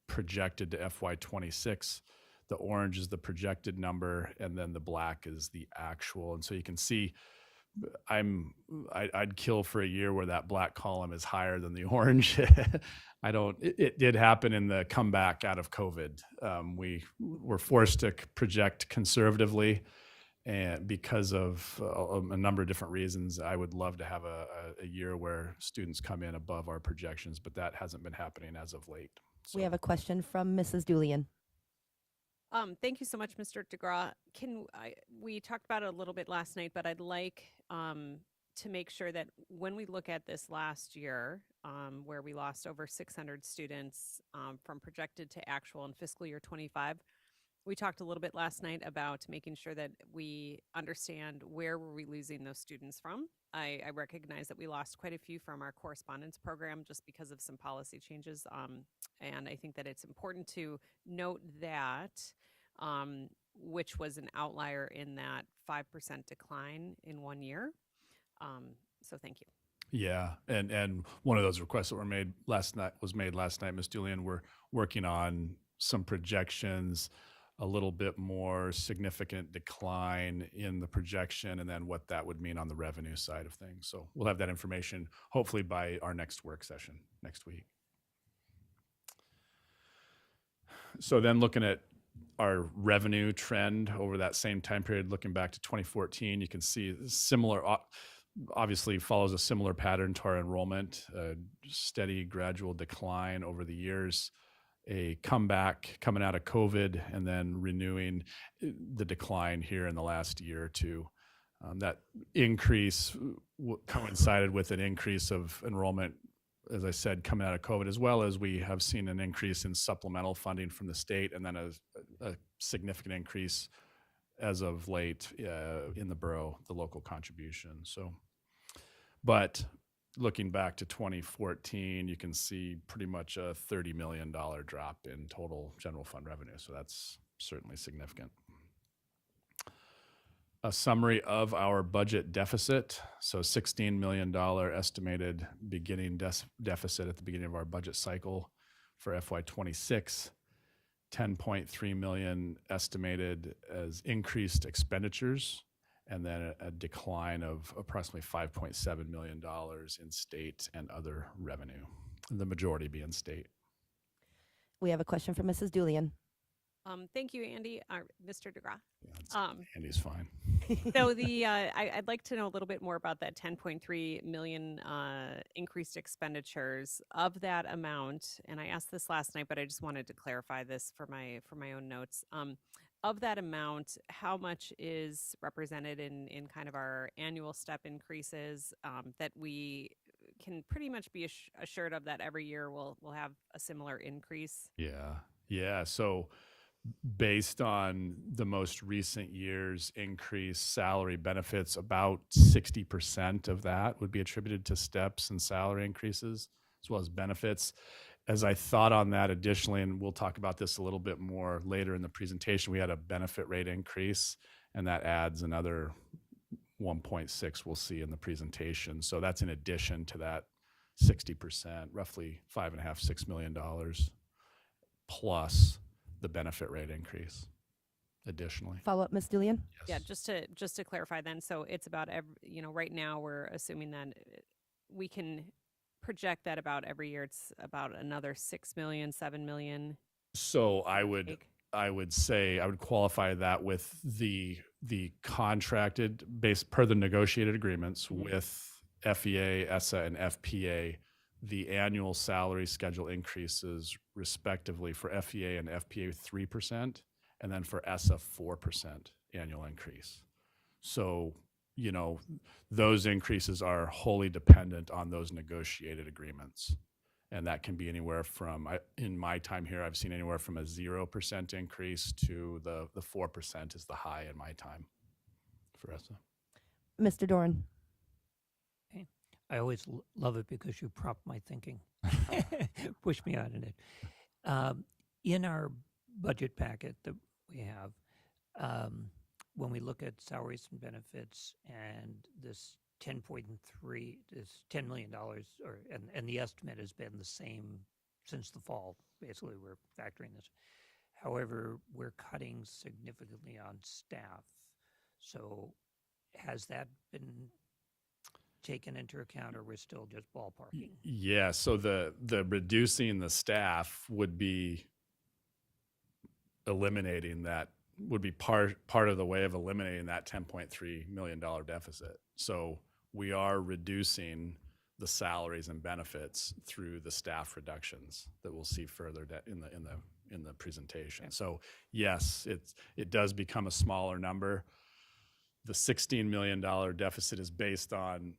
projected to FY26. The orange is the projected number, and then the black is the actual. And so you can see I'd kill for a year where that black column is higher than the orange. It did happen in the comeback out of COVID. We were forced to project conservatively, and because of a number of different reasons. I would love to have a year where students come in above our projections, but that hasn't been happening as of late. So. We have a question from Mrs. Julian. Thank you so much, Mr. DeGraw. We talked about it a little bit last night, but I'd like to make sure that when we look at this last year, where we lost over 600 students from projected to actual in fiscal year 25, we talked a little bit last night about making sure that we understand where were we losing those students from. I recognize that we lost quite a few from our correspondence program just because of some policy changes. And I think that it's important to note that, which was an outlier in that 5% decline in 1 year. So thank you. Yeah, and one of those requests that were made last night, Ms. Julian. We're working on some projections, a little bit more significant decline in the projection, and then what that would mean on the revenue side of things. So we'll have that information hopefully by our next work session next week. So then looking at our revenue trend over that same time period, looking back to 2014, you can see similar, obviously follows a similar pattern to our enrollment, a steady gradual decline over the years, a comeback coming out of COVID, and then renewing the decline here in the last year or two. That increase coincided with an increase of enrollment, as I said, coming out of COVID, as well as we have seen an increase in supplemental funding from the state, and then a significant increase as of late in the borough, the local contribution. So, but looking back to 2014, you can see pretty much a $30 million drop in total general fund revenue. So that's certainly significant. A summary of our budget deficit. So $16 million estimated beginning deficit at the beginning of our budget cycle for FY26. 10.3 million estimated as increased expenditures, and then a decline of approximately $5.7 million in state and other revenue, the majority being state. We have a question from Mrs. Julian. Thank you, Andy. Mr. DeGraw. Andy's fine. So I'd like to know a little bit more about that 10.3 million increased expenditures. Of that amount, and I asked this last night, but I just wanted to clarify this for my own notes. Of that amount, how much is represented in kind of our annual step increases that we can pretty much be assured of that every year we'll have a similar increase? Yeah. So based on the most recent year's increased salary benefits, about 60% of that would be attributed to steps and salary increases, as well as benefits. As I thought on that additionally, and we'll talk about this a little bit more later in the presentation, we had a benefit rate increase, and that adds another 1.6 we'll see in the presentation. So that's in addition to that 60%, roughly $5.5–6 million plus the benefit rate increase additionally. Follow up, Ms. Julian? Yeah, just to clarify then, so it's about right now we're assuming that we can project that about every year it's about another 6 million, 7 million. So I would say I would qualify that with the contracted based per the negotiated agreements with FEA, ESSA, and FPA. The annual salary schedule increases respectively for FEA and FPA 3%, and then for ESSA 4% annual increase. So, those increases are wholly dependent on those negotiated agreements. And that can be anywhere from, in my time here, I've seen anywhere from a 0% increase to the 4% is the high in my time for ESSA. Mr. Doran. I always love it because you prompt my thinking, push me out in it. In our budget packet that we have, when we look at salaries and benefits and this 10.3, this $10 million, and the estimate has been the same since the fall. Basically, we're factoring this. However, we're cutting significantly on staff. So has that been taken into account, or we're still just ballparking? Yeah, so the reducing the staff would be eliminating that, would be part of the way of eliminating that $10.3 million deficit. So we are reducing the salaries and benefits through the staff reductions that we'll see further in the presentation. Okay. So yes, it does become a smaller number. The $16 million deficit is based on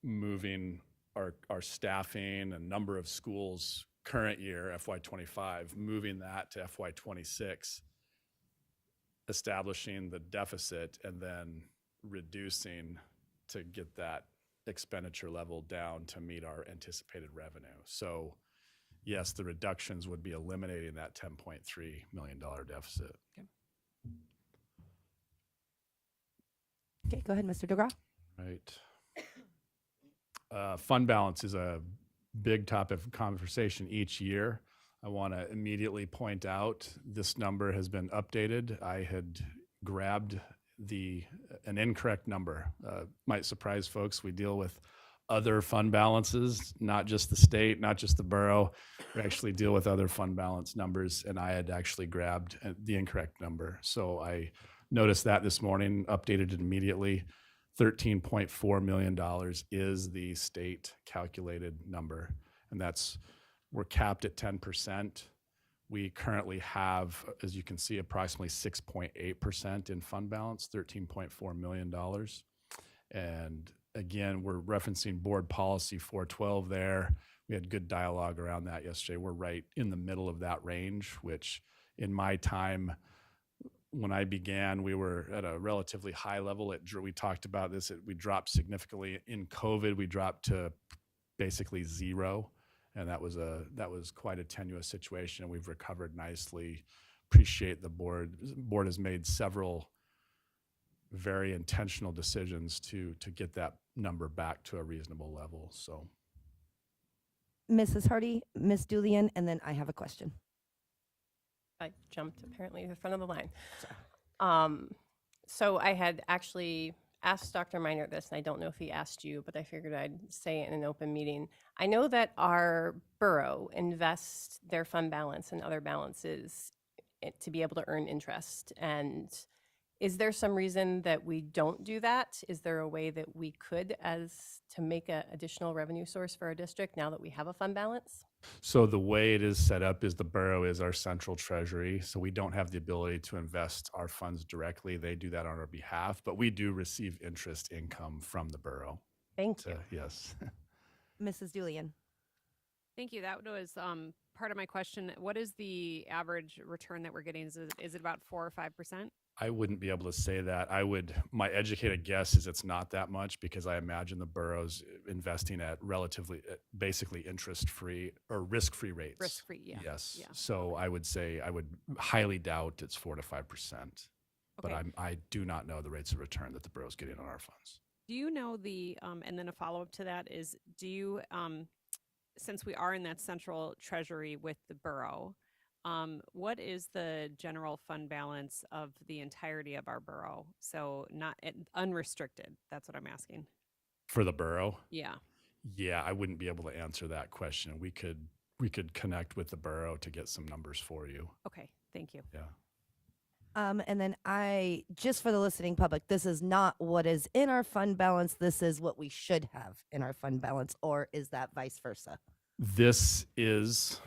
moving our staffing and number of schools current year, FY25, moving that to FY26, establishing the deficit, and then reducing to get that expenditure level down to meet our anticipated revenue. So yes, the reductions would be eliminating that $10.3 million deficit. Okay, go ahead, Mr. DeGraw. Right. Fund balance is a big topic of conversation each year. I want to immediately point out this number has been updated. I had grabbed an incorrect number. Might surprise folks. We deal with other fund balances, not just the state, not just the borough. We actually deal with other fund balance numbers, and I had actually grabbed the incorrect number. So I noticed that this morning, updated it immediately. $13.4 million is the state calculated number, and we're capped at 10%. We currently have, as you can see, approximately 6.8% in fund balance, $13.4 million. And again, we're referencing board policy 412 there. We had good dialogue around that yesterday. We're right in the middle of that range, which in my time, when I began, we were at a relatively high level. We talked about this. We dropped significantly. In COVID, we dropped to basically zero. And that was quite a tenuous situation, and we've recovered nicely. Appreciate the board. The board has made several very intentional decisions to get that number back to a reasonable level. So, Mrs. Hardy, Ms. Julian, and then I have a question. I jumped apparently to the front of the line. So I had actually asked Dr. Minor this, and I don't know if he asked you, but I figured I'd say it in an open meeting. I know that our borough invests their fund balance and other balances to be able to earn interest. And is there some reason that we don't do that? Is there a way that we could to make an additional revenue source for our district now that we have a fund balance? So the way it is set up is the borough is our central treasury. So we don't have the ability to invest our funds directly. They do that on our behalf, but we do receive interest income from the borough. Thank you. Yes. Mrs. Julian. Thank you. That was part of my question. What is the average return that we're getting? Is it about 4 or 5%? I wouldn't be able to say that. My educated guess is it's not that much, because I imagine the borough's investing at basically interest-free or risk-free rates. Risk-free, yeah. Yes. Yeah. So I would highly doubt it's 4 to 5%. But Okay. I do not know the rates of return that the borough's getting on our funds. Do you know and then a follow-up to that is, since we are in that central treasury with the borough, what is the general fund balance of the entirety of our borough? So not unrestricted. That's what I'm asking. For the borough? Yeah. Yeah, I wouldn't be able to answer that question. We could connect with the borough to get some numbers for you. Okay. Thank you. Yeah. And then just for the listening public, this is not what is in our fund balance. This is what we should have in our fund balance, or is that vice versa? This is,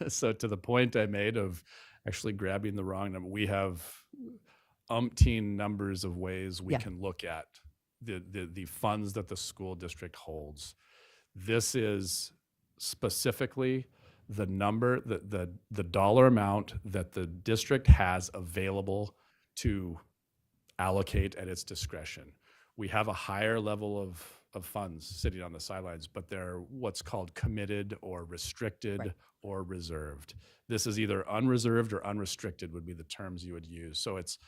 so to the point I made of actually grabbing the wrong number, we have umpteen numbers of ways we can look at the funds that the school district holds. This is specifically the number, the dollar amount that the district has available to allocate at its discretion. We have a higher level of funds sitting on the sidelines, but they're what's called committed or restricted or reserved. This is either unreserved or unrestricted would be the terms you would use. So it's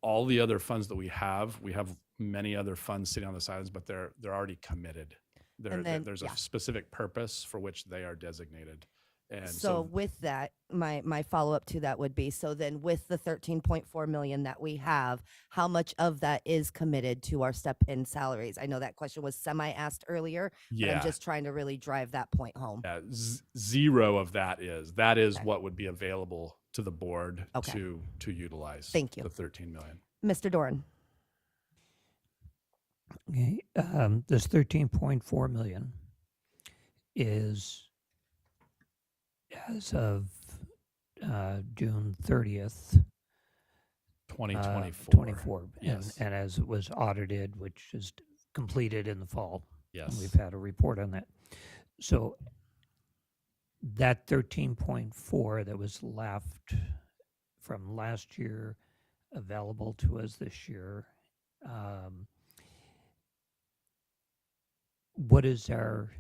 all the other funds that we have many other funds sitting on the sidelines, but they're already committed. There's a specific purpose for which they are designated. And so with that, my follow-up to that would be, so then with the 13.4 million that we have, how much of that is committed to our step-in salaries? I know that question was semi-asked earlier, but I'm just trying to really drive that point home. Zero of that is what would be available to the board to utilize. Thank you. The 13 million. Mr. Doran. Okay, this 13.4 million is as of June 30th, 2024. 24. Yes. And as it was audited, which is completed in the fall. Yes. And we've had a report on that. So that 13.4 that was left from last year available to us this year, what is our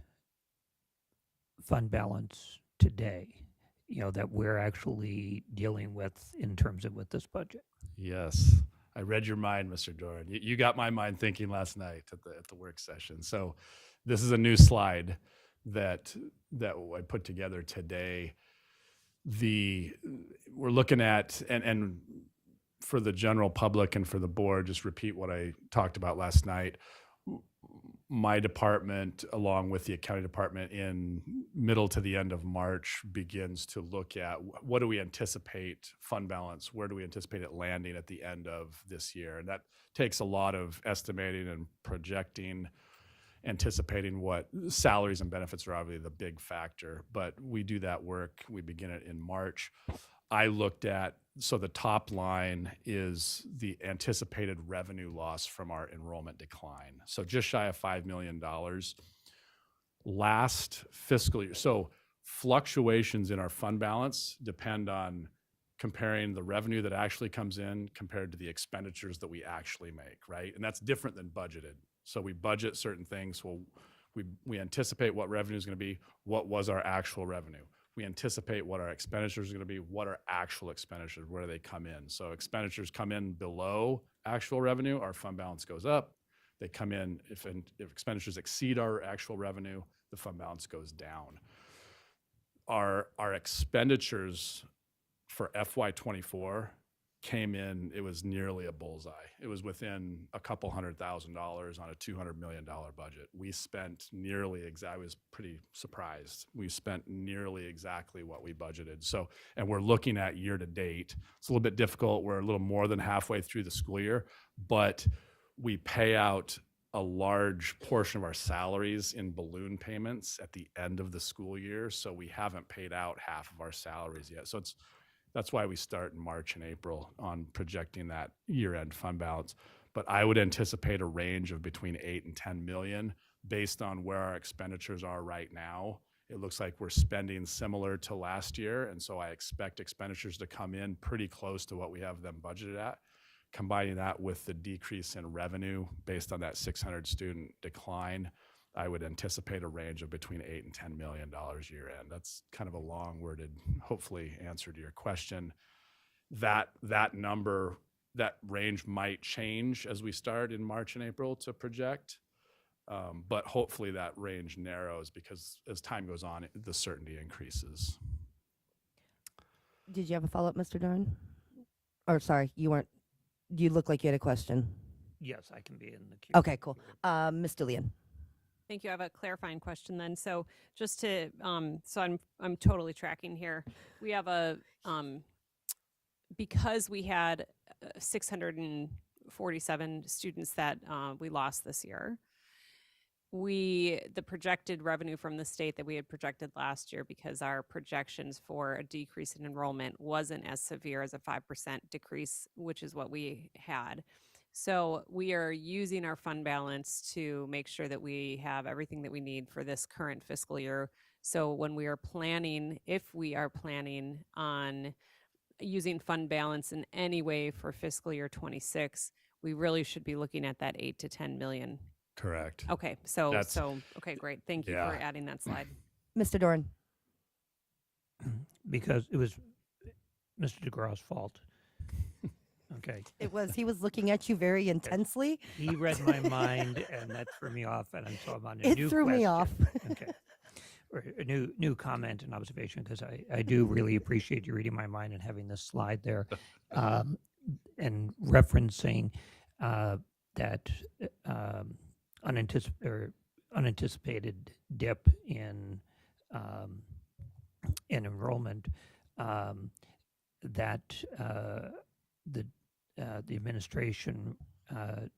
fund balance today, that we're actually dealing with in terms of with this budget? Yes. I read your mind, Mr. Doran. You got my mind thinking last night at the work session. So this is a new slide that I put together today. We're looking at, and for the general public and for the board, just repeat what I talked about last night. My department, along with the accounting department, in middle to the end of March, begins to look at what do we anticipate fund balance, where do we anticipate it landing at the end of this year. And that takes a lot of estimating and projecting, anticipating what salaries and benefits are obviously the big factor, but we do that work. We begin it in March. I looked at, so the top line is the anticipated revenue loss from our enrollment decline. So just shy of $5 million last fiscal year. So fluctuations in our fund balance depend on comparing the revenue that actually comes in compared to the expenditures that we actually make, right? And that's different than budgeted. So we budget certain things. Well, we anticipate what revenue is going to be. What was our actual revenue? We anticipate what our expenditures are going to be. What are actual expenditures? Where do they come in? So expenditures come in below actual revenue, our fund balance goes up. They come in, if expenditures exceed our actual revenue, the fund balance goes down. Our expenditures for FY24 came in, it was nearly a bullseye. It was within a couple $100,000 on a $200 million budget. We spent nearly I was pretty surprised. We spent nearly exactly what we budgeted. So, and we're looking at year to date. It's a little bit difficult. We're a little more than halfway through the school year, but we pay out a large portion of our salaries in balloon payments at the end of the school year. So we haven't paid out half of our salaries yet. So that's why we start in March and April on projecting that year-end fund balance. But I would anticipate a range of between 8 and 10 million based on where our expenditures are right now. It looks like we're spending similar to last year, and so I expect expenditures to come in pretty close to what we have them budgeted at. Combining that with the decrease in revenue based on that 600 student decline, I would anticipate a range of between $8 and $10 million year end. That's kind of a long-worded, hopefully, answer to your question. That number, that range might change as we start in March and April to project, but hopefully that range narrows because as time goes on, the certainty increases. Did you have a follow-up, Mr. Doran? Or sorry, you weren't. You look like you had a question. Yes, I can be in the queue. Okay, cool. Ms. Delian. Thank you. I have a clarifying question then. So just to, so I'm totally tracking here. We have because we had 647 students that we lost this year, the projected revenue from the state that we had projected last year, because our projections for a decrease in enrollment wasn't as severe as a 5% decrease, which is what we had. So we are using our fund balance to make sure that we have everything that we need for this current fiscal year. So when we are planning, if we are planning on using fund balance in any way for fiscal year 26, we really should be looking at that 8 to 10 million. Correct. Okay, okay, great. Thank you for adding that slide. Mr. Doran. Because it was Mr. DeGraw's fault. Okay. He was looking at you very intensely. He read my mind, and that threw me off, and so I'm on a new question. It threw me off. Okay. Or a new comment and observation, because I do really appreciate you reading my mind and having this slide there, and referencing that unanticipated dip in enrollment, that the administration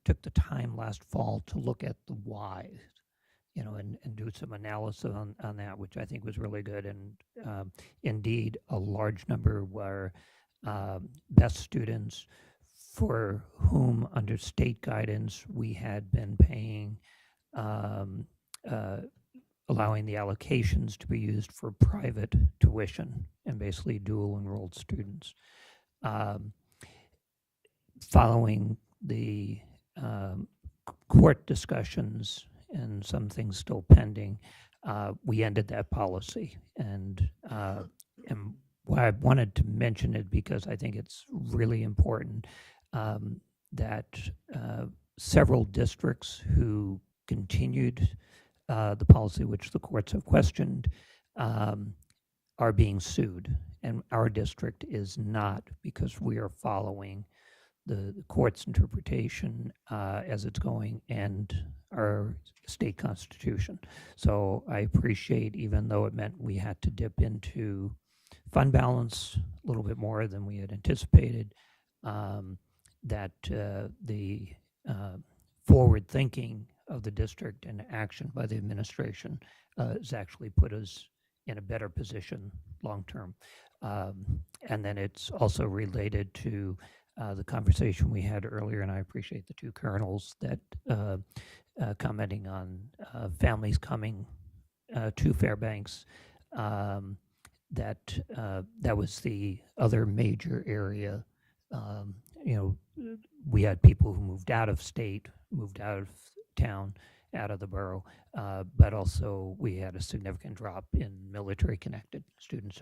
took the time last fall to look at the whys, and do some analysis on that, which I think was really good. And indeed, a large number were best students for whom, under state guidance, we had been paying, allowing the allocations to be used for private tuition and basically dual enrolled students. Following the court discussions and some things still pending, we ended that policy. And why I wanted to mention it, because I think it's really important that several districts who continued the policy which the courts have questioned, are being sued. And our district is not, because we are following the court's interpretation as it's going and our state constitution. So I appreciate, even though it meant we had to dip into fund balance a little bit more than we had anticipated, that the forward thinking of the district and action by the administration has actually put us in a better position long term. And then it's also related to the conversation we had earlier, and I appreciate the two colonels that commenting on families coming to Fairbanks. That was the other major area. We had people who moved out of state, moved out of town, out of the borough, but also we had a significant drop in military-connected students.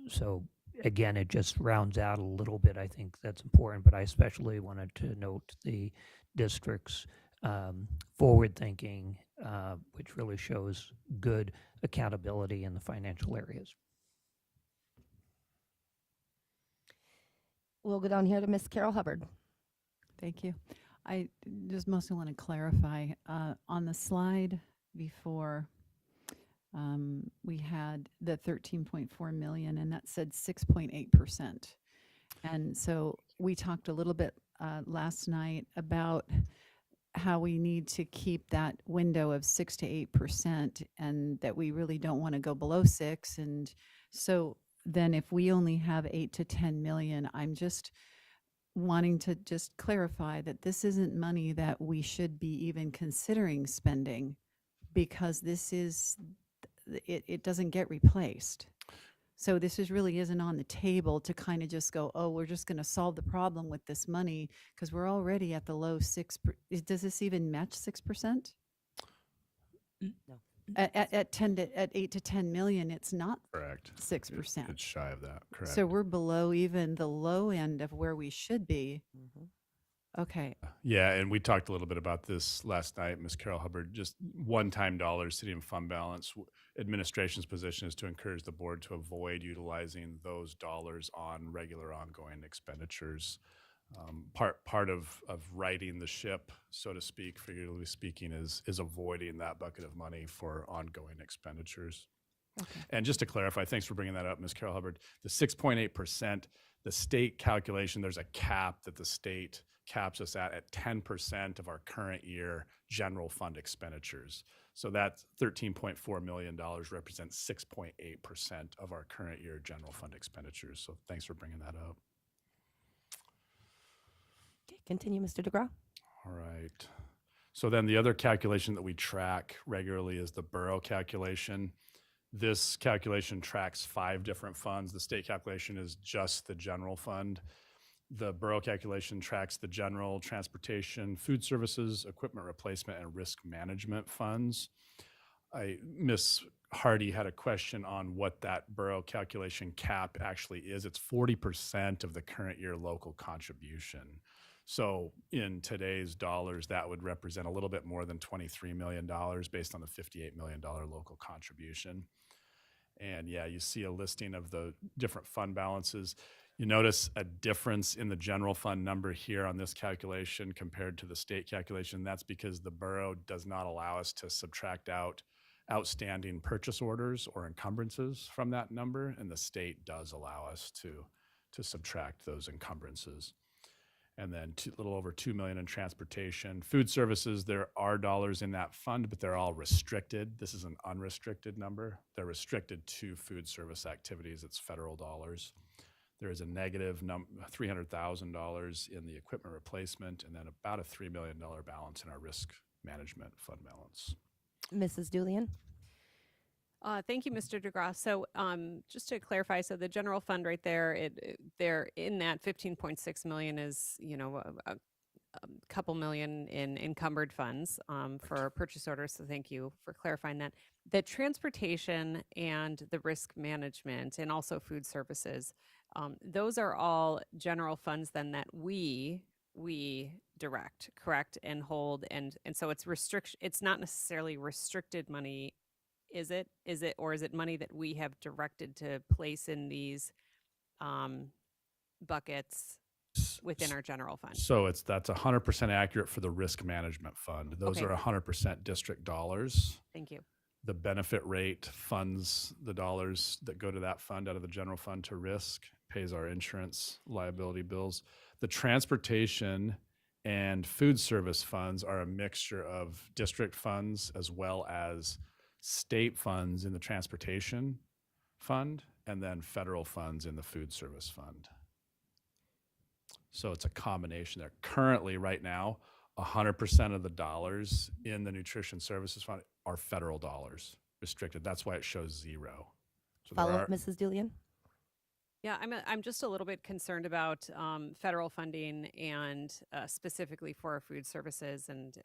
So again, it just rounds out a little bit. I think that's important, but I especially wanted to note the district's forward thinking, which really shows good accountability in the financial areas. We'll go down here to Miss Carol Hubbard. Thank you. I just mostly want to clarify on the slide before we had the 13.4 million, and that said 6.8%. And so we talked a little bit last night about how we need to keep that window of 6 to 8%, and that we really don't want to go below 6. And so then if we only have 8 to 10 million, I'm just wanting to just clarify that this isn't money that we should be even considering spending, because this is, it doesn't get replaced. So this really isn't on the table to kind of just go, oh, we're just going to solve the problem with this money, because we're already at the low 6. Does this even match 6%? No. At 8 to 10 million, it's not Correct. 6%. It's shy of that. Correct. So we're below even the low end of where we should be. Okay. Yeah, and we talked a little bit about this last night, Ms. Carol Hubbard. Just one-time dollars sitting in fund balance. Administration's position is to encourage the board to avoid utilizing those dollars on regular ongoing expenditures. Part of righting the ship, so to speak, figuratively speaking, is avoiding that bucket of money for ongoing expenditures. Okay. And just to clarify, thanks for bringing that up, Ms. Carol Hubbard. The 6.8%, the state calculation, there's a cap that the state caps us at 10% of our current year general fund expenditures. So that $13.4 million represents 6.8% of our current year general fund expenditures. So thanks for bringing that up. Okay, continue, Mr. DeGraw. All right. So then the other calculation that we track regularly is the borough calculation. This calculation tracks 5 different funds. The state calculation is just the general fund. The borough calculation tracks the general, transportation, food services, equipment replacement, and risk management funds. Ms. Hardy had a question on what that borough calculation cap actually is. It's 40% of the current year local contribution. So in today's dollars, that would represent a little bit more than $23 million based on the $58 million local contribution. And yeah, you see a listing of the different fund balances. You notice a difference in the general fund number here on this calculation compared to the state calculation. That's because the borough does not allow us to subtract out outstanding purchase orders or encumbrances from that number, and the state does allow us to subtract those encumbrances. And then a little over $2 million in transportation. Food services, there are dollars in that fund, but they're all restricted. This is an unrestricted number. They're restricted to food service activities. It's federal dollars. There is a negative $300,000 in the equipment replacement, and then about a $3 million balance in our risk management fund balance. Mrs. Julian. Thank you, Mr. DeGraw. So just to clarify, so the general fund right there, there in that 15.6 million is, a couple million in encumbered funds for purchase orders. So thank you for clarifying that. The transportation and the risk management and also food services, those are all general funds then that we direct, correct, and hold, and so it's it's not necessarily restricted money, is it? Or is it money that we have directed to place in these buckets within our general fund? So that's 100% accurate for the risk management fund. Those Okay. are 100% district dollars. Thank you. The benefit rate funds the dollars that go to that fund out of the general fund to risk, pays our insurance liability bills. The transportation and food service funds are a mixture of district funds as well as state funds in the transportation fund, and then federal funds in the food service fund. So it's a combination there. Currently, right now, 100% of the dollars in the nutrition services fund are federal dollars, restricted. That's why it shows 0. So there Follow are- up, Mrs. Julian? Yeah, I'm just a little bit concerned about federal funding and specifically for our food services and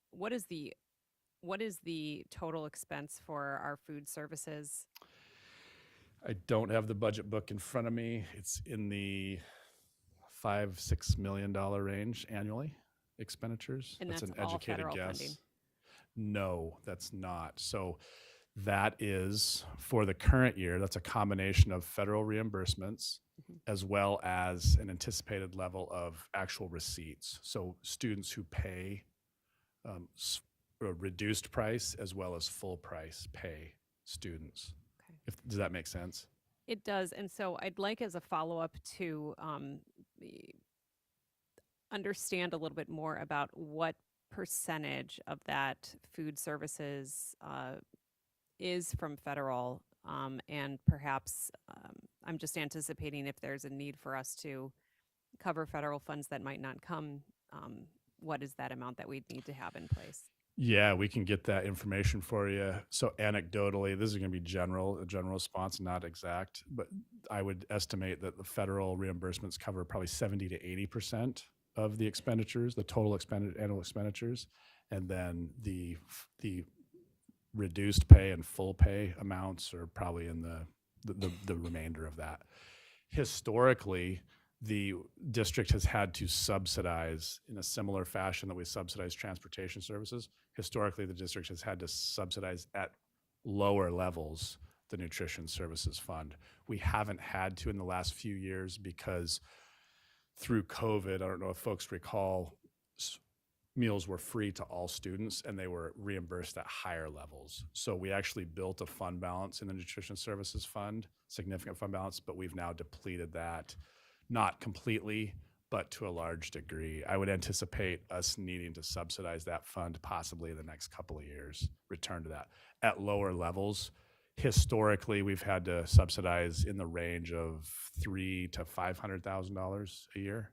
what is the total expense for our food services? I don't have the budget book in front of me. It's in the $5-6 million range annually, expenditures. And that's an all educated federal guess. funding? No, that's not. So that is for the current year, that's a combination of federal reimbursements as well as an anticipated level of actual receipts. So students who pay a reduced price as well as full price pay students. Does that make sense? It does, and so I'd like as a follow-up to understand a little bit more about what percentage of that food services is from federal, and perhaps I'm just anticipating if there's a need for us to cover federal funds that might not come, what is that amount that we'd need to have in place? Yeah, we can get that information for you. So anecdotally, this is going to be a general response, not exact, but I would estimate that the federal reimbursements cover probably 70 to 80% of the expenditures, the total annual expenditures, and then the reduced pay and full pay amounts are probably in the remainder of that. Historically, the district has had to subsidize in a similar fashion that we subsidize transportation services. Historically, the district has had to subsidize at lower levels the nutrition services fund. We haven't had to in the last few years because through COVID, I don't know if folks recall, meals were free to all students and they were reimbursed at higher levels. So we actually built a fund balance in the nutrition services fund, significant fund balance, but we've now depleted that. Not completely, but to a large degree. I would anticipate us needing to subsidize that fund possibly in the next couple of years, return to that. At lower levels, historically, we've had to subsidize in the range of $300,000 to $500,000 a year.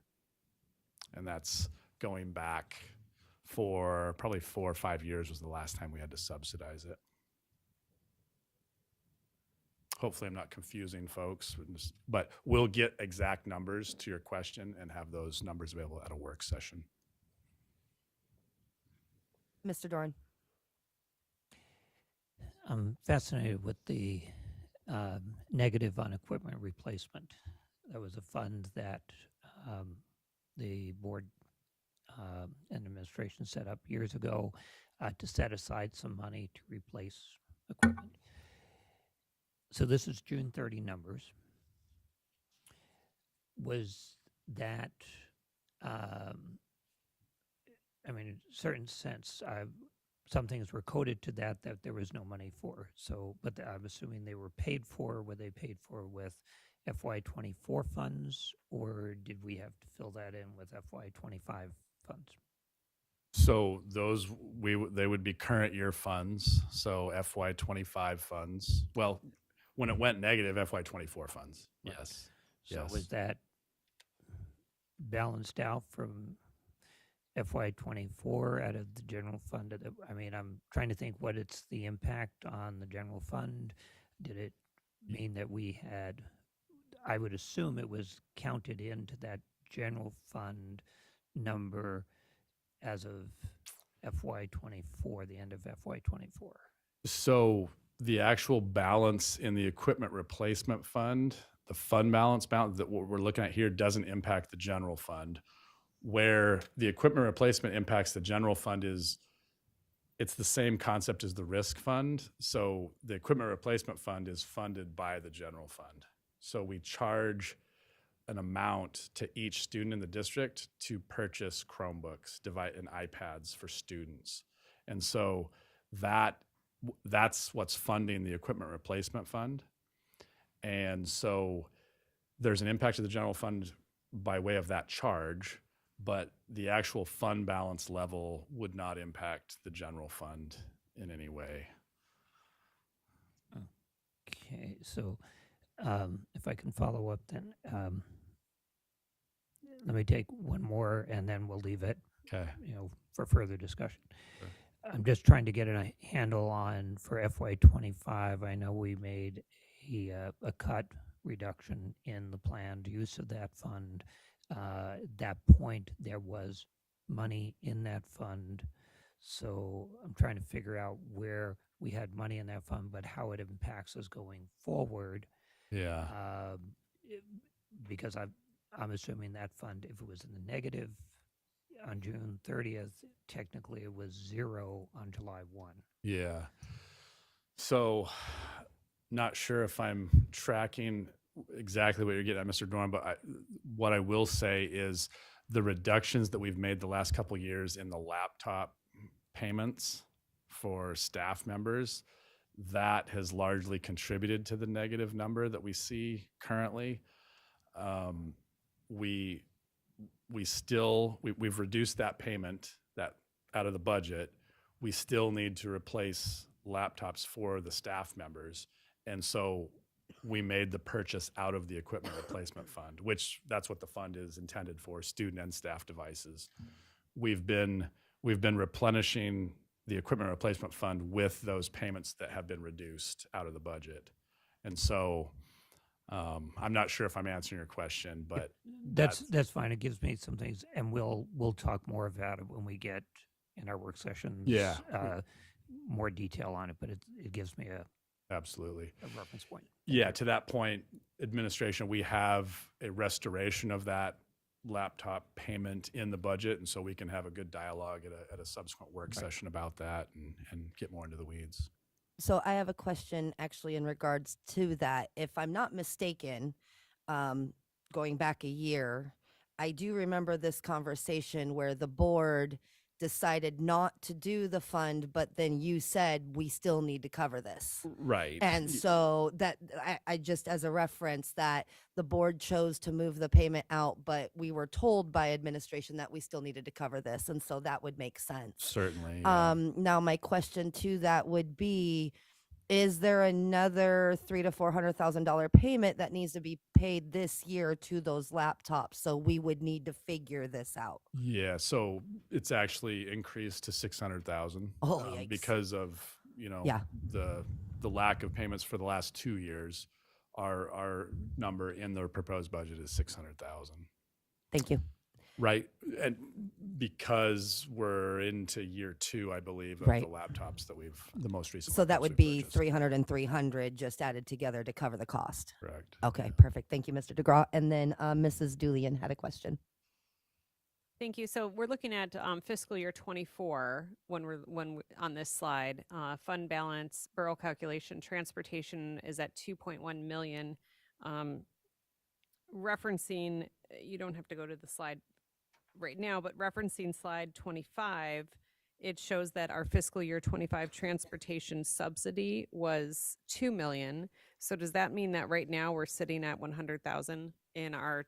And that's going back for probably 4 or 5 years was the last time we had to subsidize it. Hopefully I'm not confusing folks, but we'll get exact numbers to your question and have those numbers available at a work session. Mr. Doran? I'm fascinated with the negative on equipment replacement. That was a fund that the board and administration set up years ago to set aside some money to replace equipment. So this is June 30 numbers. Was that, I mean, in a certain sense, some things were coded to that there was no money for. So, but I'm assuming they were paid for. Were they paid for with FY24 funds, or did we have to fill that in with FY25 funds? So those they would be current year funds. So FY25 funds. Well, when it went negative, FY24 funds. Yes. So yes. was that balanced out from FY24 out of the general fund? I mean, I'm trying to think what it's the impact on the general fund. Did it mean that we had, I would assume it was counted into that general fund number as of FY24, the end of FY24? So the actual balance in the equipment replacement fund, the fund balance that what we're looking at here doesn't impact the general fund. Where the equipment replacement impacts the general fund is it's the same concept as the risk fund. So the equipment replacement fund is funded by the general fund. So we charge an amount to each student in the district to purchase Chromebooks, and iPads for students. And so that's what's funding the equipment replacement fund. And so there's an impact to the general fund by way of that charge, but the actual fund balance level would not impact the general fund in any way. Okay, so if I can follow up then, let me take one more and then we'll leave it, Okay. For further discussion. I'm just trying to get a handle on for FY25. I know we made a cut reduction in the planned use of that fund. At that point, there was money in that fund. So I'm trying to figure out where we had money in that fund, but how it impacts us going forward. Yeah. Because I'm assuming that fund, if it was in the negative on June 30th, technically it was 0 on July 1. Yeah. So not sure if I'm tracking exactly what you're getting at, Mr. Dorn, but what I will say is the reductions that we've made the last couple of years in the laptop payments for staff members, that has largely contributed to the negative number that we see currently. We've reduced that payment that out of the budget. We still need to replace laptops for the staff members. And so we made the purchase out of the equipment replacement fund, which that's what the fund is intended for, student and staff devices. We've been replenishing the equipment replacement fund with those payments that have been reduced out of the budget. And so I'm not sure if I'm answering your question, but that's fine. It gives me some things, and we'll talk more about it when we get in our work sessions. Yeah. More detail on it, but it gives me absolutely a reference point. Yeah, to that point, administration, we have a restoration of that laptop payment in the budget, and so we can have a good dialogue at a subsequent work session about that and get more into the weeds. So I have a question actually in regards to that. If I'm not mistaken, going back a year, I do remember this conversation where the board decided not to do the fund, but then you said we still need to cover this. Right. And so that I just as a reference that the board chose to move the payment out, but we were told by administration that we still needed to cover this. And so that would make sense. Certainly. Now my question to that would be, is there another $300,000 to $400,000 payment that needs to be paid this year to those laptops? So we would need to figure this out. Yeah, so it's actually increased to 600,000 Oh, yikes. because of the lack of payments for the last 2 years. Our number in the proposed budget is 600,000. Thank you. Right, and because we're into year 2, I believe, of Right. the laptops that the most recent. So that laptops would we've be purchased. 300 and 300 just added together to cover the cost. Correct. Okay, perfect. Thank you, Mr. DeGraw. And then Mrs. Julian had a question. Thank you. So we're looking at fiscal year 24 on this slide. Fund balance, borough calculation, transportation is at 2.1 million. Referencing, you don't have to go to the slide right now, but referencing slide 25, it shows that our fiscal year 25 transportation subsidy was 2 million. So does that mean that right now we're sitting at 100,000 in our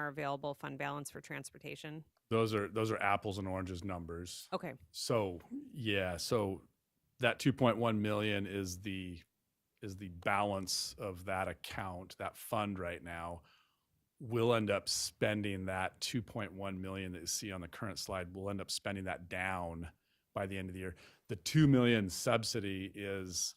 available fund balance for transportation? Those are apples and oranges numbers. Okay. So yeah, so that 2.1 million is the balance of that account, that fund right now. We'll end up spending that 2.1 million that you see on the current slide. We'll end up spending that down by the end of the year. The 2 million subsidy is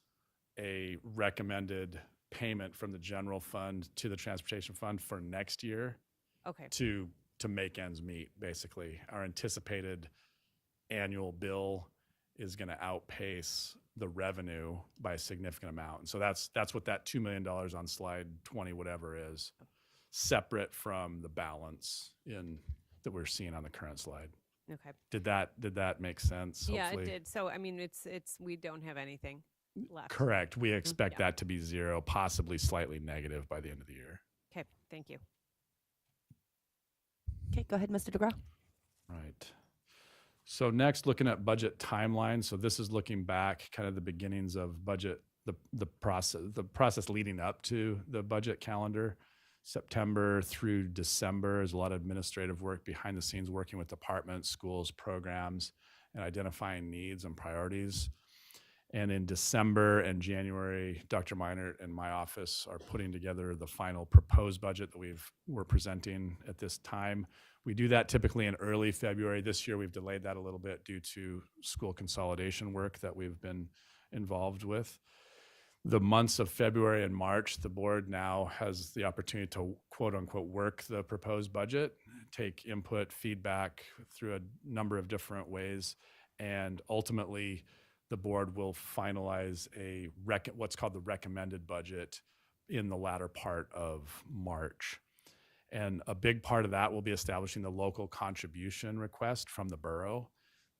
a recommended payment from the general fund to the transportation fund for next year. Okay. To make ends meet, basically. Our anticipated annual bill is going to outpace the revenue by a significant amount. And so that's what that $2 million on slide 20 whatever is, separate from the balance in that we're seeing on the current slide. Okay. Did that make sense? Yeah, Hopefully? it did. So, I mean, we don't have anything left. Correct. We expect Yeah. that to be 0, possibly slightly negative by the end of the year. Okay, thank you. Okay, go ahead, Mr. DeGraw. Right. So next, looking at budget timeline. So this is looking back, kind of the beginnings of budget, the process leading up to the budget calendar. September through December is a lot of administrative work behind the scenes, working with departments, schools, programs, and identifying needs and priorities. And in December and January, Dr. Meinert and my office are putting together the final proposed budget that we're presenting at this time. We do that typically in early February. This year, we've delayed that a little bit due to school consolidation work that we've been involved with. The months of February and March, the board now has the opportunity to quote unquote work the proposed budget, take input, feedback through a number of different ways, and ultimately the board will finalize what's called the recommended budget in the latter part of March. And a big part of that will be establishing the local contribution request from the borough.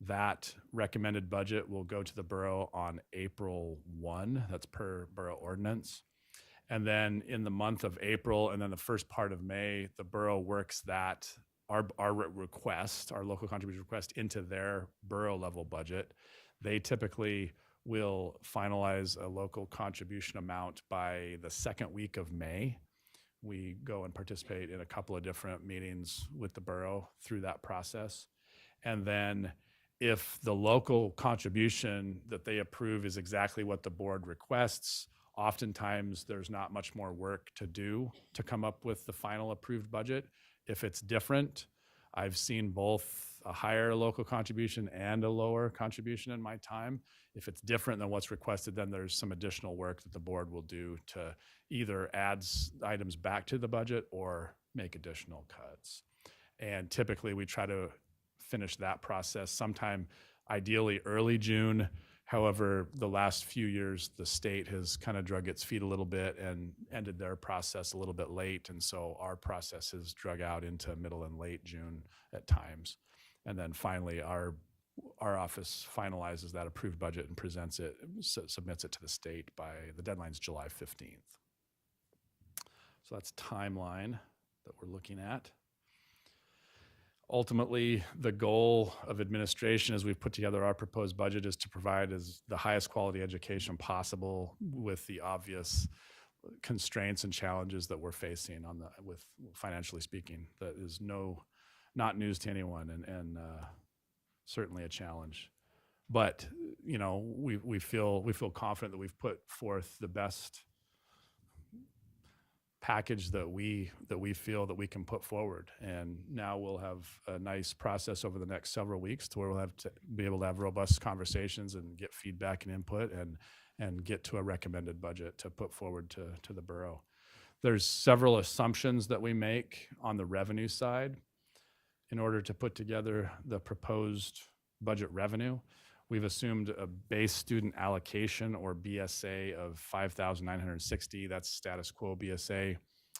That recommended budget will go to the borough on April 1. That's per borough ordinance. And then in the month of April and then the first part of May, the borough works our request, our local contribution request, into their borough level budget. They typically will finalize a local contribution amount by the second week of May. We go and participate in a couple of different meetings with the borough through that process. And then if the local contribution that they approve is exactly what the board requests, oftentimes there's not much more work to do to come up with the final approved budget. If it's different, I've seen both a higher local contribution and a lower contribution in my time. If it's different than what's requested, then there's some additional work that the board will do to either add items back to the budget or make additional cuts. And typically we try to finish that process sometime, ideally early June. However, the last few years, the state has kind of drug its feet a little bit and ended their process a little bit late. And so our process has drug out into middle and late June at times. And then finally, our office finalizes that approved budget and presents it, submits it to the state by the deadline's July 15th. So that's timeline that we're looking at. Ultimately, the goal of administration as we've put together our proposed budget is to provide the highest quality education possible with the obvious constraints and challenges that we're facing with financially speaking. That is not news to anyone and certainly a challenge. But we feel confident that we've put forth the best package that we feel that we can put forward. And now we'll have a nice process over the next several weeks to where we'll have to be able to have robust conversations and get feedback and input and get to a recommended budget to put forward to the borough. There's several assumptions that we make on the revenue side in order to put together the proposed budget revenue. We've assumed a base student allocation or BSA of 5,960. That's status quo BSA.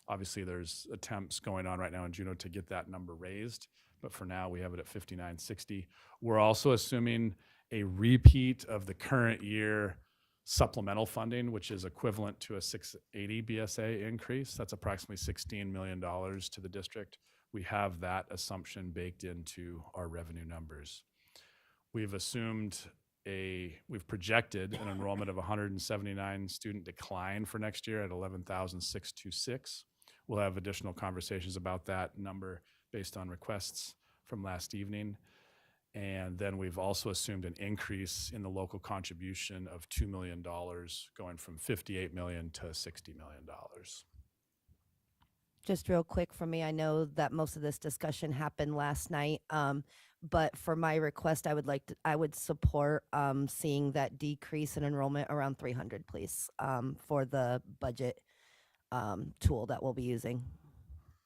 Obviously, there's attempts going on right now in Juneau to get that number raised, but for now we have it at 5,960. We're also assuming a repeat of the current year supplemental funding, which is equivalent to a 680 BSA increase. That's approximately $16 million to the district. We have that assumption baked into our revenue numbers. We've projected an enrollment of 179 student decline for next year at 11,626. We'll have additional conversations about that number based on requests from last evening. And then we've also assumed an increase in the local contribution of $2 million, going from $58 million to $60 million. Just real quick for me, I know that most of this discussion happened last night, but for my request, I would support seeing that decrease in enrollment around 300, please, for the budget tool that we'll be using.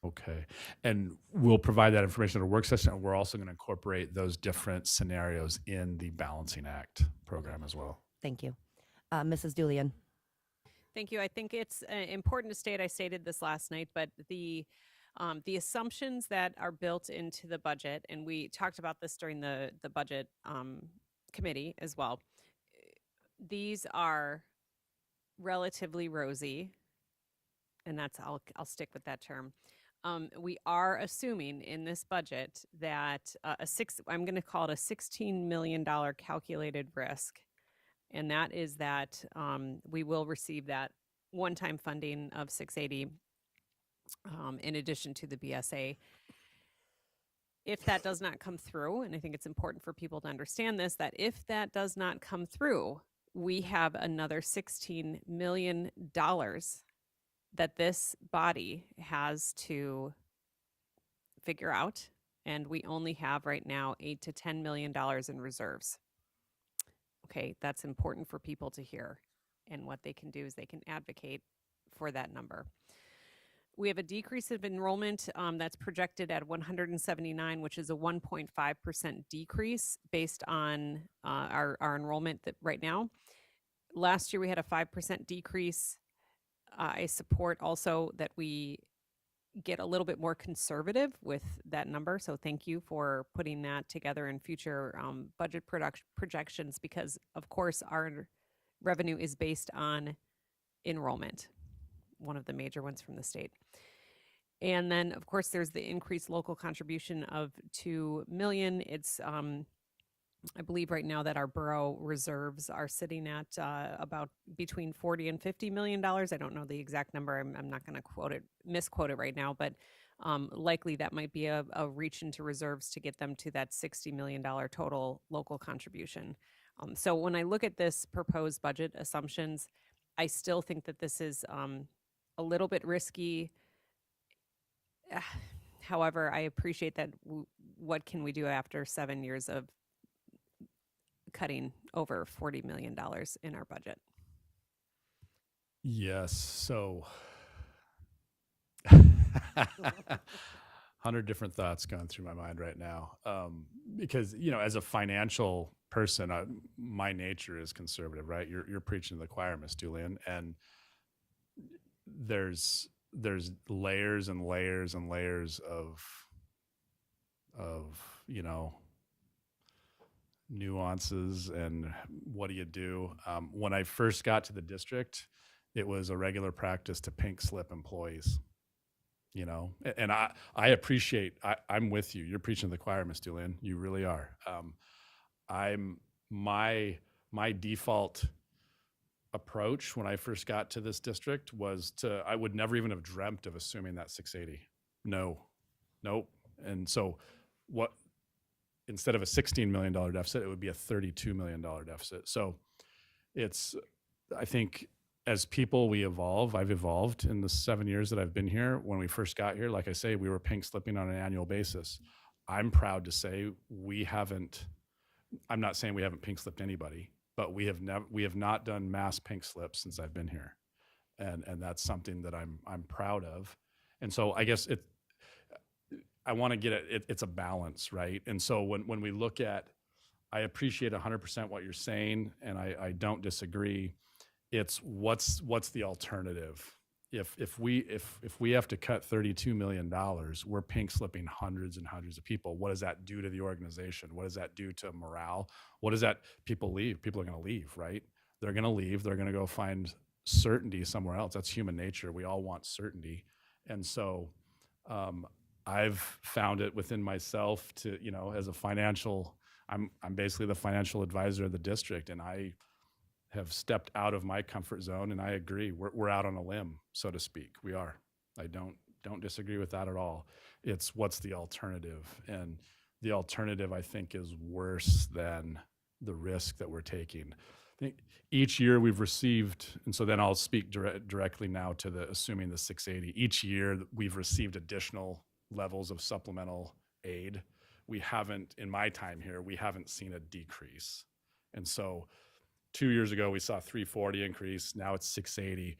Okay, and we'll provide that information at a work session, and we're also going to incorporate those different scenarios in the Balancing Act program as well. Thank you. Mrs. Julian. Thank you. I think it's important to state, I stated this last night, but the The assumptions that are built into the budget, and we talked about this during the budget committee as well. These are relatively rosy, and that's I'll stick with that term. We are assuming in this budget that I'm going to call it a $16 million calculated risk, and that is that we will receive that one-time funding of $680 in addition to the BSA. If that does not come through, and I think it's important for people to understand this, that if that does not come through, we have another $16 million that this body has to figure out, and we only have right now $8 to $10 million in reserves. Okay, that's important for people to hear, and what they can do is they can advocate for that number. We have a decrease of enrollment that's projected at 179, which is a 1.5% decrease based on our enrollment right now. Last year we had a 5% decrease. I support also that we get a little bit more conservative with that number. So thank you for putting that together in future budget projections, because of course our revenue is based on enrollment, one of the major ones from the state. And then of course there's the increased local contribution of $2 million. It's I believe right now that our borough reserves are sitting at about between $40 and $50 million. I don't know the exact number. I'm not going to misquote it right now, but likely that might be a reach into reserves to get them to that $60 million total local contribution. So when I look at this proposed budget assumptions, I still think that this is a little bit risky. However, I appreciate that what can we do after 7 years of cutting over $40 million in our budget? Yes. So 100 different thoughts going through my mind right now. Because, you know, as a financial person, my nature is conservative, right? You're preaching to the choir, Miss Julian, and there's layers and layers and layers of, you know, nuances and what do you do? When I first got to the district, it was a regular practice to pink slip employees, you know, and I appreciate, I'm with you. You're preaching to the choir, Miss Julian. You really are. My default approach when I first got to this district was I would never even have dreamt of assuming that 680. Nope. And so instead of a $16 million deficit, it would be a $32 million deficit. So I think as people, we evolve. I've evolved in the 7 years that I've been here. When we first got here, like I say, we were pink slipping on an annual basis. I'm proud to say I'm not saying we haven't pink slipped anybody, but we have not done mass pink slips since I've been here. And that's something that I'm proud of. And so I guess I want to get it's a balance, right? And so when we look at, I appreciate 100% what you're saying, and I don't disagree. It's what's the alternative? If we have to cut $32 million, we're pink slipping hundreds and hundreds of people. What does that do to the organization? What does that do to morale? What does that, people leave? People are going to leave, right? They're going to leave. They're going to go find certainty somewhere else. That's human nature. We all want certainty. And so, I've found it within myself to, you know, as a I'm basically the financial advisor of the district, and I have stepped out of my comfort zone, and I agree. We're out on a limb, so to speak. We are. I don't disagree with that at all. It's what's the alternative, and the alternative I think is worse than the risk that we're taking. I think each year we've received, and so then I'll speak directly now to assuming the 680. Each year we've received additional levels of supplemental aid. We haven't, in my time here, we haven't seen a decrease. And so 2 years ago, we saw 340 increase. Now it's 680.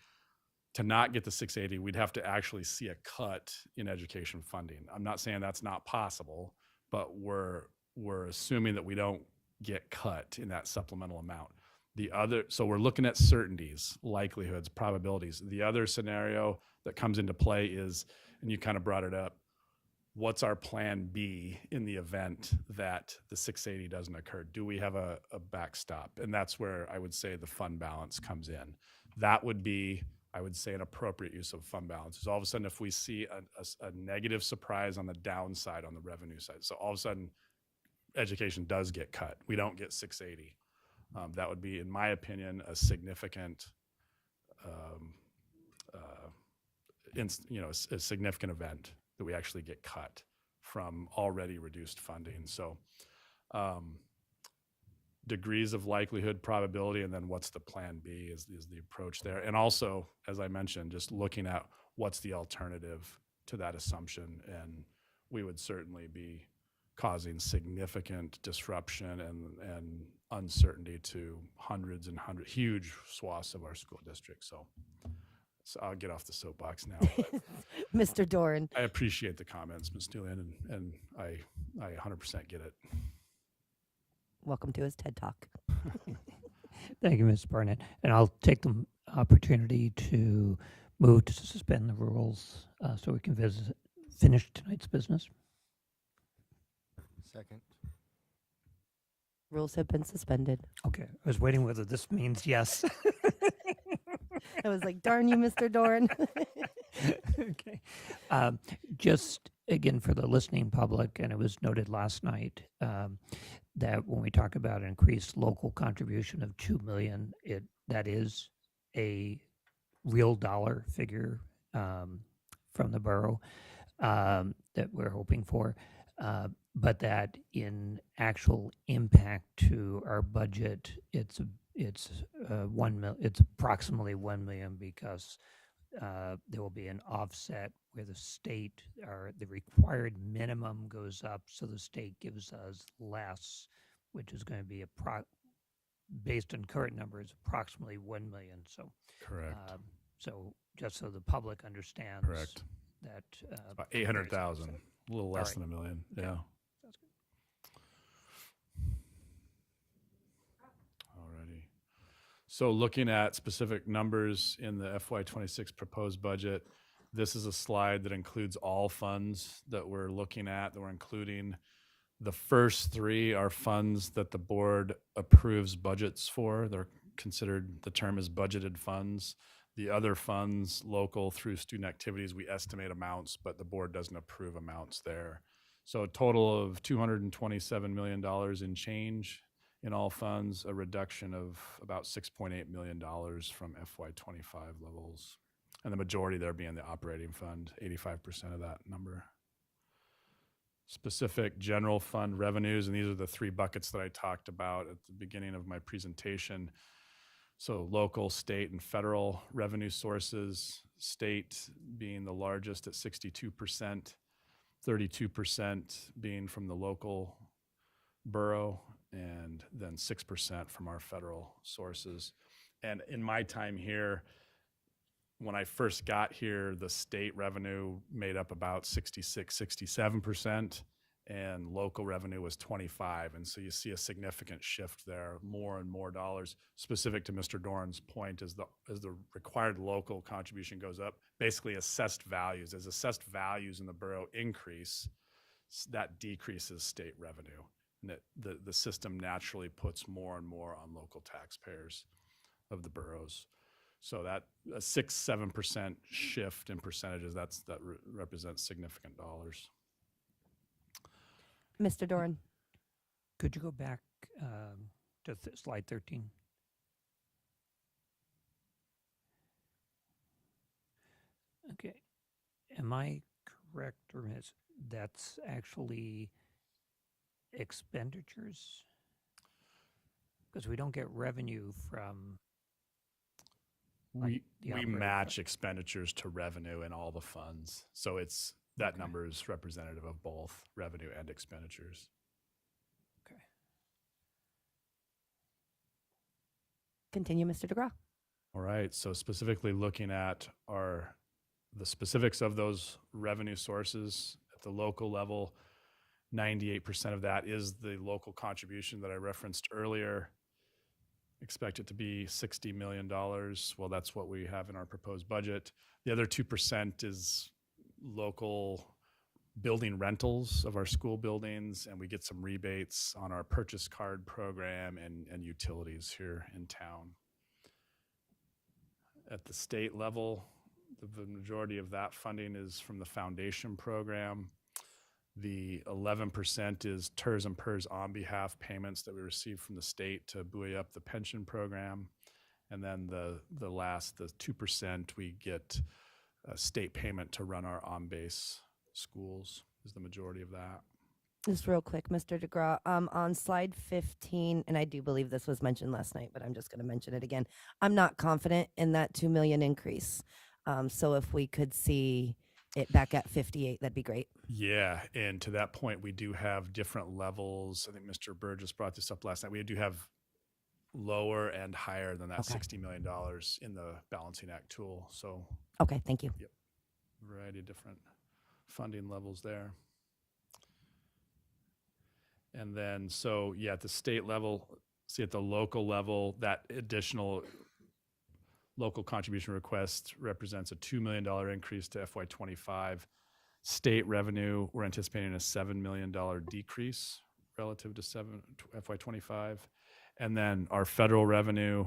To not get the 680, we'd have to actually see a cut in education funding. I'm not saying that's not possible, but we're assuming that we don't get cut in that supplemental amount. So we're looking at certainties, likelihoods, probabilities. The other scenario that comes into play is and you kind of brought it up. What's our plan B in the event that the 680 doesn't occur? Do we have a backstop? And that's where I would say the fund balance comes in. That would be, I would say, an appropriate use of fund balance. Is all of a sudden if we see a negative surprise on the downside on the revenue side. So all of a sudden education does get cut. We don't get 680. That would be, in my opinion, a significant, a significant event that we actually get cut from already reduced funding. So degrees of likelihood, probability, and then what's the plan B is the approach there. And also, as I mentioned, just looking at what's the alternative to that assumption. And we would certainly be causing significant disruption and uncertainty to hundreds and huge swaths of our school district. So I'll get off the soapbox now. Mr. Doran. I appreciate the comments, Ms. Doolan, and I 100% get it. Welcome to his TED Talk. Thank you, Ms. Barnett. And I'll take the opportunity to move to suspend the rules so we can finish tonight's business. Second. Rules have been suspended. Okay, I was waiting whether this means yes. I was like, darn you, Mr. Doran. Okay. Just again for the listening public, and it was noted last night that when we talk about increased local contribution of $2 million, that is a real dollar figure from the borough that we're hoping for, but that in actual impact to our budget, it's approximately $1 million because there will be an offset where the state or the required minimum goes up, so the state gives us less, which is going to be based on current numbers, approximately $1 million. So correct. So just so the public understands, Correct. That about 800,000, a little less than $1 million. Okay. Yeah. Alrighty. So looking at specific numbers in the FY26 proposed budget, this is a slide that includes all funds that we're looking at, that we're including. The first three are funds that the board approves budgets for. They're considered, the term is budgeted funds. The other funds, local through student activities, we estimate amounts, but the board doesn't approve amounts there. So a total of $227 million in change in all funds, a reduction of about $6.8 million from FY25 levels. And the majority there being the operating fund, 85% of that number. Specific general fund revenues, and these are the three buckets that I talked about at the beginning of my presentation. So local, state, and federal revenue sources, state being the largest at 62%, 32% being from the local borough, and then 6% from our federal sources. And in my time here, when I first got here, the state revenue made up about 67%, and local revenue was 25%. And so you see a significant shift there, more and more dollars. Specific to Mr. Doran's point, as the required local contribution goes up, basically assessed values. As assessed values in the borough increase, that decreases state revenue. And the system naturally puts more and more on local taxpayers of the boroughs. So that a 6-7% shift in percentages, that represents significant dollars. Mr. Doran. Could you go back to slide 13? Okay. Am I correct, or that's actually expenditures? Because we don't get revenue from We operating match expenditures to revenue in all the funds. So that number is representative of both revenue and expenditures. Okay. Continue, Mr. DeGraw. All right. So specifically looking at the specifics of those revenue sources at the local level, 98% of that is the local contribution that I referenced earlier. Expect it to be $60 million. Well, that's what we have in our proposed budget. The other 2% is local building rentals of our school buildings, and we get some rebates on our purchase card program and utilities here in town. At the state level, the majority of that funding is from the foundation program. The 11% is TERS and PERS on behalf payments that we receive from the state to buoy up the pension program. And then the 2%, we get a state payment to run our on-base schools is the majority of that. Just real quick, Mr. DeGraw, on slide 15, and I do believe this was mentioned last night, but I'm just going to mention it again. I'm not confident in that 2 million increase. So if we could see it back at 58, that'd be great. Yeah, and to that point, we do have different levels. I think Mr. Burgess brought this up last night. We do have lower and higher than that $60 million in the balancing act tool. So Okay, thank you. Yep, variety of different funding levels there. And then, so yeah, at the state level, see at the local level, that additional local contribution request represents a $2 million increase to FY25. State revenue, we're anticipating a $7 million decrease relative to FY25. And then our federal revenue,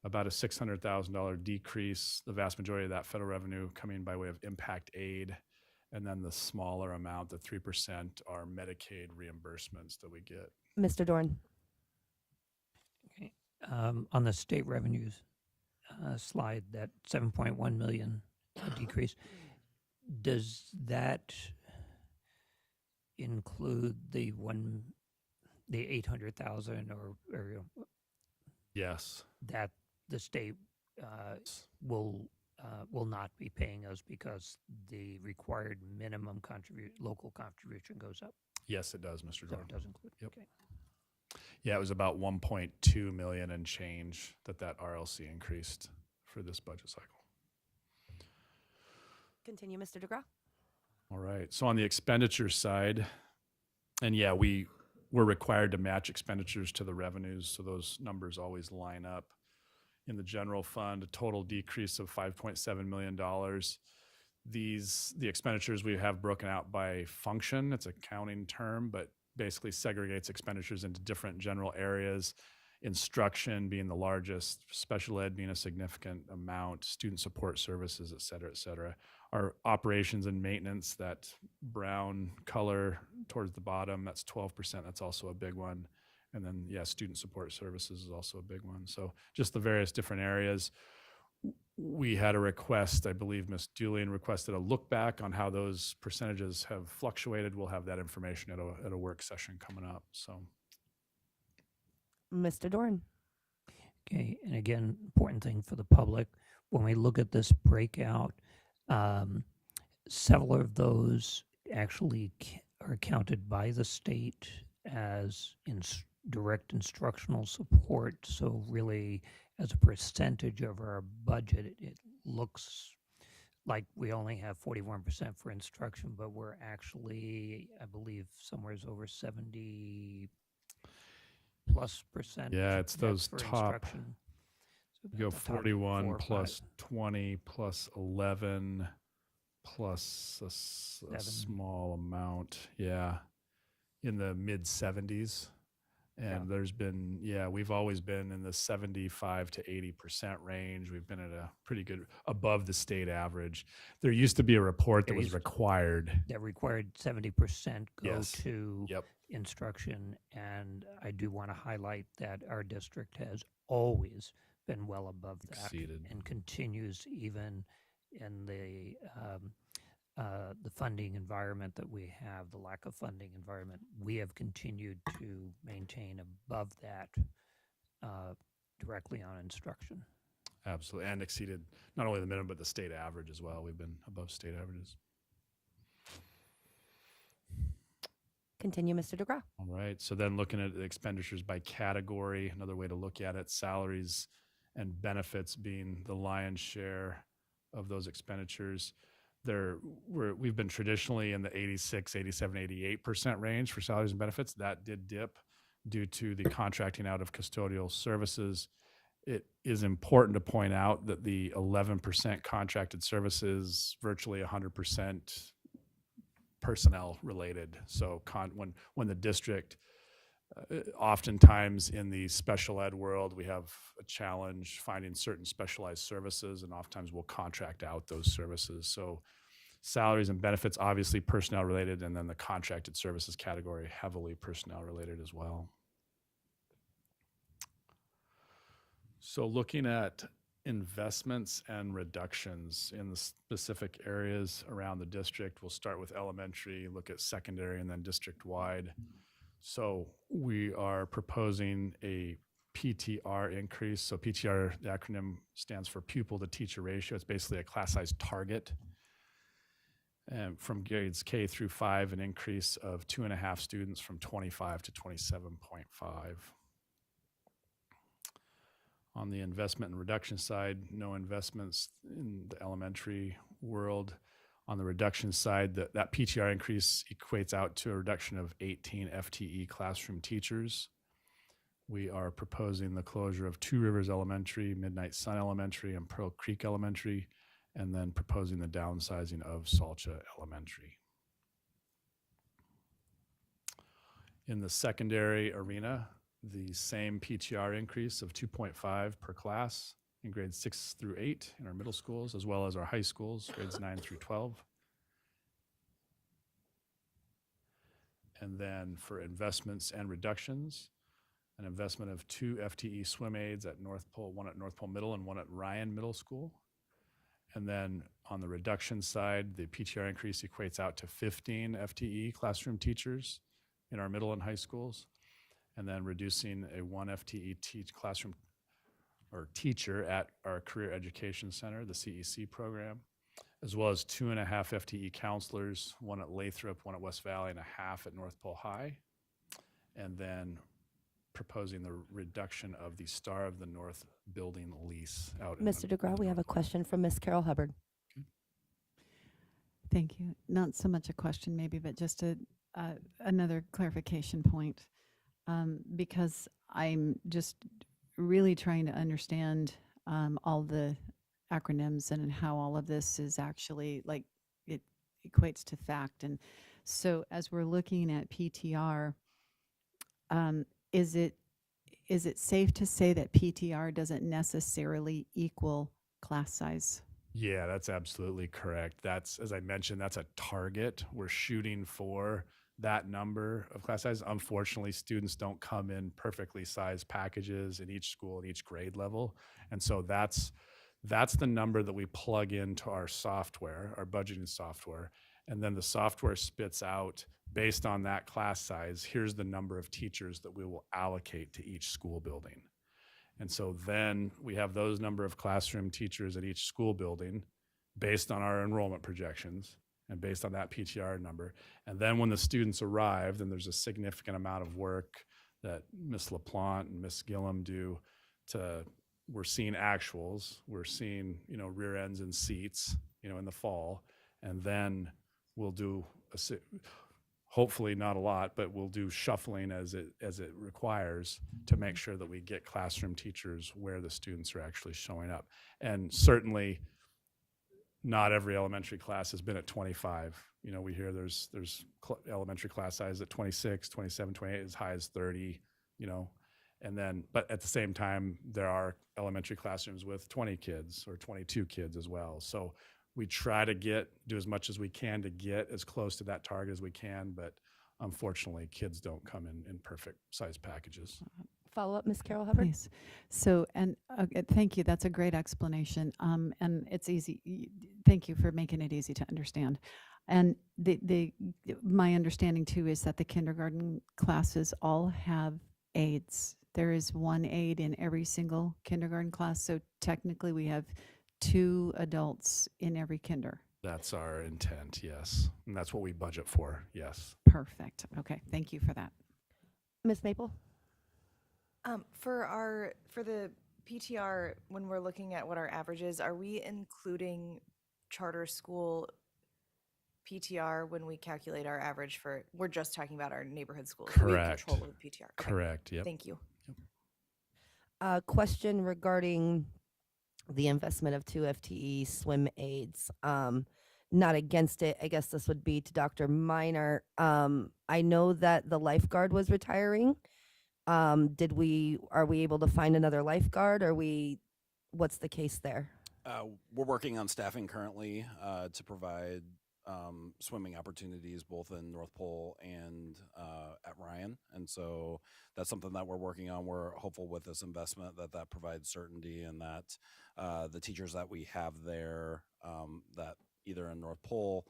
about a $600,000 decrease, the vast majority of that federal revenue coming by way of impact aid. And then the smaller amount, the 3%, are Medicaid reimbursements that we get. Mr. Dorn. Okay. On the state revenues slide, that 7.1 million decrease, does that include the 800,000 or Yes. that the state will not be paying us because the required minimum local contribution goes up? Yes, it does, Mr. So Dorn. it does include. Yep. Okay. Yeah, it was about 1.2 million and change that RLC increased for this budget cycle. Continue, Mr. DeGraw. All right. So on the expenditure side, and yeah, we're required to match expenditures to the revenues, so those numbers always line up. In the general fund, a total decrease of $5.7 million. The expenditures we have broken out by function. It's a counting term, but basically segregates expenditures into different general areas. Instruction being the largest, special ed being a significant amount, student support services, et cetera, et cetera. Our operations and maintenance, that brown color towards the bottom, that's 12%. That's also a big one. And then, yeah, student support services is also a big one. So just the various different areas. We had a request, I believe Ms. Julian requested a look back on how those percentages have fluctuated. We'll have that information at a work session coming up. So, Mr. Dorn. Okay, and again, important thing for the public, when we look at this breakout, several of those actually are counted by the state as direct instructional support. So really, as a percentage of our budget, it looks like we only have 41% for instruction, but we're actually, I believe, somewhere over 70+%. yeah, it's those for top. instruction. So You go the top 41 4 or plus 5. 20 plus 11 plus a 7. small amount. Yeah. In the mid 70s. And there's been, we've always been in the 75 to 80% range. We've been at a pretty good, above the state average. There used to be a report that was required. That required 70% go Yes. to Yep. instruction. And I do want to highlight that our district has always been well above that Exceeded. and continues even in the funding environment that we have, the lack of funding environment. We have continued to maintain above that directly on instruction. Absolutely. And exceeded not only the minimum, but the state average as well. We've been above state averages. Continue, Mr. DeGraw. All right. So then looking at the expenditures by category, another way to look at it, salaries and benefits being the lion's share of those expenditures. We've been traditionally in the 86, 87, 88% range for salaries and benefits. That did dip due to the contracting out of custodial services. it is important to point out that the 11% contracted services, virtually 100% personnel related. So when the district, oftentimes in the special ed world, we have a challenge finding certain specialized services, and oftentimes we'll contract out those services. So salaries and benefits, obviously personnel related, and then the contracted services category, heavily personnel related as well. So looking at investments and reductions in the specific areas around the district, we'll start with elementary, look at secondary, and then district-wide. So we are proposing a PTR increase. So PTR, the acronym stands for pupil to teacher ratio. It's basically a class size target. And from grades K through 5, an increase of 2.5 students from 25 to 27.5. On the investment and reduction side, no investments in the elementary world. On the reduction side, that PTR increase equates out to a reduction of 18 FTE classroom teachers. We are proposing the closure of Two Rivers Elementary, Midnight Sun Elementary, and Pearl Creek Elementary, and then proposing the downsizing of Salcha Elementary. In the secondary arena, the same PTR increase of 2.5 per class in grades 6 through 8 in our middle schools, as well as our high schools, grades 9 through 12. And then for investments and reductions, an investment of 2 FTE swim aids at North Pole, one at North Pole Middle and one at Ryan Middle School. And then on the reduction side, the PTR increase equates out to 15 FTE classroom teachers in our middle and high schools. And then reducing a 1 FTE classroom or teacher at our Career Education Center, the CEC program, as well as 2.5 FTE counselors, one at Lathrop, one at West Valley, and a half at North Pole High. And then proposing the reduction of the Star of the North building lease out. Mr. DeGraw, we have a question from Ms. Carol Hubbard. Thank you. Not so much a question maybe, but just another clarification point. Because I'm just really trying to understand all the acronyms and how all of this is actually, like, it equates to fact. And so as we're looking at PTR, is it safe to say that PTR doesn't necessarily equal class size? Yeah, that's absolutely correct. That's, as I mentioned, that's a target. We're shooting for that number of class size. Unfortunately, students don't come in perfectly sized packages in each school at each grade level. And so that's the number that we plug into our software, our budgeting software. And then the software spits out, based on that class size, here's the number of teachers that we will allocate to each school building. And so then we have those number of classroom teachers at each school building based on our enrollment projections and based on that PTR number. And then when the students arrive, then there's a significant amount of work that Ms. LaPlante and Ms. Gillum do we're seeing actuals, we're seeing, rear ends and seats, in the fall. And then we'll do, hopefully not a lot, but we'll do shuffling as it requires to make sure that we get classroom teachers where the students are actually showing up. And certainly, not every elementary class has been at 25. We hear there's elementary class size at 26, 27, 28, as high as 30, and then, but at the same time, there are elementary classrooms with 20 kids or 22 kids as well. So we try to do as much as we can to get as close to that target as we can, but unfortunately, kids don't come in perfect size packages. Follow up, Ms. Carol Hubbard. Please. So, and thank you. That's a great explanation. And it's easy. Thank you for making it easy to understand. And my understanding too is that the kindergarten classes all have aides. There is one aide in every single kindergarten class. So technically we have 2 adults in every kinder. That's our intent, yes. And that's what we budget for, yes. Perfect. Okay. Thank you for that. Ms. Maple? For the PTR, when we're looking at what our average is, are we including charter school PTR when we calculate our average we're just talking about our neighborhood schools? Correct. We control of PTR. Okay. Correct, yep. Thank you. Question regarding the investment of 2 FTE swim aids. Not against it. I guess this would be to Dr. Miner. I know that the lifeguard was retiring. Are we able to find another lifeguard? What's the case there? We're working on staffing currently to provide swimming opportunities both in North Pole and at Ryan. And so that's something that we're working on. We're hopeful with this investment that provides certainty and that the teachers that we have there that either in North Pole,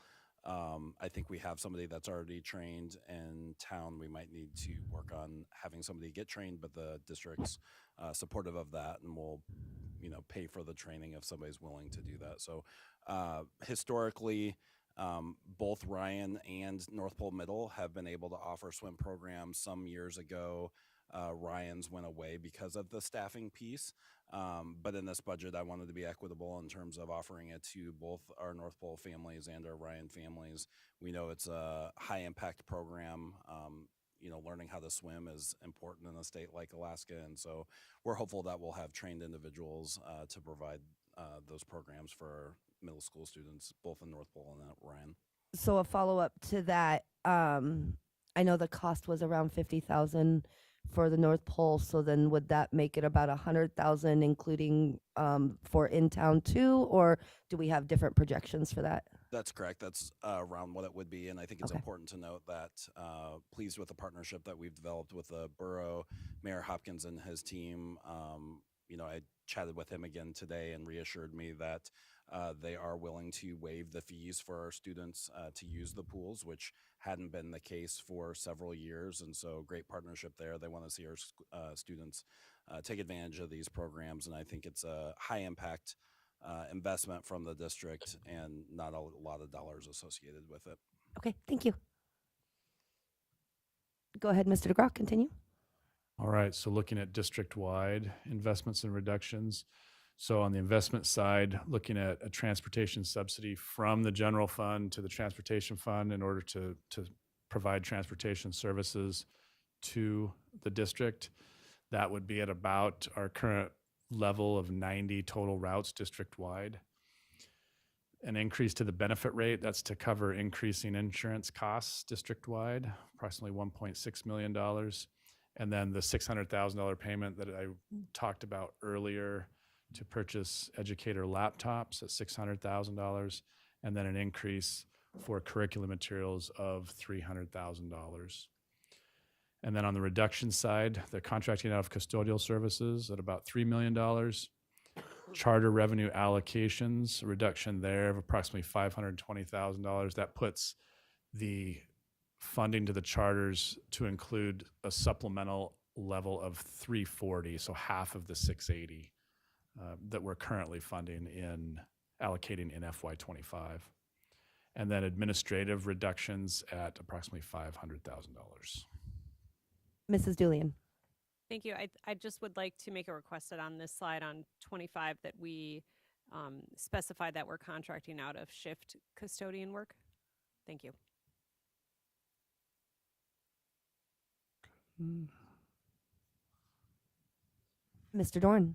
I think we have somebody that's already trained in town. We might need to work on having somebody get trained, but the district's supportive of that, and we'll, pay for the training if somebody's willing to do that. So historically, both Ryan and North Pole Middle have been able to offer swim programs. Some years ago, Ryan's went away because of the staffing piece. But in this budget, I wanted to be equitable in terms of offering it to both our North Pole families and our Ryan families. We know it's a high impact program. Learning how to swim is important in a state like Alaska. And so we're hopeful that we'll have trained individuals to provide those programs for our middle school students, both in North Pole and at Ryan. So a follow-up to that, I know the cost was around 50,000 for the North Pole. So then would that make it about 100,000, including for in town too, or do we have different projections for that? That's correct. That's around what it would be. And I think it's important to note that pleased with the partnership that we've developed with the borough, Mayor Hopkins and his team. I chatted with him again today and reassured me that they are willing to waive the fees for our students to use the pools, which hadn't been the case for several years. And so great partnership there. They want to see our students take advantage of these programs. And I think it's a high impact investment from the district and not a lot of dollars associated with it. Okay, thank you. Go ahead, Mr. DeGraw, continue. All right, so looking at district-wide investments and reductions. So on the investment side, looking at a transportation subsidy from the general fund to the transportation fund in order to provide transportation services to the district. That would be at about our current level of 90 total routes district-wide. An increase to the benefit rate, that's to cover increasing insurance costs district-wide, approximately $1.6 million. And then the $600,000 payment that I talked about earlier to purchase educator laptops at $600,000, and then an increase for curriculum materials of $300,000. And then on the reduction side, the contracting out of custodial services at about $3 million. Charter revenue allocations, a reduction there of approximately $520,000. That puts the funding to the charters to include a supplemental level of $340, so half of the $680 that we're currently allocating in FY25. And then administrative reductions at approximately $500,000. Mrs. Julian. Thank you. I just would like to make a request that on this slide on 25 that we specify that we're contracting out of shift custodian work. Thank you. Mr. Dorn.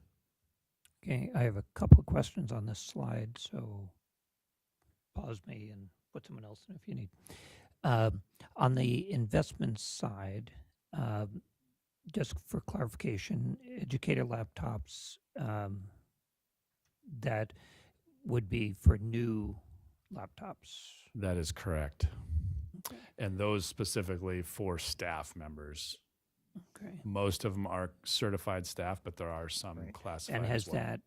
Okay, I have a couple of questions on this slide, so pause me and put someone else in if you need. On the investment side, just for clarification, educator laptops, that would be for new laptops. That is correct. And those specifically for staff members. Okay. Most of them are certified staff, but there are some classified. And has as well. that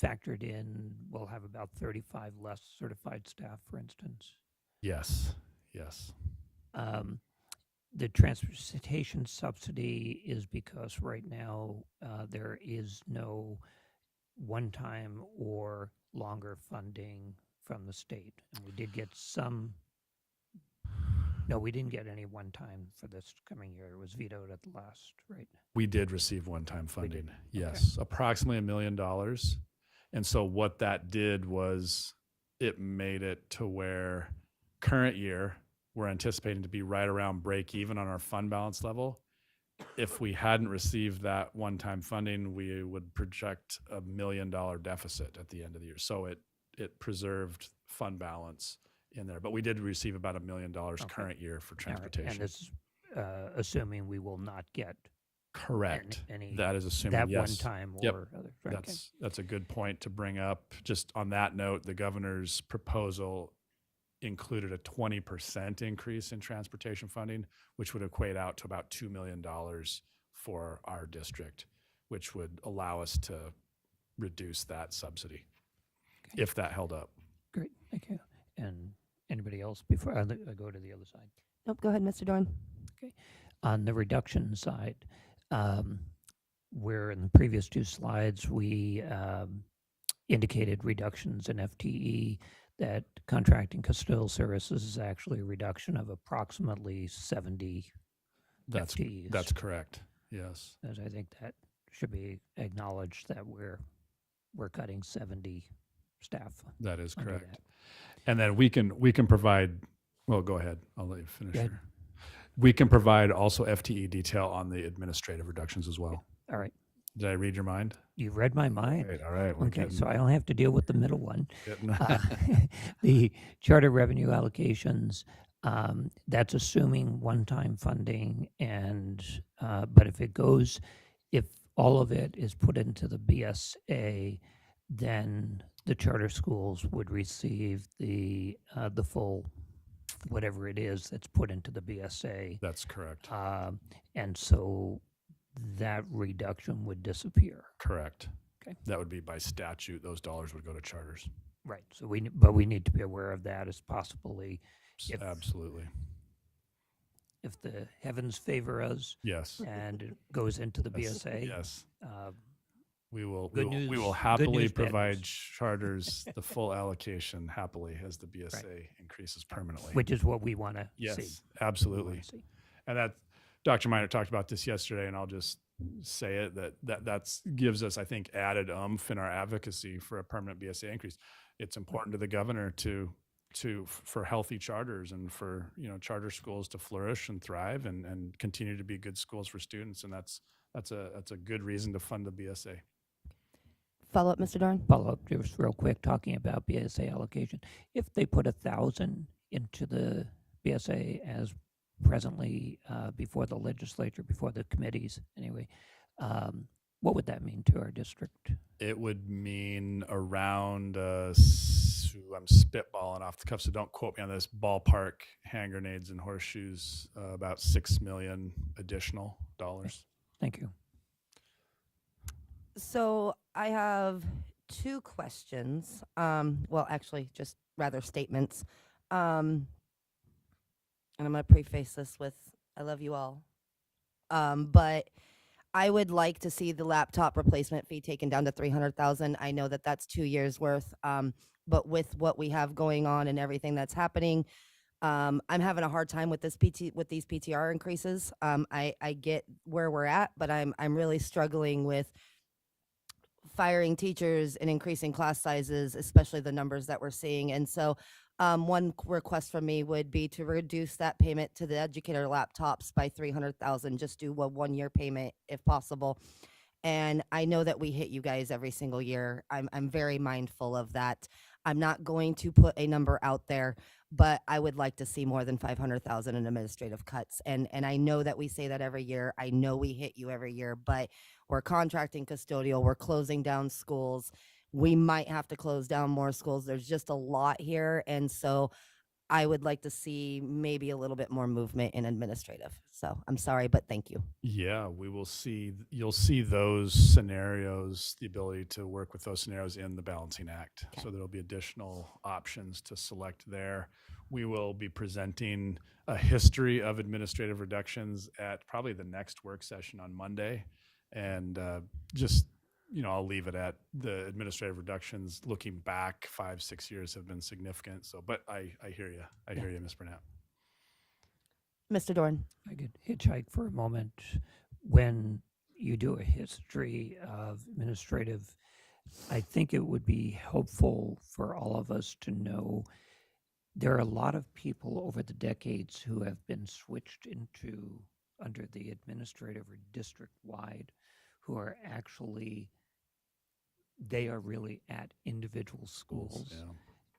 factored in, we'll have about 35 less certified staff, for instance? Yes, yes. The transportation subsidy is because right now there is no one-time or longer funding from the state. And we did get some. No, we didn't get any one-time for this coming year. It was vetoed at the last, right? We did receive one-time funding. Yes, approximately $1 million. And so what that did was it made it to where current year we're anticipating to be right around break even on our fund balance level. if we hadn't received that one-time funding, we would project $1 million deficit at the end of the year. So it preserved fund balance in there, but we did receive about $1 million current year for All right, transportation. And this is assuming we will not get Correct. any That is assuming, that yes. one time Yep. or other. Right, okay. That's a good point to bring up. Just on that note, the governor's proposal included a 20% increase in transportation funding, which would equate out to about $2 million for our district, which would allow us to reduce that subsidy if that held up. Great, thank you. And anybody else before I go to the other side? Nope, go ahead, Mr. Dorn. Okay. On the reduction side, where in the previous two slides we indicated reductions in FTE, that contracting custodial services is actually a reduction of approximately 70 FTEs. That's correct. Yes. As I think that should be acknowledged that we're cutting 70 staff. That is under correct. that. And then we can provide, well, go ahead. I'll let you finish. Go ahead. here. We can provide also FTE detail on the administrative reductions as well. All right. Did I read your mind? You read my mind. All right. We're Okay, getting- so I don't have to deal with the middle one. Getting- The charter revenue allocations, that's assuming one-time funding, and but if all of it is put into the BSA, then the charter schools would receive the full whatever it is that's put into the BSA. That's correct. And so that reduction would disappear. Correct. Okay. That would be by statute. Those dollars would go to charters. Right. So but we need to be aware of that as possibly Absolutely. if the heavens favor us. Yes. And it goes into the Yes, BSA. yes. We will Good we news- will good happily news, bad provide news. charters the full allocation happily as the BSA increases permanently. Which is what we want to Yes, see. absolutely. And that Dr. Miner talked about this yesterday, and I'll just say it that gives us, I think, added oomph in our advocacy for a permanent BSA increase. It's important to the governor for healthy charters and for charter schools to flourish and thrive and continue to be good schools for students, and that's a good reason to fund the BSA. Follow up, Mr. Dorn. Follow up just real quick, talking about BSA allocation. If they put 1,000 into the BSA as presently before the legislature, before the committees anyway, what would that mean to our district? It would mean around, I'm spitballing off the cuff, so don't quote me on this, ballpark hand grenades and horseshoes, about $6 million additional dollars. Thank you. So I have two questions. Well, actually, just rather statements. And I'm going to preface this with, I love you all. But I would like to see the laptop replacement fee taken down to 300,000. I know that that's 2 years worth. But with what we have going on and everything that's happening, I'm having a hard time with these PTR increases. I get where we're at, but I'm really struggling with firing teachers and increasing class sizes, especially the numbers that we're seeing. And so one request from me would be to reduce that payment to the educator laptops by 300,000, just do a 1-year payment if possible. And I know that we hit you guys every single year. I'm very mindful of that. I'm not going to put a number out there, but I would like to see more than 500,000 in administrative cuts. And I know that we say that every year. I know we hit you every year, but we're contracting custodial. We're closing down schools. We might have to close down more schools. There's just a lot here. And so I would like to see maybe a little bit more movement in administrative. So I'm sorry, but thank you. Yeah, you'll see those scenarios, the ability to work with those scenarios in the balancing act. So there'll be additional options to select there. We will be presenting a history of administrative reductions at probably the next work session on Monday. And I'll leave it at the administrative reductions looking back 5-6 years have been significant. So, but I hear you. I hear you, Ms. Burnett. Mr. Dorn. I could hitchhike for a moment. When you do a history of administrative, I think it would be helpful for all of us to know there are a lot of people over the decades who have been switched into under the administrative or district-wide who are actually, they are really at individual schools.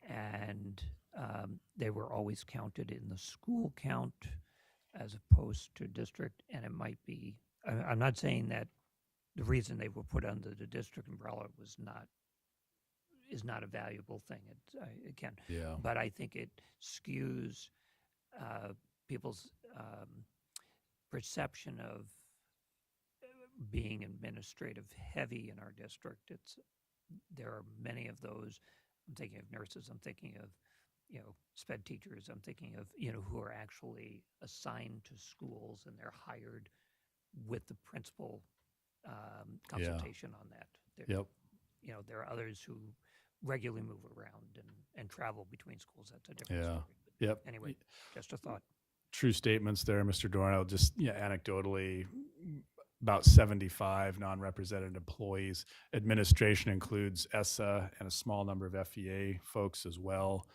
And they were always counted in the school count as opposed to district. And it might be, I'm not saying that the reason they were put under the district umbrella is not a valuable thing. Again, but I think it skews people's perception of being administrative heavy in our district. There are many of those. I'm thinking of nurses. I'm thinking of, sped teachers. I'm thinking of, who are actually assigned to schools and they're hired with the principal consultation on that. There are others who regularly move around and travel between schools. That's a different story. But anyway, just a thought. True statements there, Mr. Dorn. I'll just anecdotally, about 75 non-represented employees. Administration includes ESSA and a small number of FEA folks as well.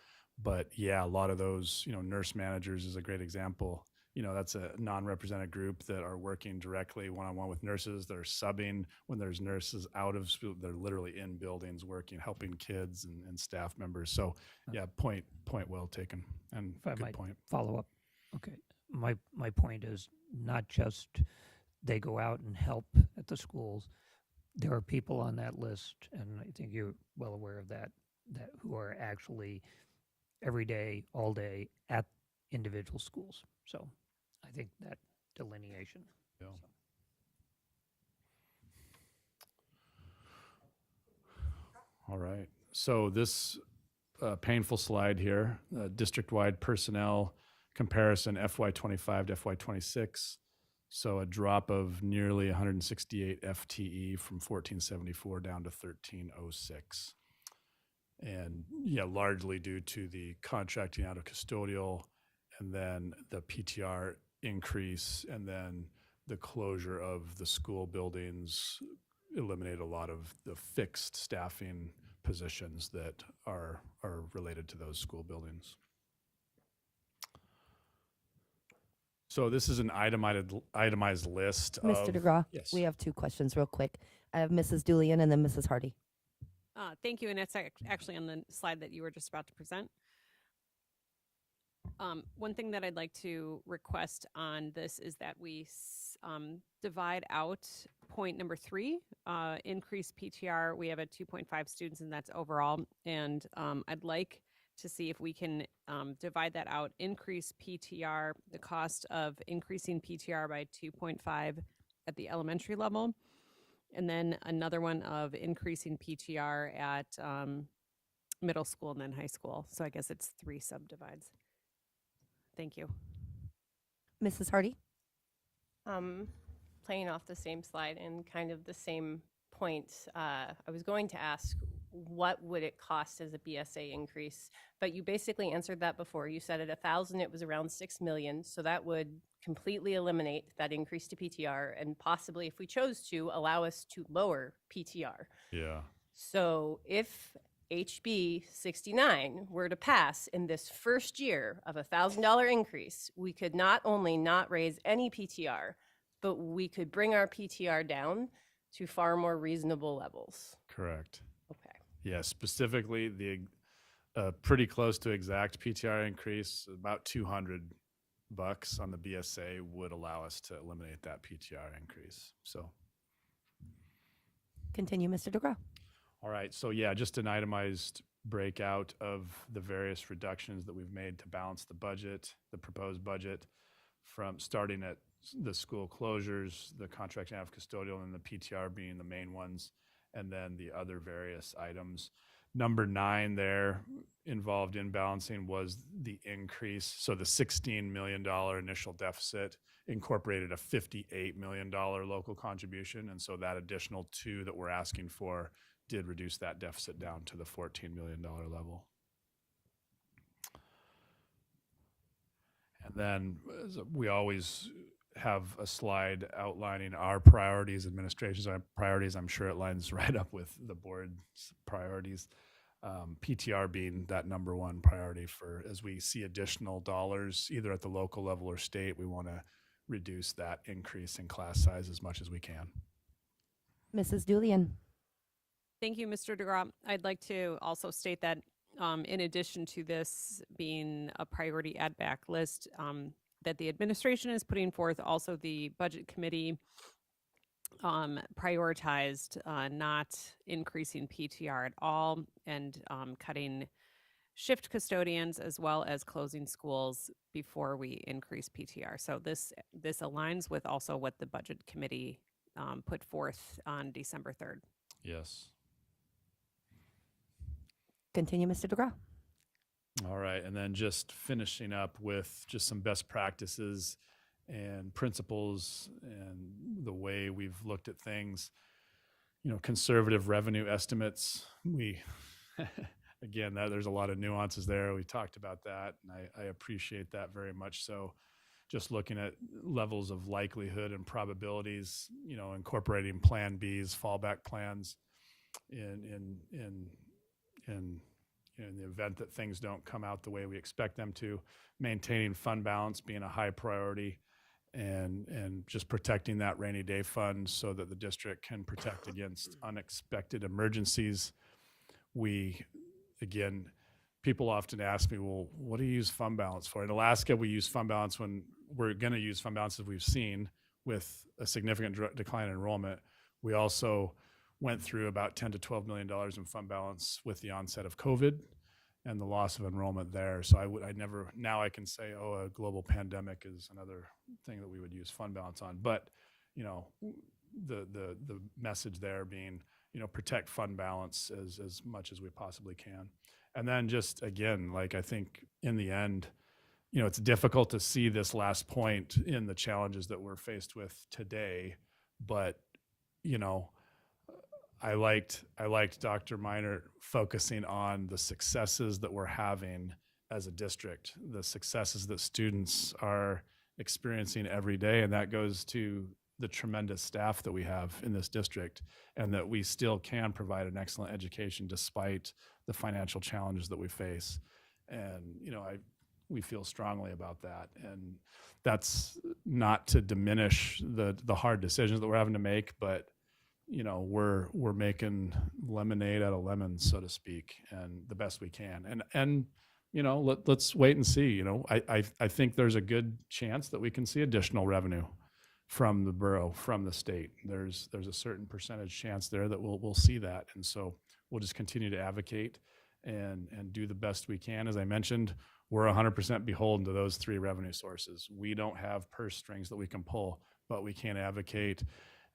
But yeah, a lot of those, nurse managers is a great example. That's a non-represented group that are working directly one-on-one with nurses. They're subbing when there's nurses out of school. They're literally in buildings working, helping kids and staff members. So yeah, point well taken, and If I good might point. follow up. Okay. My point is not just they go out and help at the schools. There are people on that list, and I think you're well aware of that who are actually every day, all day at individual schools. So I think that delineation. Yeah. All right. So this painful slide here, district-wide personnel comparison FY25 to FY26. So a drop of nearly 168 FTE from 1474 down to 1306. And yeah, largely due to the contracting out of custodial and then the PTR increase and then the closure of the school buildings eliminated a lot of the fixed staffing positions that are related to those school buildings. So this is an itemized list. Mr. DeGraw, we have two questions real quick. I have Mrs. Julian and then Mrs. Hardy. Thank you, and it's actually on the slide that you were just about to present. One thing that I'd like to request on this is that we divide out point number 3, increase PTR. We have a 2.5 students, and that's overall. And I'd like to see if we can divide that out, increase PTR, the cost of increasing PTR by 2.5 at the elementary level, and then another one of increasing PTR at middle school and then high school. So I guess it's 3 subdivides. Thank you. Mrs. Hardy? Playing off the same slide and kind of the same point, I was going to ask, what would it cost as a BSA increase? But you basically answered that before. You said at 1,000, it was around 6 million. So that would completely eliminate that increase to PTR and possibly, if we chose to, allow us to lower PTR. Yeah. So if HB 69 were to pass in this first year of $1,000 increase, we could not only not raise any PTR, but we could bring our PTR down to far more reasonable levels. Correct. Okay. Yeah, specifically the pretty close to exact PTR increase, about $200 on the BSA would allow us to eliminate that PTR increase. So. Continue, Mr. DeGraw. All right, so yeah, just an itemized breakout of the various reductions that we've made to balance the budget, the proposed budget, from starting at the school closures, the contracting out of custodial, and the PTR being the main ones, and then the other various items. Number 9 there involved in balancing was the increase. So the $16 million initial deficit incorporated a $58 million local contribution. And so that additional 2 that we're asking for did reduce that deficit down to the $14 million level. And then we always have a slide outlining our priorities, administration's priorities. I'm sure it lines right up with the board's priorities. PTR being that number 1 priority for, as we see additional dollars, either at the local level or state, we want to reduce that increase in class size as much as we can. Mrs. Julian. Thank you, Mr. DeGraw. I'd like to also state that in addition to this being a priority add back list, that the administration is putting forth, also the budget committee prioritized not increasing PTR at all and cutting shift custodians as well as closing schools before we increase PTR. So this aligns with also what the budget committee put forth on December 3rd. Yes. Continue, Mr. DeGraw. All right. And then just finishing up with just some best practices and principles and the way we've looked at things. You know, conservative revenue estimates. We, again, there's a lot of nuances there. We talked about that, and I appreciate that very much. So just looking at levels of likelihood and probabilities, you know, incorporating plan Bs, fallback plans in the event that things don't come out the way we expect them to, maintaining fund balance being a high priority, and just protecting that rainy day fund so that the district can protect against unexpected emergencies. Again, people often ask me, well, what do you use fund balance for? In Alaska, we use fund balance when we're going to use fund balance, as we've seen with a significant decline in enrollment. We also went through about $10 to $12 million in fund balance with the onset of COVID and the loss of enrollment there. So now I can say, oh, a global pandemic is another thing that we would use fund balance on. But, you know, the message there being, you know, protect fund balance as much as we possibly can. And then just, again, like, I think in the end, you know, it's difficult to see this last point in the challenges that we're faced with today, but, you know, I liked Dr. Miner focusing on the successes that we're having as a district, the successes that students are experiencing every day. And that goes to the tremendous staff that we have in this district, and that we still can provide an excellent education despite the financial challenges that we face. And, you know, we feel strongly about that. And that's not to diminish the hard decisions that we're having to make, but, you know, we're making lemonade out of lemons, so to speak, and the best we can. And you know, let's wait and see. You know, I think there's a good chance that we can see additional revenue from the borough, from the state. There's a certain percentage chance there that we'll see that. And so we'll just continue to advocate and do the best we can. As I mentioned, we're 100% beholden to those three revenue sources. We don't have purse strings that we can pull, but we can advocate.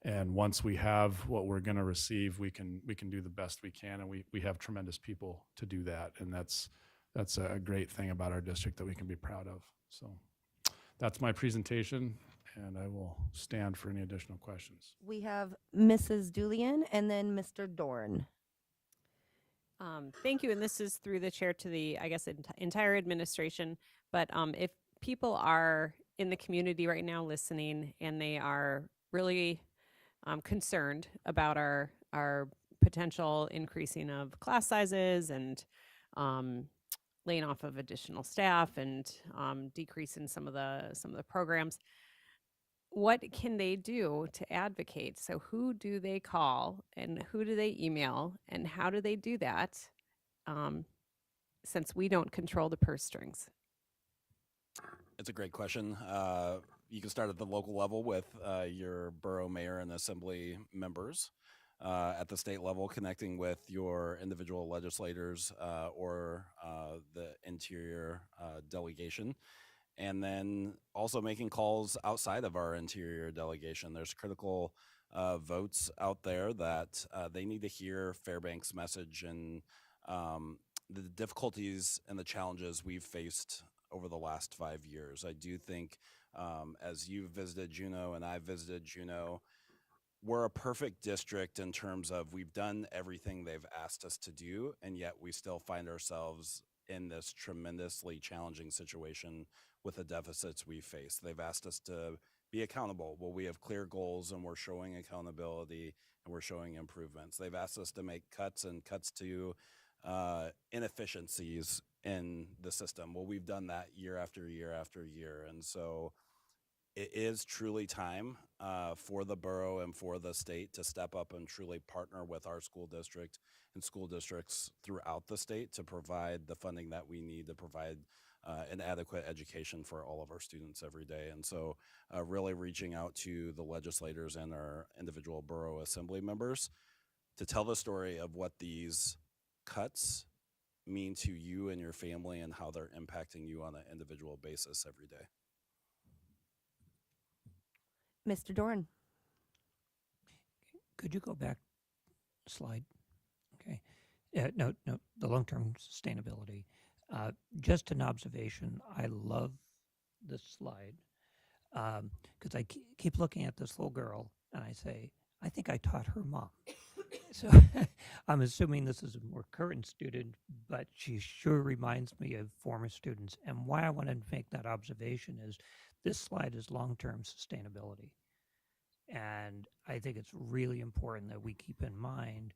And once we have what we're going to receive, we can do the best we can, and we have tremendous people to do that. And that's a great thing about our district that we can be proud of. So that's my presentation, and I will stand for any additional questions. We have Mrs. Julian and then Mr. Dorn. Thank you, and this is through the chair to the, I guess, entire administration. But if people are in the community right now listening, and they are really concerned about our potential increasing of class sizes and laying off of additional staff and decreasing some of the programs, what can they do to advocate? So who do they call, and who do they email, and how do they do that, since we don't control the purse strings? It's a great question. You can start at the local level with your borough mayor and assembly members. At the state level, connecting with your individual legislators or the interior delegation. And then also making calls outside of our interior delegation. There's critical votes out there that they need to hear Fairbanks' message and the difficulties and the challenges we've faced over the last 5 years. I do think as you've visited Juneau and I've visited Juneau, we're a perfect district in terms of we've done everything they've asked us to do, and yet we still find ourselves in this tremendously challenging situation with the deficits we face. They've asked us to be accountable. Well, we have clear goals, and we're showing accountability, and we're showing improvements. They've asked us to make cuts to inefficiencies in the system. Well, we've done that year after year after year. And so it is truly time for the borough and for the state to step up and truly partner with our school district and school districts throughout the state to provide the funding that we need to provide an adequate education for all of our students every day. And so really reaching out to the legislators and our individual borough assembly members to tell the story of what these cuts mean to you and your family and how they're impacting you on an individual basis every day. Mr. Dorn. Could you go back slide? Okay. No, the long-term sustainability. Just an observation. I love this slide because I keep looking at this little girl and I say, I think I taught her mom. So I'm assuming this is a more current student, but she sure reminds me of former students. And why I wanted to make that observation is this slide is long-term sustainability. And I think it's really important that we keep in mind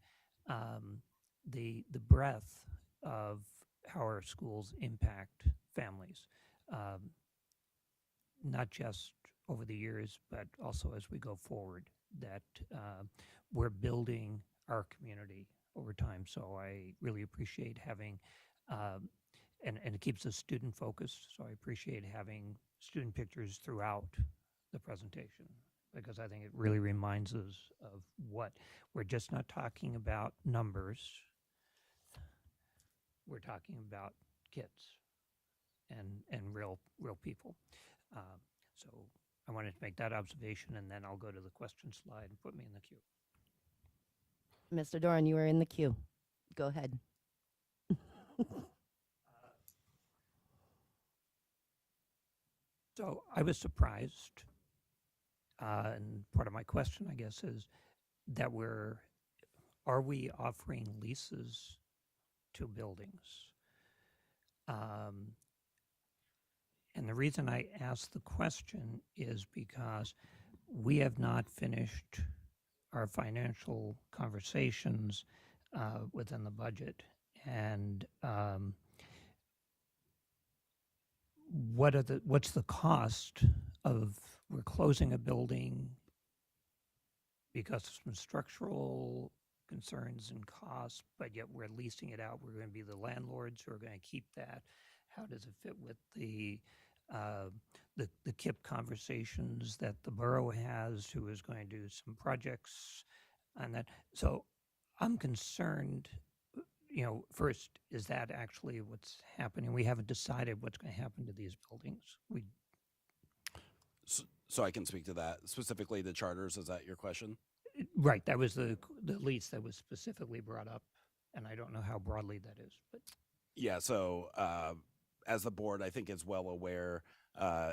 the breadth of how our schools impact families, not just over the years, but also as we go forward, that we're building our community over time. So I really appreciate having, and it keeps us student focused. So I appreciate having student pictures throughout the presentation, because I think it really reminds us of what we're just not talking about numbers. We're talking about kids and real people. So I wanted to make that observation, and then I'll go to the question slide and put me in the queue. Mr. Doran, you are in the queue. Go ahead. So I was surprised, and part of my question, I guess, is that are we offering leases to buildings? And the reason I ask the question is because we have not finished our financial conversations within the budget. And what's the cost of we're closing a building because of some structural concerns and costs, but yet we're leasing it out. We're going to be the landlords who are going to keep that. How does it fit with the KIP conversations that the borough has, who is going to do some projects on that? So I'm concerned, first, is that actually what's happening? We haven't decided what's going to happen to these buildings. So I can speak to that, specifically the charters. Is that your question? Right. That was the lease that was specifically brought up, and I don't know how broadly that is. But yeah, so as the board, I think is well aware,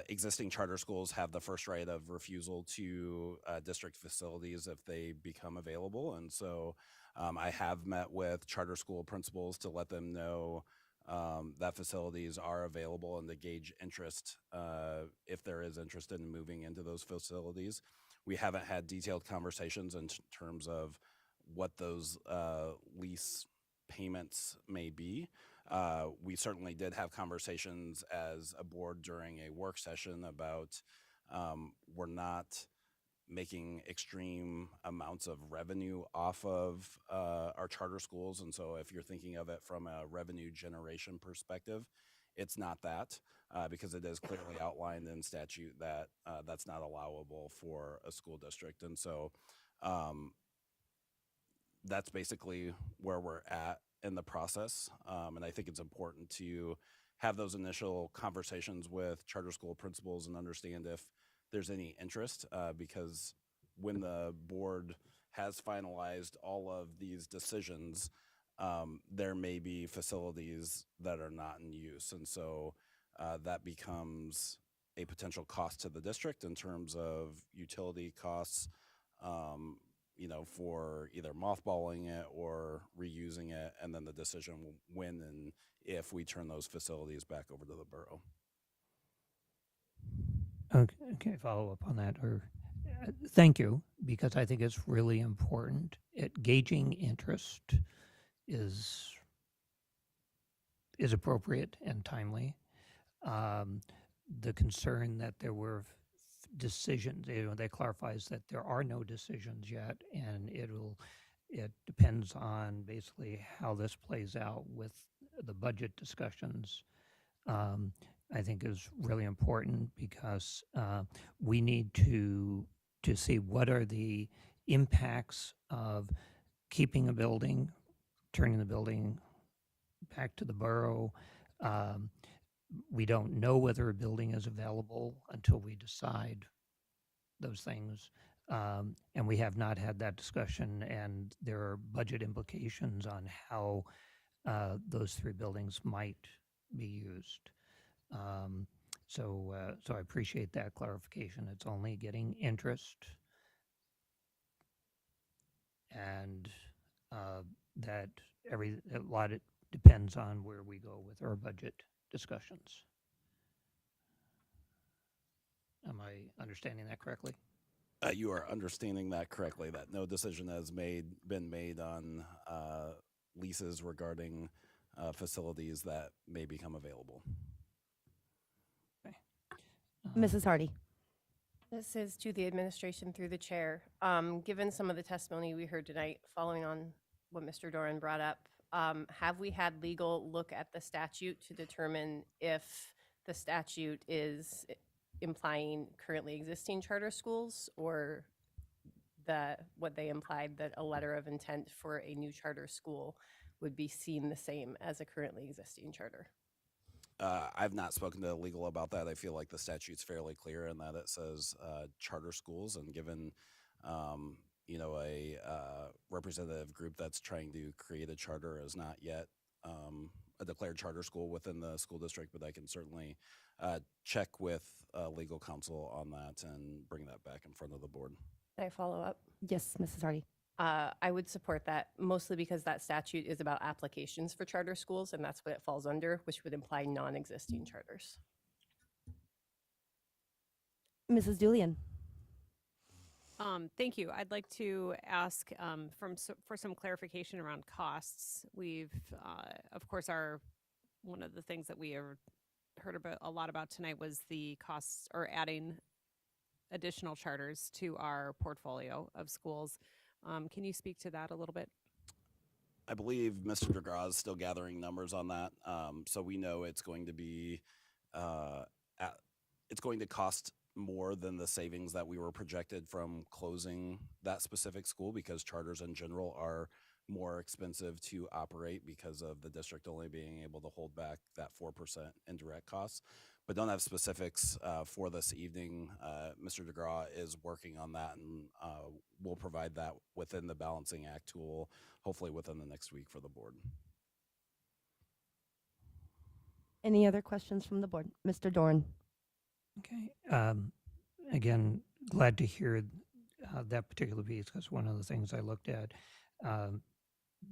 existing charter schools have the first right of refusal to district facilities if they become available. And so I have met with charter school principals to let them know that facilities are available and to gauge interest if there is interest in moving into those facilities. We haven't had detailed conversations in terms of what those lease payments may be. We certainly did have conversations as a board during a work session about we're not making extreme amounts of revenue off of our charter schools. And so if you're thinking of it from a revenue generation perspective, it's not that because it is clearly outlined in statute that that's not allowable for a school district. And so that's basically where we're at in the process. And I think it's important to have those initial conversations with charter school principals and understand if there's any interest, because when the board has finalized all of these decisions, there may be facilities that are not in use. And so that becomes a potential cost to the district in terms of utility costs, for either mothballing it or reusing it, and then the decision when and if we turn those facilities back over to the borough. Okay, follow up on that. Thank you, because I think it's really important. Gauging interest is appropriate and timely. The concern that there were decisions. That clarifies that there are no decisions yet, and it depends on basically how this plays out with the budget discussions. I think is really important because we need to see what are the impacts of keeping a building, turning the building back to the borough. We don't know whether a building is available until we decide those things. And we have not had that discussion, and there are budget implications on how those three buildings might be used. So I appreciate that clarification. It's only getting interest, and that a lot it depends on where we go with our budget discussions. Am I understanding that correctly? You are understanding that correctly, that no decision has been made on leases regarding facilities that may become available. Mrs. Hardy. This is to the administration through the chair. Given some of the testimony we heard tonight, following on what Mr. Doran brought up, have we had legal look at the statute to determine if the statute is implying currently existing charter schools, or what they implied, that a letter of intent for a new charter school would be seen the same as a currently existing charter? I've not spoken to legal about that. I feel like the statute's fairly clear in that it says charter schools, and given a representative group that's trying to create a charter is not yet a declared charter school within the school district, but I can certainly check with legal counsel on that and bring that back in front of the board. Can I follow up? Yes, Mrs. Hardy. I would support that, mostly because that statute is about applications for charter schools, and that's what it falls under, which would imply non-existing charters. Mrs. Julian. Thank you. I'd like to ask for some clarification around costs. We've, of course, one of the things that we have heard a lot about tonight was the costs, or adding additional charters to our portfolio of schools. Can you speak to that a little bit? I believe Mr. DeGraw is still gathering numbers on that. So we know it's going to be, it's going to cost more than the savings that we were projected from closing that specific school, because charters in general are more expensive to operate because of the district only being able to hold back that 4% indirect costs. But don't have specifics for this evening. Mr. DeGraw is working on that, and we'll provide that within the balancing act tool, hopefully within the next week for the board. Any other questions from the board? Mr. Dorn. Okay. Again, glad to hear that particular piece, because one of the things I looked at,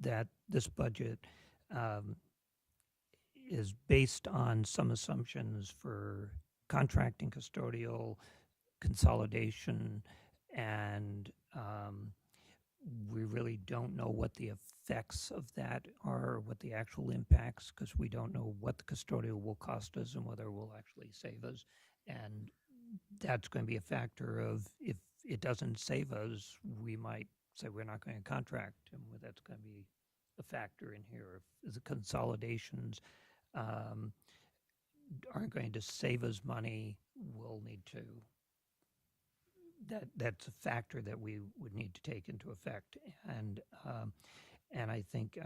that this budget is based on some assumptions for contracting, custodial, consolidation, and we really don't know what the effects of that are, what the actual impacts, because we don't know what the custodial will cost us and whether it will actually save us. And that's going to be a factor of, if it doesn't save us, we might say we're not going to contract, and that's going to be a factor in here. If the consolidations aren't going to save us money, we'll need to, that's a factor that we would need to take into effect. And I think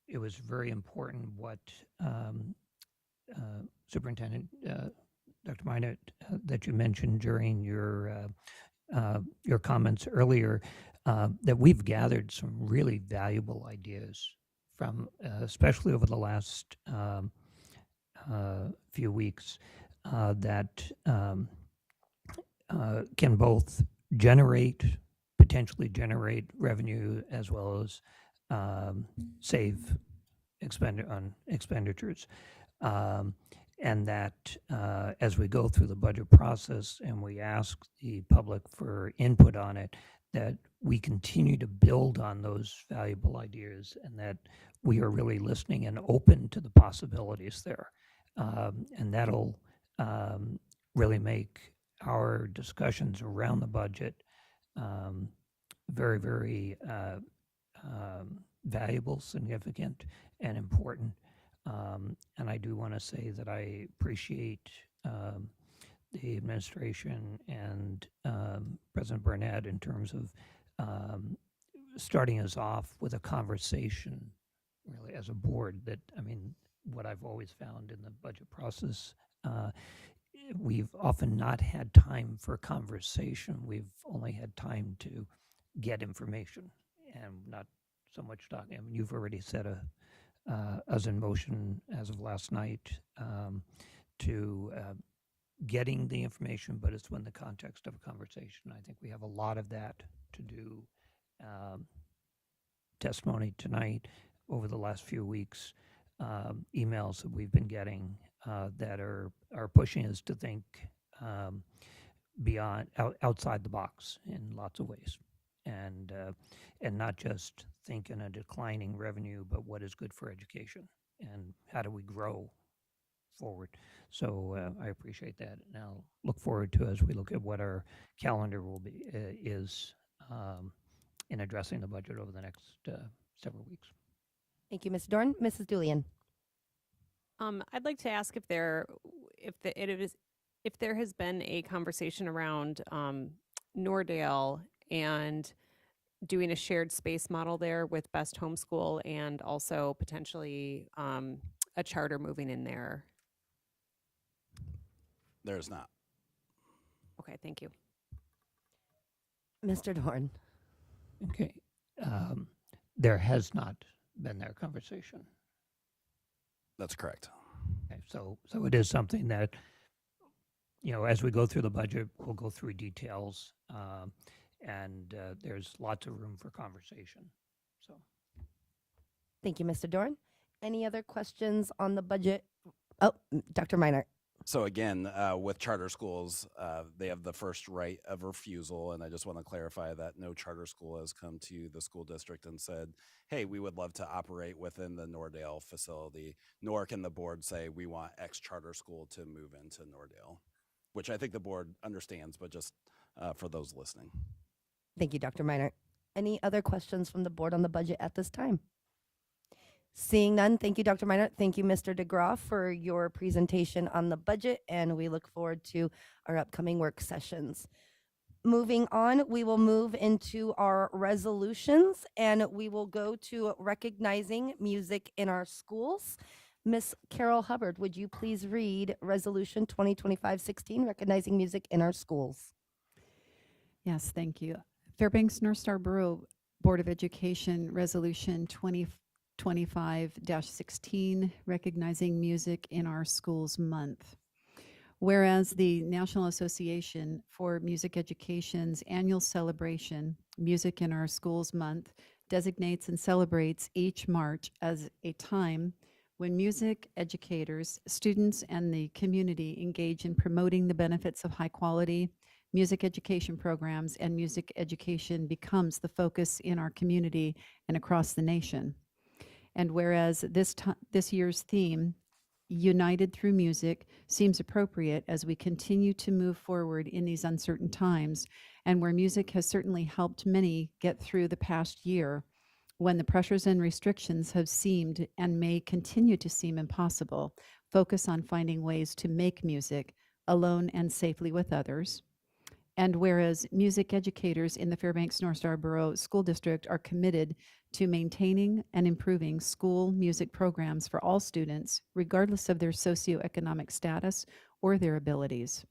it was very important what Superintendent Dr. Minot, that you mentioned during your comments earlier, that we've gathered some really valuable ideas from, especially over the last few weeks, that can both potentially generate revenue, as well as save on expenditures. And that as we go through the budget process and we ask the public for input on it, that we continue to build on those valuable ideas, and that we are really listening and open to the possibilities there. And that'll really make our discussions around the budget very, very valuable, significant, and important. And I do want to say that I appreciate the administration and President Burnett in terms of starting us off with a conversation, really, as a board. That, I mean, what I've always found in the budget process, we've often not had time for conversation. We've only had time to get information and not so much talking. I mean, you've already set us in motion as of last night to getting the information, but it's in the context of a conversation. I think we have a lot of that to do. Testimony tonight, over the last few weeks, emails that we've been getting that are pushing us to think beyond, outside the box in lots of ways, and not just think in a declining revenue, but what is good for education and how do we grow forward. So I appreciate that, and I'll look forward to, as we look at what our calendar will be is in addressing the budget over the next several weeks. Thank you, Ms. Dorn. Mrs. Julian. I'd like to ask if there has been a conversation around Nordale and doing a shared space model there with Best Homeschool and also potentially a charter moving in there. There's not. Okay, thank you. Mr. Dorn. Okay. There has not been that conversation. That's correct. Okay, so it is something that, you know, as we go through the budget, we'll go through details, and there's lots of room for conversation. So, Thank you, Mr. Dorn. Any other questions on the budget? Oh, Dr. Minor. So again, with charter schools, they have the first right of refusal, and I just want to clarify that no charter school has come to the school district and said, hey, we would love to operate within the Nordale facility, nor can the board say we want X charter school to move into Nordale, which I think the board understands, but just for those listening. Thank you, Dr. Minor. Any other questions from the board on the budget at this time? Seeing none, thank you, Dr. Minor. Thank you, Mr. DeGraw, for your presentation on the budget, and we look forward to our upcoming work sessions. Moving on, we will move into our resolutions, and we will go to recognizing music in our schools. Miss Carol Hubbard, would you please read Resolution 2025-16, recognizing music in our schools? Yes, thank you. Fairbanks North Star Borough Board of Education Resolution 2025-16, recognizing music in our schools month. Whereas the National Association for Music Education's annual celebration, Music in Our Schools Month, designates and celebrates each March as a time when music educators, students, and the community engage in promoting the benefits of high quality music education programs, and music education becomes the focus in our community and across the nation. And whereas this year's theme, United Through Music, seems appropriate as we continue to move forward in these uncertain times, and where music has certainly helped many get through the past year, when the pressures and restrictions have seemed and may continue to seem impossible, focus on finding ways to make music alone and safely with others. And whereas music educators in the Fairbanks North Star Borough School District are committed to maintaining and improving school music programs for all students, regardless of their socioeconomic status or their abilities.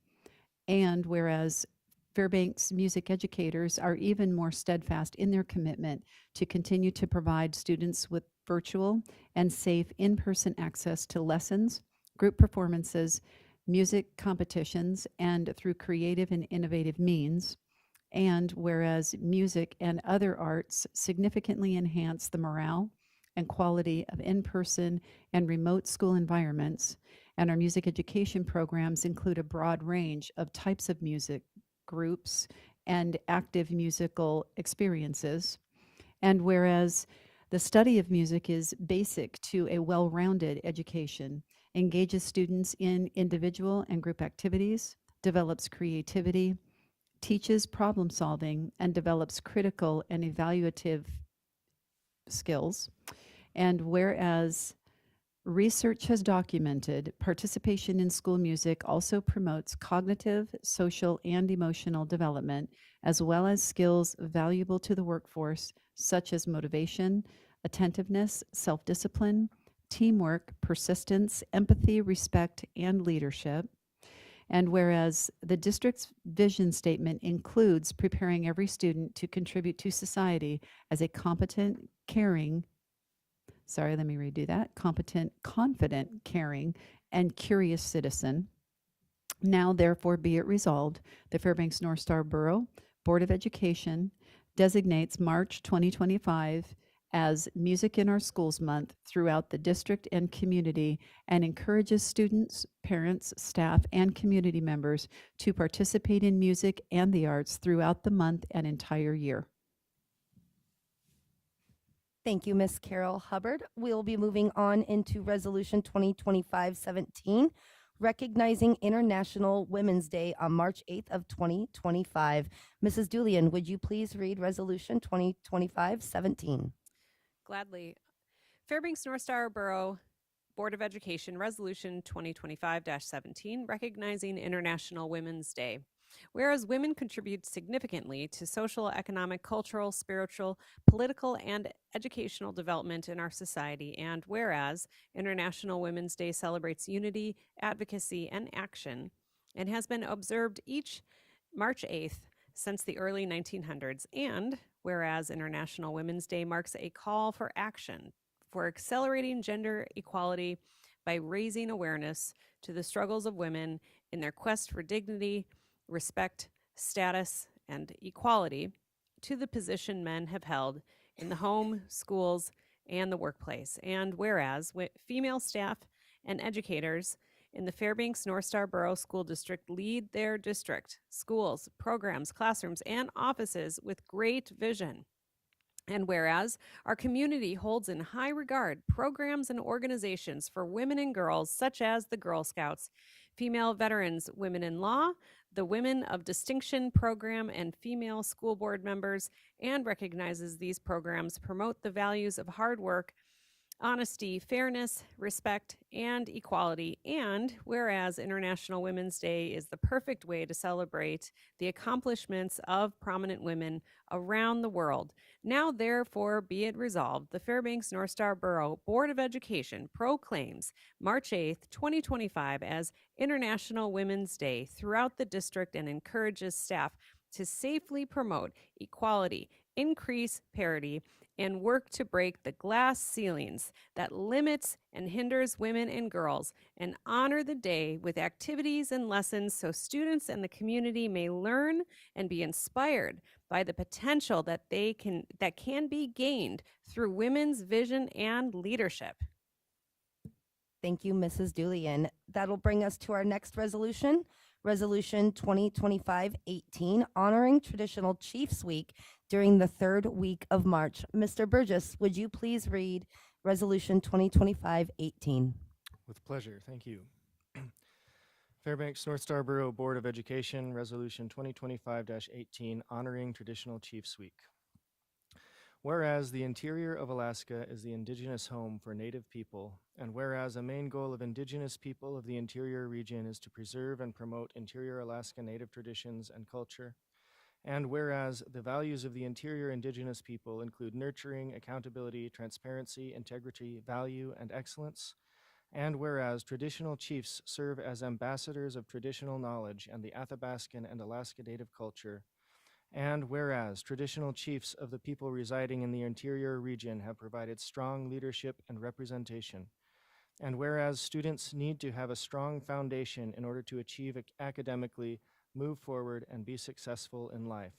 And whereas Fairbanks music educators are even more steadfast in their commitment to continue to provide students with virtual and safe in-person access to lessons, group performances, music competitions, and through creative and innovative means. And whereas music and other arts significantly enhance the morale and quality of in-person and remote school environments, and our music education programs include a broad range of types of music, groups, and active musical experiences. And whereas the study of music is basic to a well-rounded education, engages students in individual and group activities, develops creativity, teaches problem solving, and develops critical and evaluative skills. And whereas research has documented participation in school music also promotes cognitive, social, and emotional development, as well as skills valuable to the workforce, such as motivation, attentiveness, self-discipline, teamwork, persistence, empathy, respect, and leadership. And whereas the district's vision statement includes preparing every student to contribute to society as a competent, caring, competent, confident, caring, and curious citizen. Now, therefore, be it resolved, the Fairbanks North Star Borough Board of Education designates March 2025 as Music in Our Schools Month throughout the district and community, and encourages students, parents, staff, and community members to participate in music and the arts throughout the month and entire year. Thank you, Ms. Carol Hubbard. We'll be moving on into Resolution 2025-17, recognizing International Women's Day on March 8th of 2025. Mrs. Julian, would you please read Resolution 2025-17? Gladly. Fairbanks North Star Borough Board of Education Resolution 2025-17, recognizing International Women's Day. Whereas women contribute significantly to social, economic, cultural, spiritual, political, and educational development in our society, and whereas International Women's Day celebrates unity, advocacy, and action, and has been observed each March 8th since the early 1900s, and whereas International Women's Day marks a call for action for accelerating gender equality by raising awareness to the struggles of women in their quest for dignity, respect, status, and equality to the position men have held in the home, schools, and the workplace. And whereas female staff and educators in the Fairbanks North Star Borough School District lead their district, schools, programs, classrooms, and offices with great vision. And whereas our community holds in high regard programs and organizations for women and girls, such as the Girl Scouts, Female Veterans Women in Law, the Women of Distinction Program, and female school board members, and recognizes these programs promote the values of hard work, honesty, fairness, respect, and equality. And whereas International Women's Day is the perfect way to celebrate the accomplishments of prominent women around the world, now therefore be it resolved, the Fairbanks North Star Borough Board of Education proclaims March 8th, 2025 as International Women's Day throughout the district and encourages staff to safely promote equality, increase parity, and work to break the glass ceilings that limits and hinders women and girls, and honor the day with activities and lessons so students and the community may learn and be inspired by the potential that can be gained through women's vision and leadership. Thank you, Mrs. Julian. That'll bring us to our next resolution, Resolution 2025-18, honoring Traditional Chiefs Week during the third week of March. Mr. Burgess, would you please read Resolution 2025-18? With pleasure, thank you. Fairbanks North Star Borough Board of Education, Resolution 2025-18, honoring Traditional Chiefs Week. Whereas the interior of Alaska is the indigenous home for Native people, and whereas a main goal of indigenous people of the interior region is to preserve and promote interior Alaska Native traditions and culture, and whereas the values of the interior indigenous people include nurturing, accountability, transparency, integrity, value, and excellence, and whereas traditional chiefs serve as ambassadors of traditional knowledge and the Athabascan and Alaska Native culture, and whereas traditional chiefs of the people residing in the interior region have provided strong leadership and representation, and whereas students need to have a strong foundation in order to achieve academically, move forward, and be successful in life.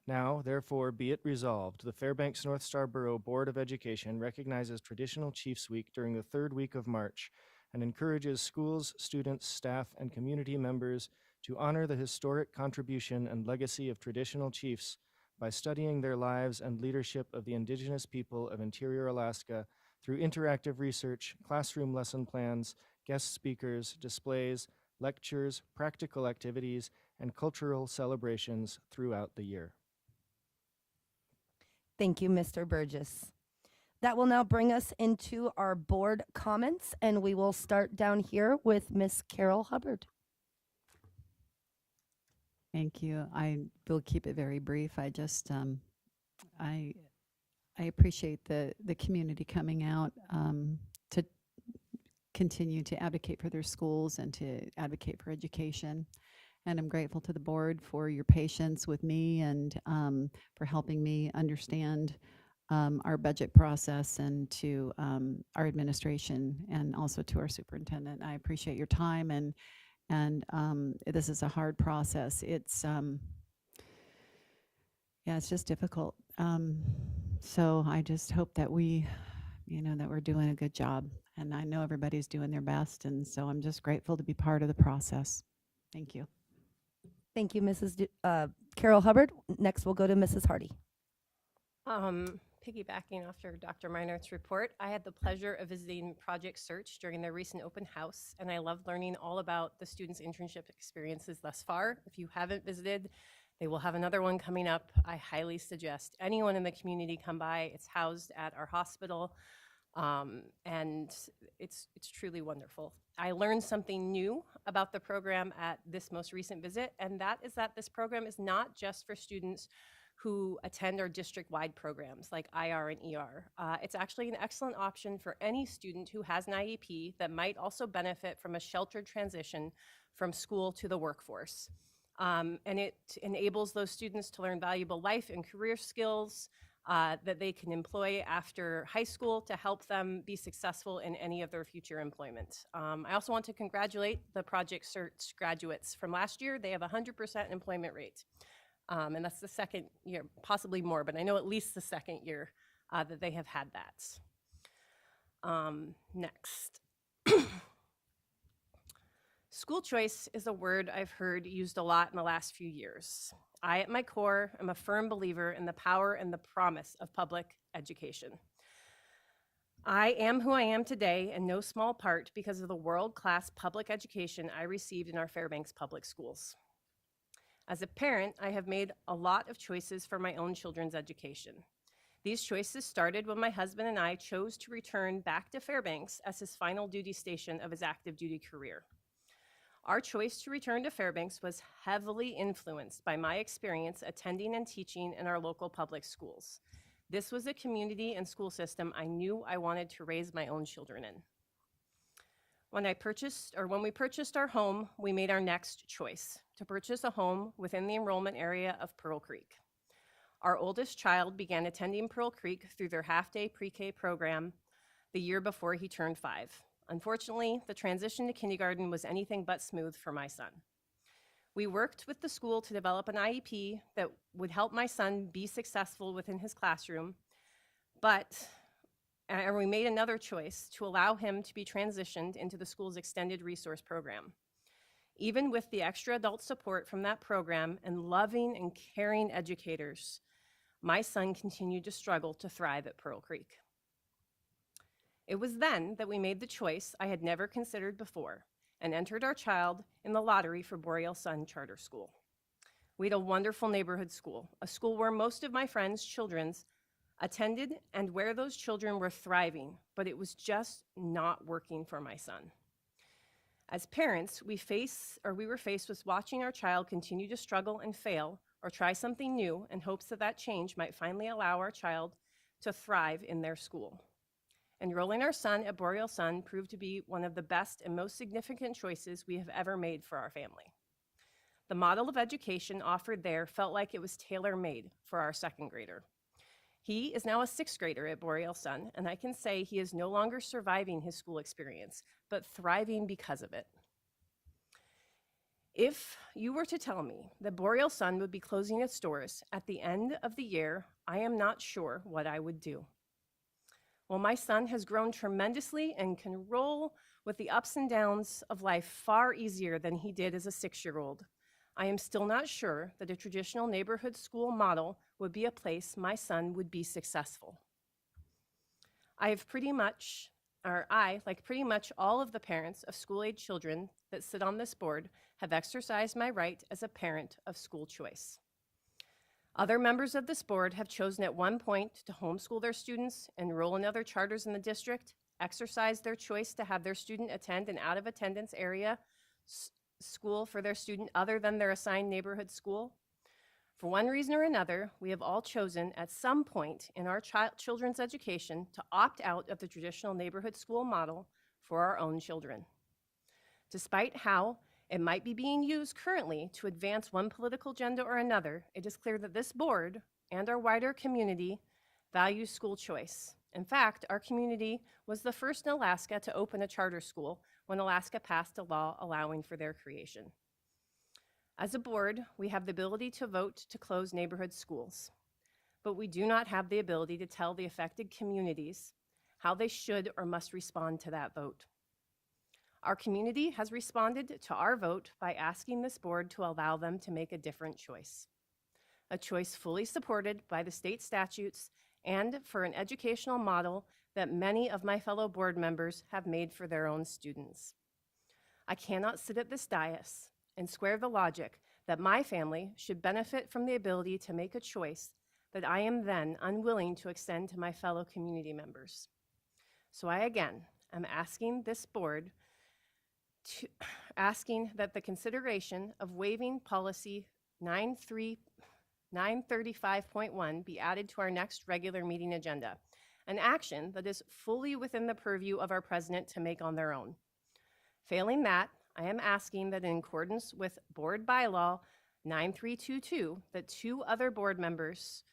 Now, therefore, be it resolved, the Fairbanks North Star Borough Board of Education recognizes Traditional Chiefs Week during the third week of March and encourages schools, students, staff, and community members to honor the historic contribution and legacy of traditional chiefs by studying their lives and leadership of the indigenous people of interior Alaska through interactive research, classroom lesson plans, guest speakers, displays, lectures, practical activities, and cultural celebrations throughout the year. Thank you, Mr. Burgess. That will now bring us into our board comments, and we will start down here with Miss Carol Hubbard. Thank you. I will keep it very brief. I just, I appreciate the community coming out to continue to advocate for their schools and to advocate for education. And I'm grateful to the board for your patience with me and for helping me understand our budget process, and to our administration, and also to our superintendent. I appreciate your time, and this is a hard process. It's yeah, it's just difficult. So I just hope that we, that we're doing a good job, and I know everybody's doing their best, and so I'm just grateful to be part of the process. Thank you. Thank you, Mrs. Carol Hubbard. Next, we'll go to Mrs. Hardy. Piggybacking after Dr. Meinert's report, I had the pleasure of visiting Project Search during their recent open house, and I loved learning all about the students' internship experiences thus far. If you haven't visited, they will have another one coming up. I highly suggest anyone in the community come by. It's housed at our hospital, and it's truly wonderful. I learned something new about the program at this most recent visit, and that is that this program is not just for students who attend our district-wide programs like IR and ER. It's actually an excellent option for any student who has an IEP that might also benefit from a sheltered transition from school to the workforce. And it enables those students to learn valuable life and career skills that they can employ after high school to help them be successful in any of their future employment. I also want to congratulate the Project Search graduates from last year. They have a 100% employment rate. And that's the second year, possibly more, but I know at least the second year that they have had that. Next. School choice is a word I've heard used a lot in the last few years. I, at my core, am a firm believer in the power and the promise of public education. I am who I am today in no small part because of the world-class public education I received in our Fairbanks public schools. As a parent, I have made a lot of choices for my own children's education. These choices started when my husband and I chose to return back to Fairbanks as his final duty station of his active duty career. Our choice to return to Fairbanks was heavily influenced by my experience attending and teaching in our local public schools. This was a community and school system I knew I wanted to raise my own children in. When we purchased our home, we made our next choice, to purchase a home within the enrollment area of Pearl Creek. Our oldest child began attending Pearl Creek through their half-day pre-K program the year before he turned 5. Unfortunately, the transition to kindergarten was anything but smooth for my son. We worked with the school to develop an IEP that would help my son be successful within his classroom, and we made another choice to allow him to be transitioned into the school's extended resource program. Even with the extra adult support from that program and loving and caring educators, my son continued to struggle to thrive at Pearl Creek. It was then that we made the choice I had never considered before and entered our child in the lottery for Boreal Sun Charter School. We had a wonderful neighborhood school, a school where most of my friends' children attended and where those children were thriving, but it was just not working for my son. As parents, we were faced with watching our child continue to struggle and fail or try something new in hopes that that change might finally allow our child to thrive in their school. Enrolling our son at Boreal Sun proved to be one of the best and most significant choices we have ever made for our family. The model of education offered there felt like it was tailor-made for our second grader. He is now a 6th grader at Boreal Sun, and I can say he is no longer surviving his school experience, but thriving because of it. If you were to tell me that Boreal Sun would be closing its doors at the end of the year, I am not sure what I would do. Well, my son has grown tremendously and can roll with the ups and downs of life far easier than he did as a 6-year-old. I am still not sure that a traditional neighborhood school model would be a place my son would be successful. I have pretty much I, like pretty much all of the parents of school-age children that sit on this board, have exercised my right as a parent of school choice. Other members of this board have chosen at one point to homeschool their students, enroll in other charters in the district, exercise their choice to have their student attend an out-of-attendance area school for their student other than their assigned neighborhood school. For one reason or another, we have all chosen at some point in our children's education to opt out of the traditional neighborhood school model for our own children. Despite how it might be being used currently to advance one political agenda or another, it is clear that this board and our wider community values school choice. In fact, our community was the first in Alaska to open a charter school when Alaska passed a law allowing for their creation. As a board, we have the ability to vote to close neighborhood schools, but we do not have the ability to tell the affected communities how they should or must respond to that vote. Our community has responded to our vote by asking this board to allow them to make a different choice, a choice fully supported by the state statutes and for an educational model that many of my fellow board members have made for their own students. I cannot sit at this dais and square the logic that my family should benefit from the ability to make a choice that I am then unwilling to extend to my fellow community members. So I again am asking this board asking that the consideration of waiving policy 935.1 be added to our next regular meeting agenda, an action that is fully within the purview of our president to make on their own. Failing that, I am asking that in accordance with board bylaw 9322, that 2 other board members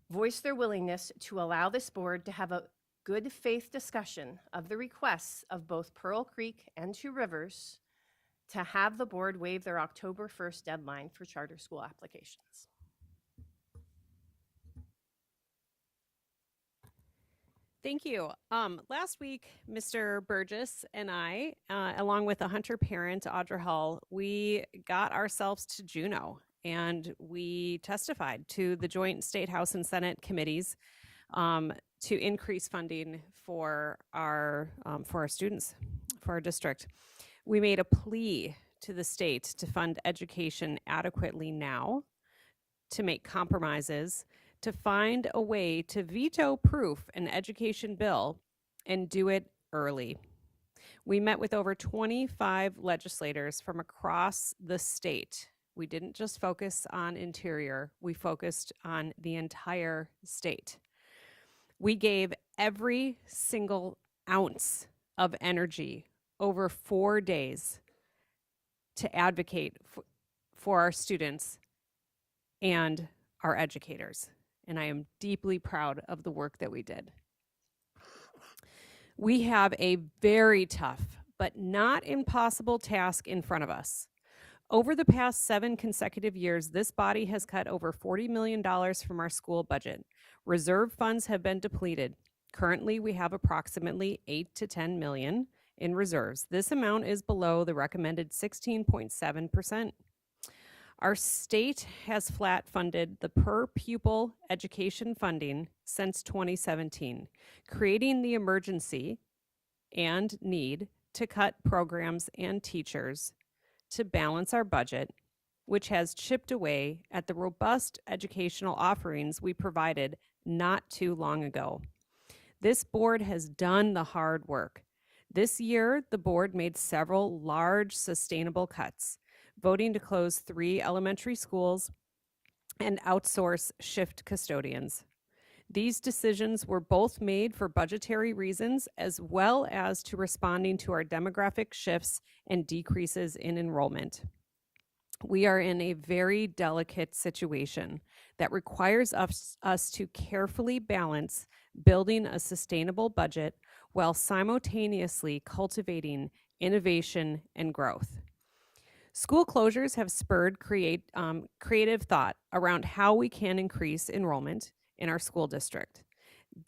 voice their willingness to allow this board to have a good faith discussion of the requests of both Pearl Creek and Two Rivers to have the board waive their October 1st deadline for charter school applications. Thank you. Last week, Mr. Burgess and I, along with a Hunter parent, Audra Hull, we got ourselves to Juneau and we testified to the joint state House and Senate committees to increase funding for our students, for our district. We made a plea to the state to fund education adequately now, to make compromises, to find a way to veto-proof an education bill and do it early. We met with over 25 legislators from across the state. We didn't just focus on Interior, we focused on the entire state. We gave every single ounce of energy over 4 days to advocate for our students and our educators. And I am deeply proud of the work that we did. We have a very tough, but not impossible task in front of us. Over the past 7 consecutive years, this body has cut over $40 million from our school budget. Reserve funds have been depleted. Currently, we have approximately 8 to 10 million in reserves. This amount is below the recommended 16.7%. Our state has flat funded the per pupil education funding since 2017, creating the emergency and need to cut programs and teachers to balance our budget, which has chipped away at the robust educational offerings we provided not too long ago. This board has done the hard work. This year, the board made several large sustainable cuts, voting to close 3 elementary schools and outsource shift custodians. These decisions were both made for budgetary reasons as well as to responding to our demographic shifts and decreases in enrollment. We are in a very delicate situation that requires us to carefully balance building a sustainable budget while simultaneously cultivating innovation and growth. School closures have spurred creative thought around how we can increase enrollment in our school district.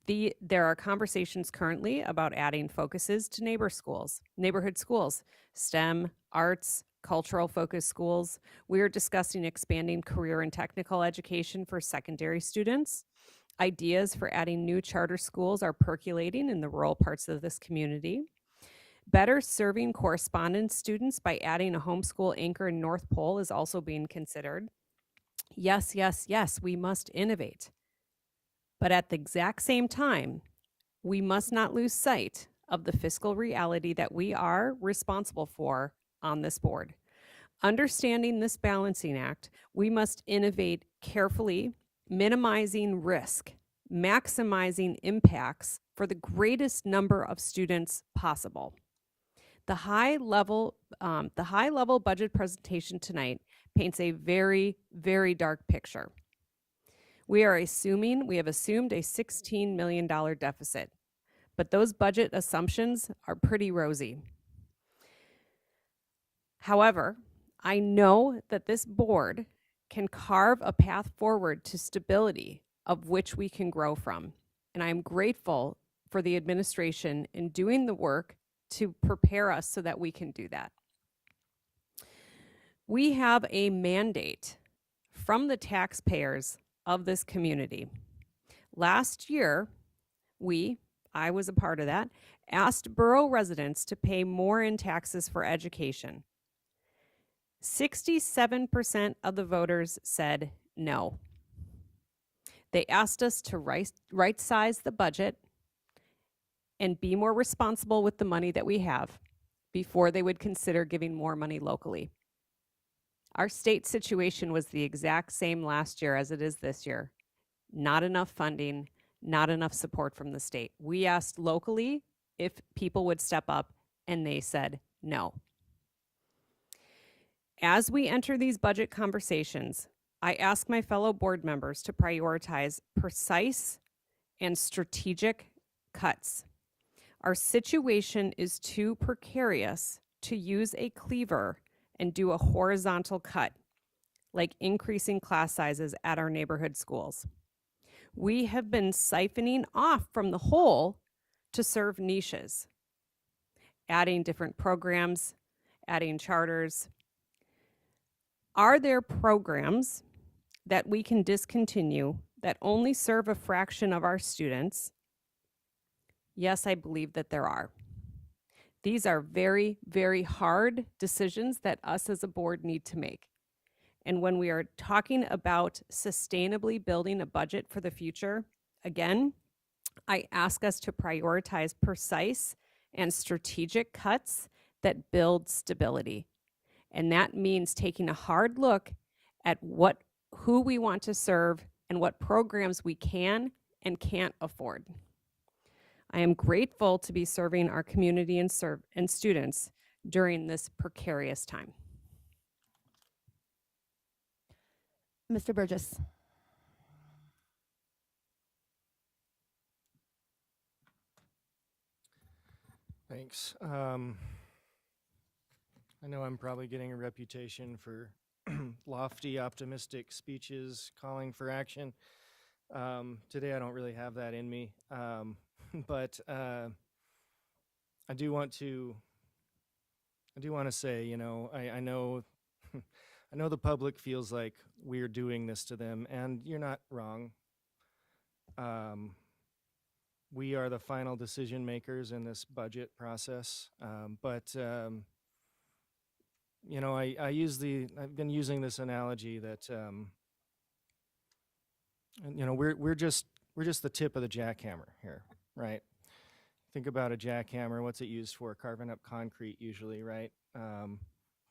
There are conversations currently about adding focuses to neighborhood schools, STEM, arts, cultural focused schools. We are discussing expanding career and technical education for secondary students. Ideas for adding new charter schools are percolating in the rural parts of this community. Better serving correspondence students by adding a homeschool anchor in North Pole is also being considered. Yes, yes, yes, we must innovate. But at the exact same time, we must not lose sight of the fiscal reality that we are responsible for on this board. Understanding this balancing act, we must innovate carefully, minimizing risk, maximizing impacts for the greatest number of students possible. The high level budget presentation tonight paints a very, very dark picture. We have assumed a $16 million deficit, but those budget assumptions are pretty rosy. However, I know that this board can carve a path forward to stability of which we can grow from, and I'm grateful for the administration in doing the work to prepare us so that we can do that. We have a mandate from the taxpayers of this community. Last year, I was a part of that, asked borough residents to pay more in taxes for education. 67% of the voters said no. They asked us to right size the budget and be more responsible with the money that we have before they would consider giving more money locally. Our state situation was the exact same last year as it is this year. Not enough funding, not enough support from the state. We asked locally if people would step up, and they said no. As we enter these budget conversations, I ask my fellow board members to prioritize precise and strategic cuts. Our situation is too precarious to use a cleaver and do a horizontal cut, like increasing class sizes at our neighborhood schools. We have been siphoning off from the whole to serve niches, adding different programs, adding charters. Are there programs that we can discontinue that only serve a fraction of our students? Yes, I believe that there are. These are very, very hard decisions that us as a board need to make. And when we are talking about sustainably building a budget for the future, again, I ask us to prioritize precise and strategic cuts that build stability. And that means taking a hard look at who we want to serve and what programs we can and can't afford. I am grateful to be serving our community and students during this precarious time. Mr. Burgess. Thanks. I know I'm probably getting a reputation for lofty, optimistic speeches calling for action. Today I don't really have that in me, but I do want to say, I know I know the public feels like we're doing this to them, and you're not wrong. We are the final decision makers in this budget process, but I've been using this analogy that we're just the tip of the jackhammer here, right? Think about a jackhammer. What's it used for? Carving up concrete, usually, right?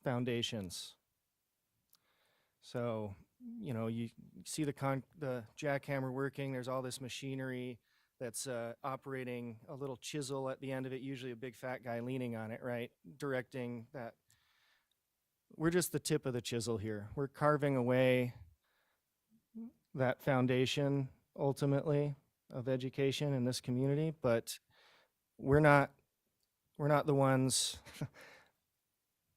Foundations. So, you see the jackhammer working. There's all this machinery that's operating a little chisel at the end of it, usually a big fat guy leaning on it, right? Directing that. We're just the tip of the chisel here. We're carving away that foundation, ultimately, of education in this community, but we're not the ones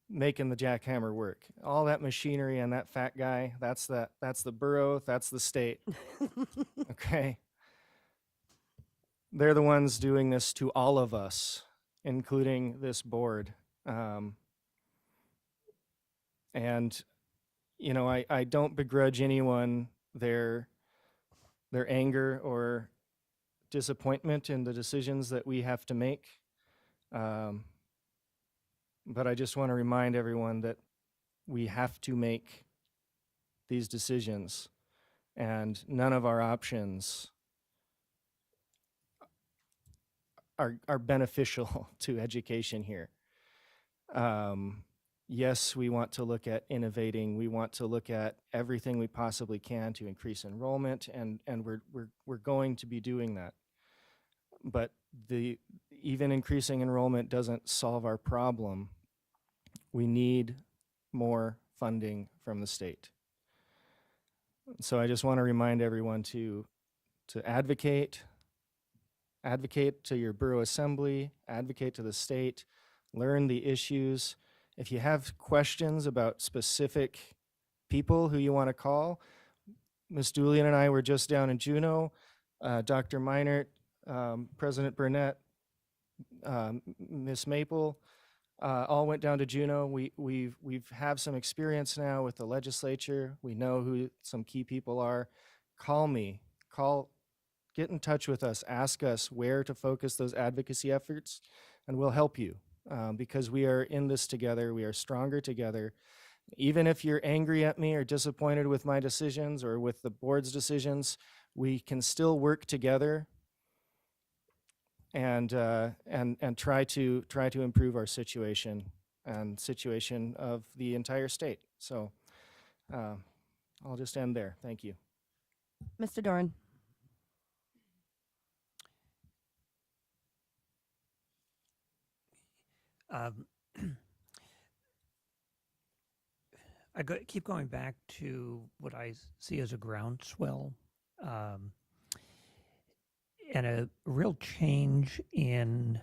making the jackhammer work. All that machinery and that fat guy, that's the borough, that's the state. Okay? They're the ones doing this to all of us, including this board. And I don't begrudge anyone their their anger or disappointment in the decisions that we have to make. But I just want to remind everyone that we have to make these decisions, and none of our options are beneficial to education here. Yes, we want to look at innovating. We want to look at everything we possibly can to increase enrollment, and we're going to be doing that. But even increasing enrollment doesn't solve our problem. We need more funding from the state. So I just want to remind everyone to advocate to your borough assembly, advocate to the state, learn the issues. If you have questions about specific people who you want to call, Ms. Dooley and I were just down in Juneau. Dr. Meinert, President Burnett, Ms. Maple, all went down to Juneau. We've have some experience now with the legislature. We know who some key people are. Call me. Get in touch with us. Ask us where to focus those advocacy efforts, and we'll help you because we are in this together. We are stronger together. Even if you're angry at me or disappointed with my decisions or with the board's decisions, we can still work together and try to improve our situation and situation of the entire state. So I'll just end there. Thank you. Mr. Doran. Keep going back to what I see as a groundswell and a real change in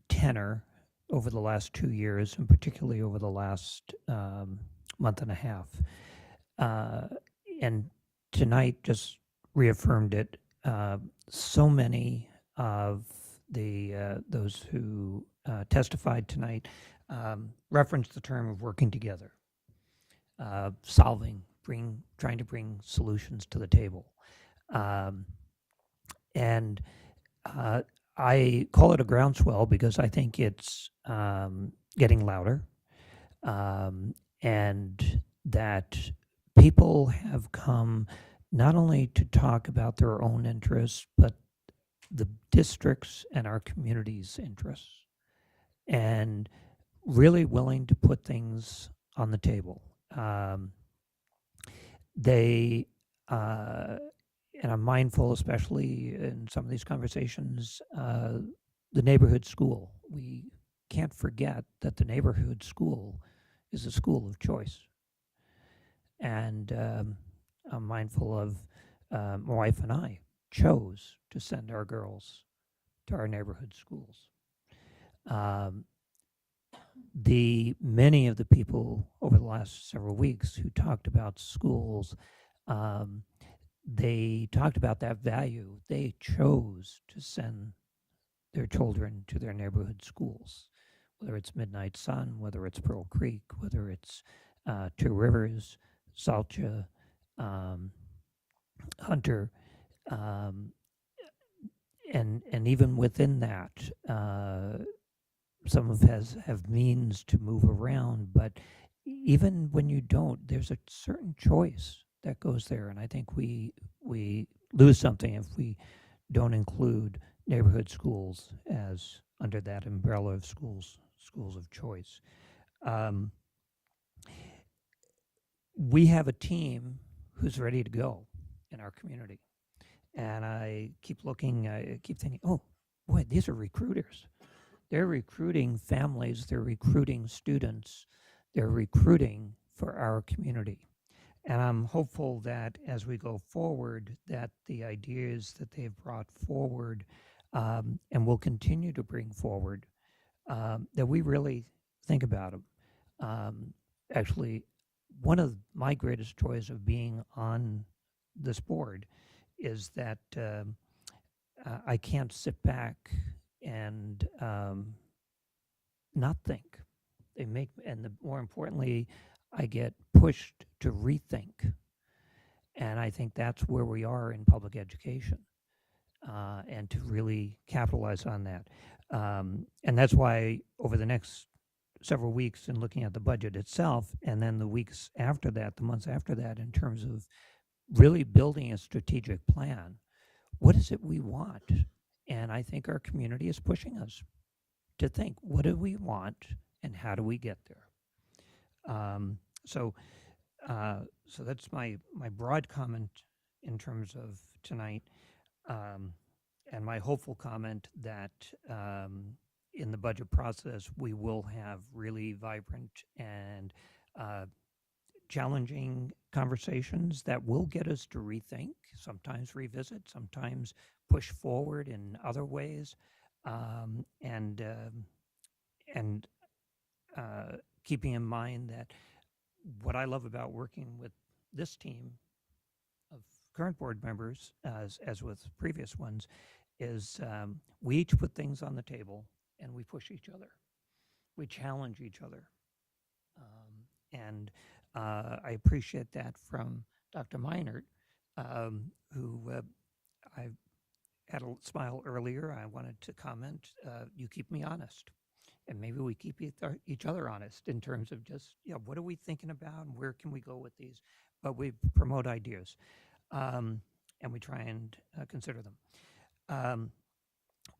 tenor over the last 2 years, and particularly over the last month and a half. And tonight just reaffirmed it. So many of those who testified tonight referenced the term of working together, trying to bring solutions to the table. And I call it a groundswell because I think it's getting louder, and that people have come not only to talk about their own interests, but the district's and our community's interests, and really willing to put things on the table. And I'm mindful, especially in some of these conversations, the neighborhood school. We can't forget that the neighborhood school is a school of choice. And I'm mindful of my wife and I chose to send our girls to our neighborhood schools. Many of the people over the last several weeks who talked about schools, they talked about that value. They chose to send their children to their neighborhood schools, whether it's Midnight Sun, whether it's Pearl Creek, whether it's Two Rivers, Salcha, Hunter, and even within that, some of us have means to move around, but even when you don't, there's a certain choice that goes there, and I think we lose something if we don't include neighborhood schools as under that umbrella of schools of choice. We have a team who's ready to go in our community, and I keep thinking, oh boy, these are recruiters. They're recruiting families, they're recruiting students, they're recruiting for our community. And I'm hopeful that as we go forward, that the ideas that they've brought forward and will continue to bring forward, that we really think about them. Actually, one of my greatest joys of being on this board is that I can't sit back and not think. More importantly, I get pushed to rethink. And I think that's where we are in public education, and to really capitalize on that. And that's why over the next several weeks in looking at the budget itself, and then the weeks after that, the months after that, in terms of really building a strategic plan, what is it we want? And I think our community is pushing us to think, what do we want and how do we get there? So that's my broad comment in terms of tonight, and my hopeful comment that in the budget process we will have really vibrant and challenging conversations that will get us to rethink, sometimes revisit, sometimes push forward in other ways, and keeping in mind that what I love about working with this team of current board members, as with previous ones, is we each put things on the table and we push each other. We challenge each other. And I appreciate that from Dr. Meinert, who I had a smile earlier. I wanted to comment, you keep me honest. And maybe we keep each other honest in terms of just, what are we thinking about and where can we go with these? But we promote ideas, and we try and consider them.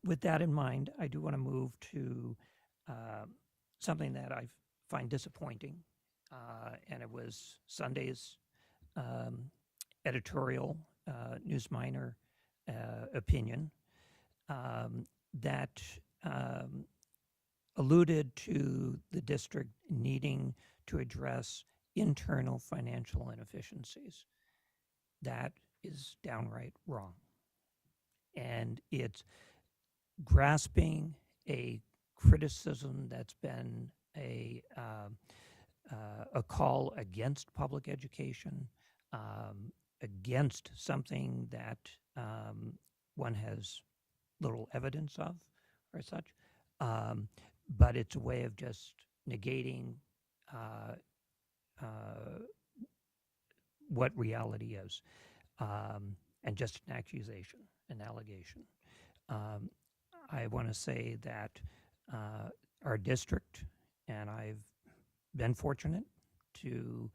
With that in mind, I do want to move to something that I find disappointing, and it was Sunday's editorial, Newsminer opinion, that alluded to the district needing to address internal financial inefficiencies. That is downright wrong. And it's grasping a criticism that's been a call against public education, against something that one has little evidence of or such. But it's a way of just negating what reality is, and just an accusation, an allegation. I want to say that our district, and I've been fortunate to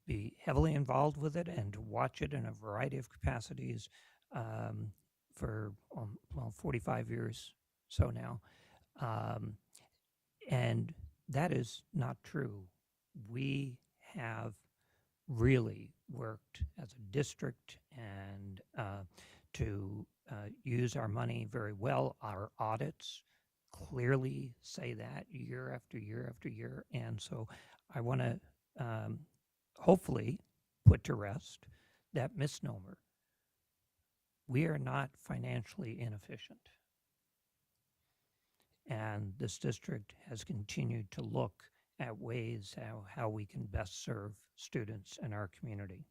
be heavily involved with it and to watch it in a variety of capacities for 45 years so now. And that is not true. We have really worked as a district and to use our money very well. Our audits clearly say that year after year after year. And so I want to hopefully put to rest that misnomer. We are not financially inefficient. And this district has continued to look at ways how we can best serve students in our community.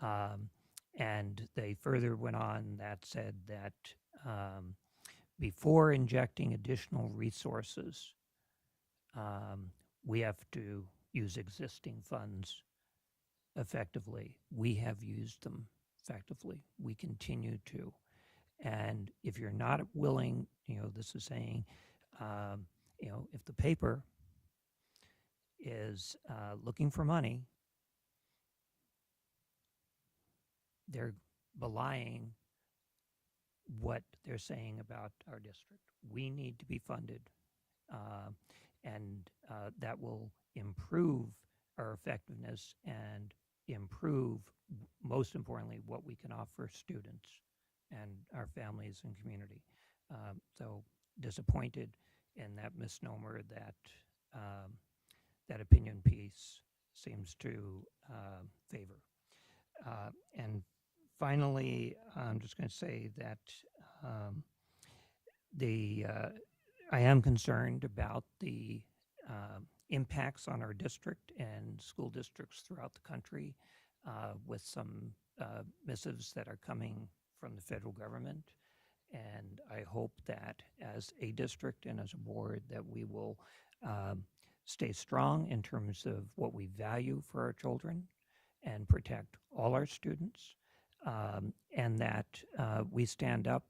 And they further went on that said that before injecting additional resources, we have to use existing funds effectively. We have used them effectively. We continue to. And if you're not willing, this is saying, if the paper is looking for money, they're belying what they're saying about our district. We need to be funded, and that will improve our effectiveness and improve, most importantly, what we can offer students and our families and community. So disappointed in that misnomer that that opinion piece seems to favor. And finally, I'm just going to say that I am concerned about the impacts on our district and school districts throughout the country with some missives that are coming from the federal government. And I hope that as a district and as a board that we will stay strong in terms of what we value for our children and protect all our students, and that we stand up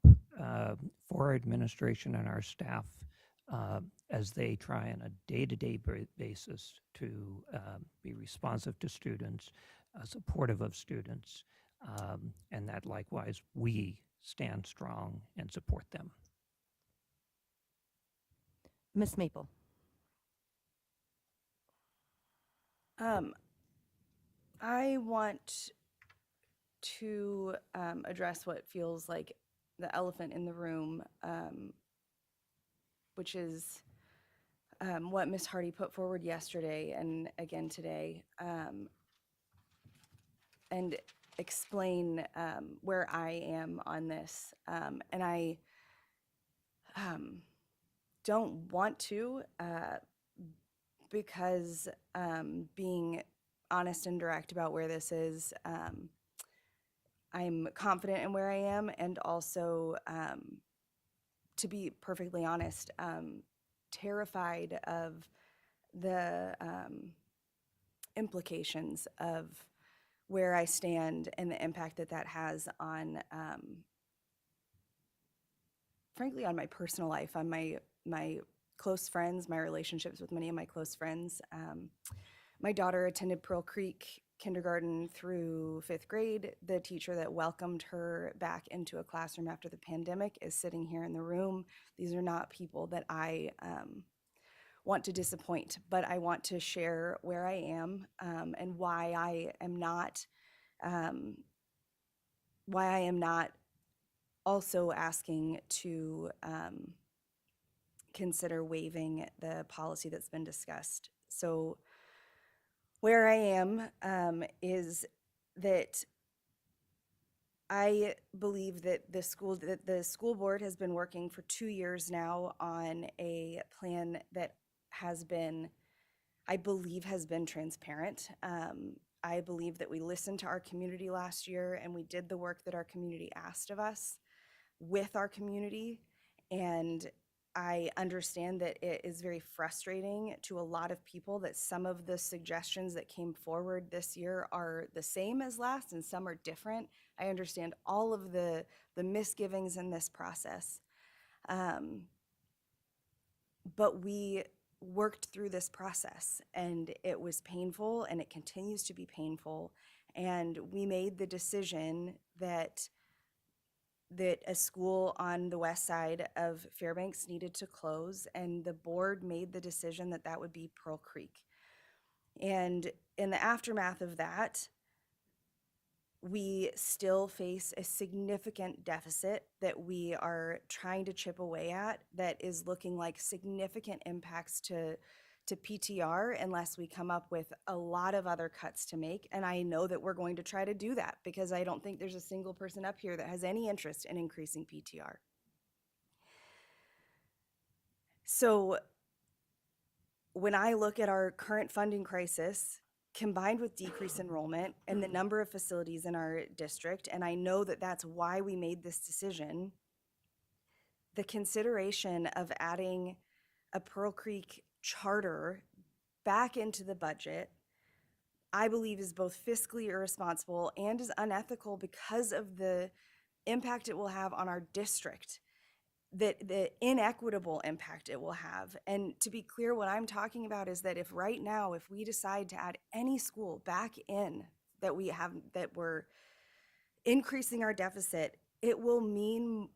for our administration and our staff as they try on a day-to-day basis to be responsive to students, supportive of students, and that likewise we stand strong and support them. Ms. Maple. I want to address what feels like the elephant in the room, which is what Ms. Hardy put forward yesterday and again today, and explain where I am on this. And I don't want to, because being honest and direct about where this is, I'm confident in where I am, and also, to be perfectly honest, terrified of the implications of where I stand and the impact that that has on, frankly, on my personal life, on my close friends, my relationships with many of my close friends. My daughter attended Pearl Creek kindergarten through 5th grade. The teacher that welcomed her back into a classroom after the pandemic is sitting here in the room. These are not people that I want to disappoint, but I want to share where I am, and why I am not also asking to consider waiving the policy that's been discussed. So where I am is that I believe that the school board has been working for 2 years now on a plan that has been, I believe, has been transparent. I believe that we listened to our community last year and we did the work that our community asked of us with our community. And I understand that it is very frustrating to a lot of people that some of the suggestions that came forward this year are the same as last and some are different. I understand all of the misgivings in this process. But we worked through this process and it was painful and it continues to be painful. And we made the decision that a school on the west side of Fairbanks needed to close, and the board made the decision that that would be Pearl Creek. And in the aftermath of that, we still face a significant deficit that we are trying to chip away at that is looking like significant impacts to PTR unless we come up with a lot of other cuts to make. And I know that we're going to try to do that because I don't think there's a single person up here that has any interest in increasing PTR. So when I look at our current funding crisis combined with decreased enrollment and the number of facilities in our district, and I know that that's why we made this decision, the consideration of adding a Pearl Creek charter back into the budget, I believe is both fiscally irresponsible and is unethical because of the impact it will have on our district, the inequitable impact it will have. And to be clear, what I'm talking about is that if right now, if we decide to add any school back in that we're increasing our deficit, it will mean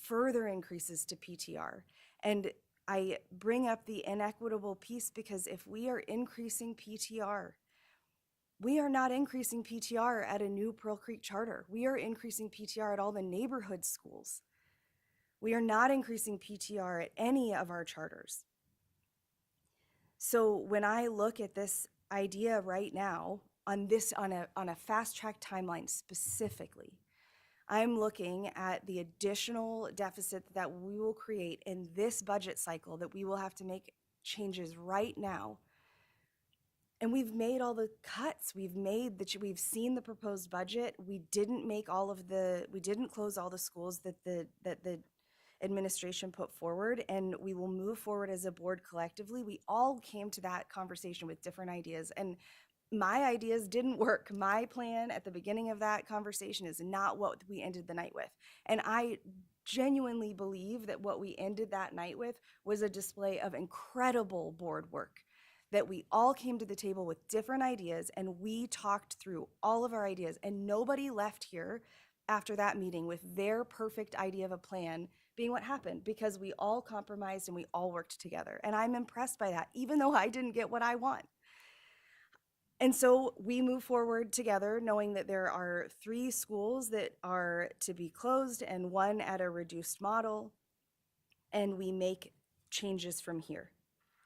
further increases to PTR. And I bring up the inequitable piece because if we are increasing PTR, we are not increasing PTR at a new Pearl Creek charter. We are increasing PTR at all the neighborhood schools. We are not increasing PTR at any of our charters. So when I look at this idea right now on a fast track timeline specifically, I'm looking at the additional deficit that we will create in this budget cycle that we will have to make changes right now. And we've made all the cuts. We've seen the proposed budget. We didn't close all the schools that the administration put forward, and we will move forward as a board collectively. We all came to that conversation with different ideas. And my ideas didn't work. My plan at the beginning of that conversation is not what we ended the night with. And I genuinely believe that what we ended that night with was a display of incredible board work, that we all came to the table with different ideas and we talked through all of our ideas, and nobody left here after that meeting with their perfect idea of a plan being what happened, because we all compromised and we all worked together. And I'm impressed by that, even though I didn't get what I want. And so we move forward together, knowing that there are 3 schools that are to be closed and 1 at a reduced model, and we make changes from here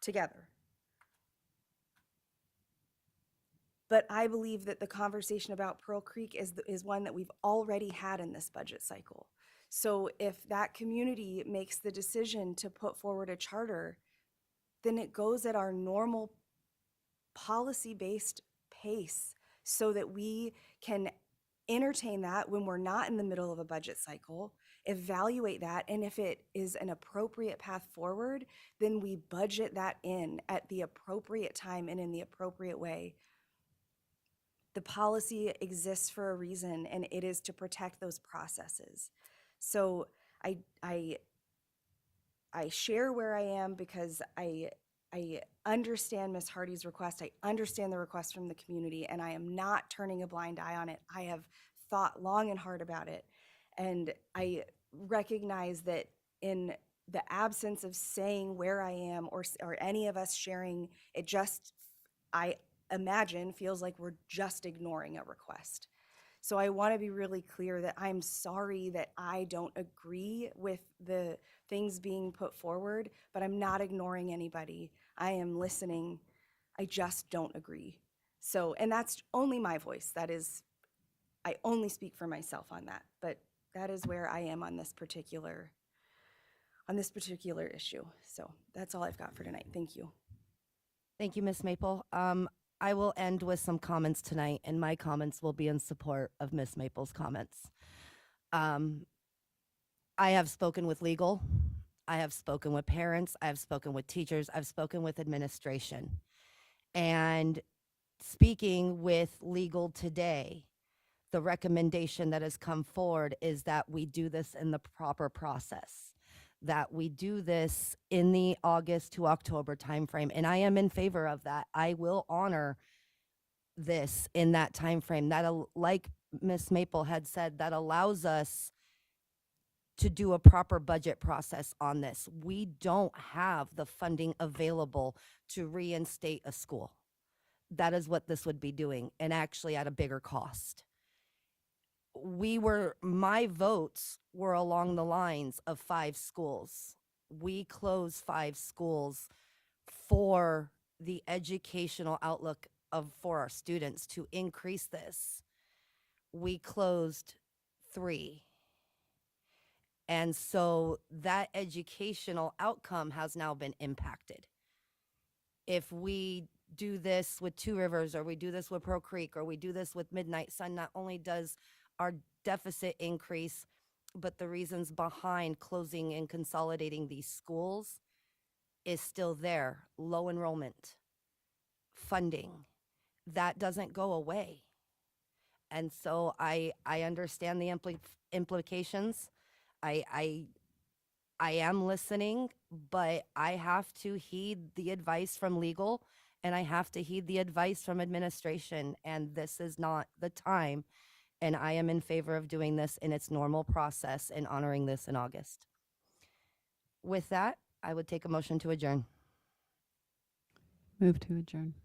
together. But I believe that the conversation about Pearl Creek is one that we've already had in this budget cycle. So if that community makes the decision to put forward a charter, then it goes at our normal policy-based pace so that we can entertain that when we're not in the middle of a budget cycle, evaluate that, and if it is an appropriate path forward, then we budget that in at the appropriate time and in the appropriate way. The policy exists for a reason, and it is to protect those processes. So I share where I am because I understand Ms. Hardy's request. I understand the request from the community, and I am not turning a blind eye on it. I have thought long and hard about it, and I recognize that in the absence of saying where I am or any of us sharing, it just, I imagine, feels like we're just ignoring a request. So I want to be really clear that I'm sorry that I don't agree with the things being put forward, but I'm not ignoring anybody. I am listening. I just don't agree. So, and that's only my voice. That is, I only speak for myself on that, but that is where I am on this particular issue. So that's all I've got for tonight. Thank you. Thank you, Ms. Maple. I will end with some comments tonight, and my comments will be in support of Ms. Maple's comments. I have spoken with legal. I have spoken with parents. I have spoken with teachers. I've spoken with administration. And speaking with legal today, the recommendation that has come forward is that we do this in the proper process, that we do this in the August to October timeframe. And I am in favor of that. I will honor this in that timeframe. That, like Ms. Maple had said, that allows us to do a proper budget process on this. We don't have the funding available to reinstate a school. That is what this would be doing, and actually at a bigger cost. My votes were along the lines of 5 schools. We closed 5 schools for the educational outlook for our students to increase this. We closed 3. And so that educational outcome has now been impacted. If we do this with Two Rivers, or we do this with Pearl Creek, or we do this with Midnight Sun, not only does our deficit increase, but the reasons behind closing and consolidating these schools is still there. Low enrollment, funding, that doesn't go away. And so I understand the implications. I am listening, but I have to heed the advice from legal, and I have to heed the advice from administration, and this is not the time. And I am in favor of doing this in its normal process and honoring this in August. With that, I would take a motion to adjourn. Move to adjourn.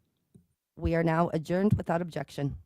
We are now adjourned without objection.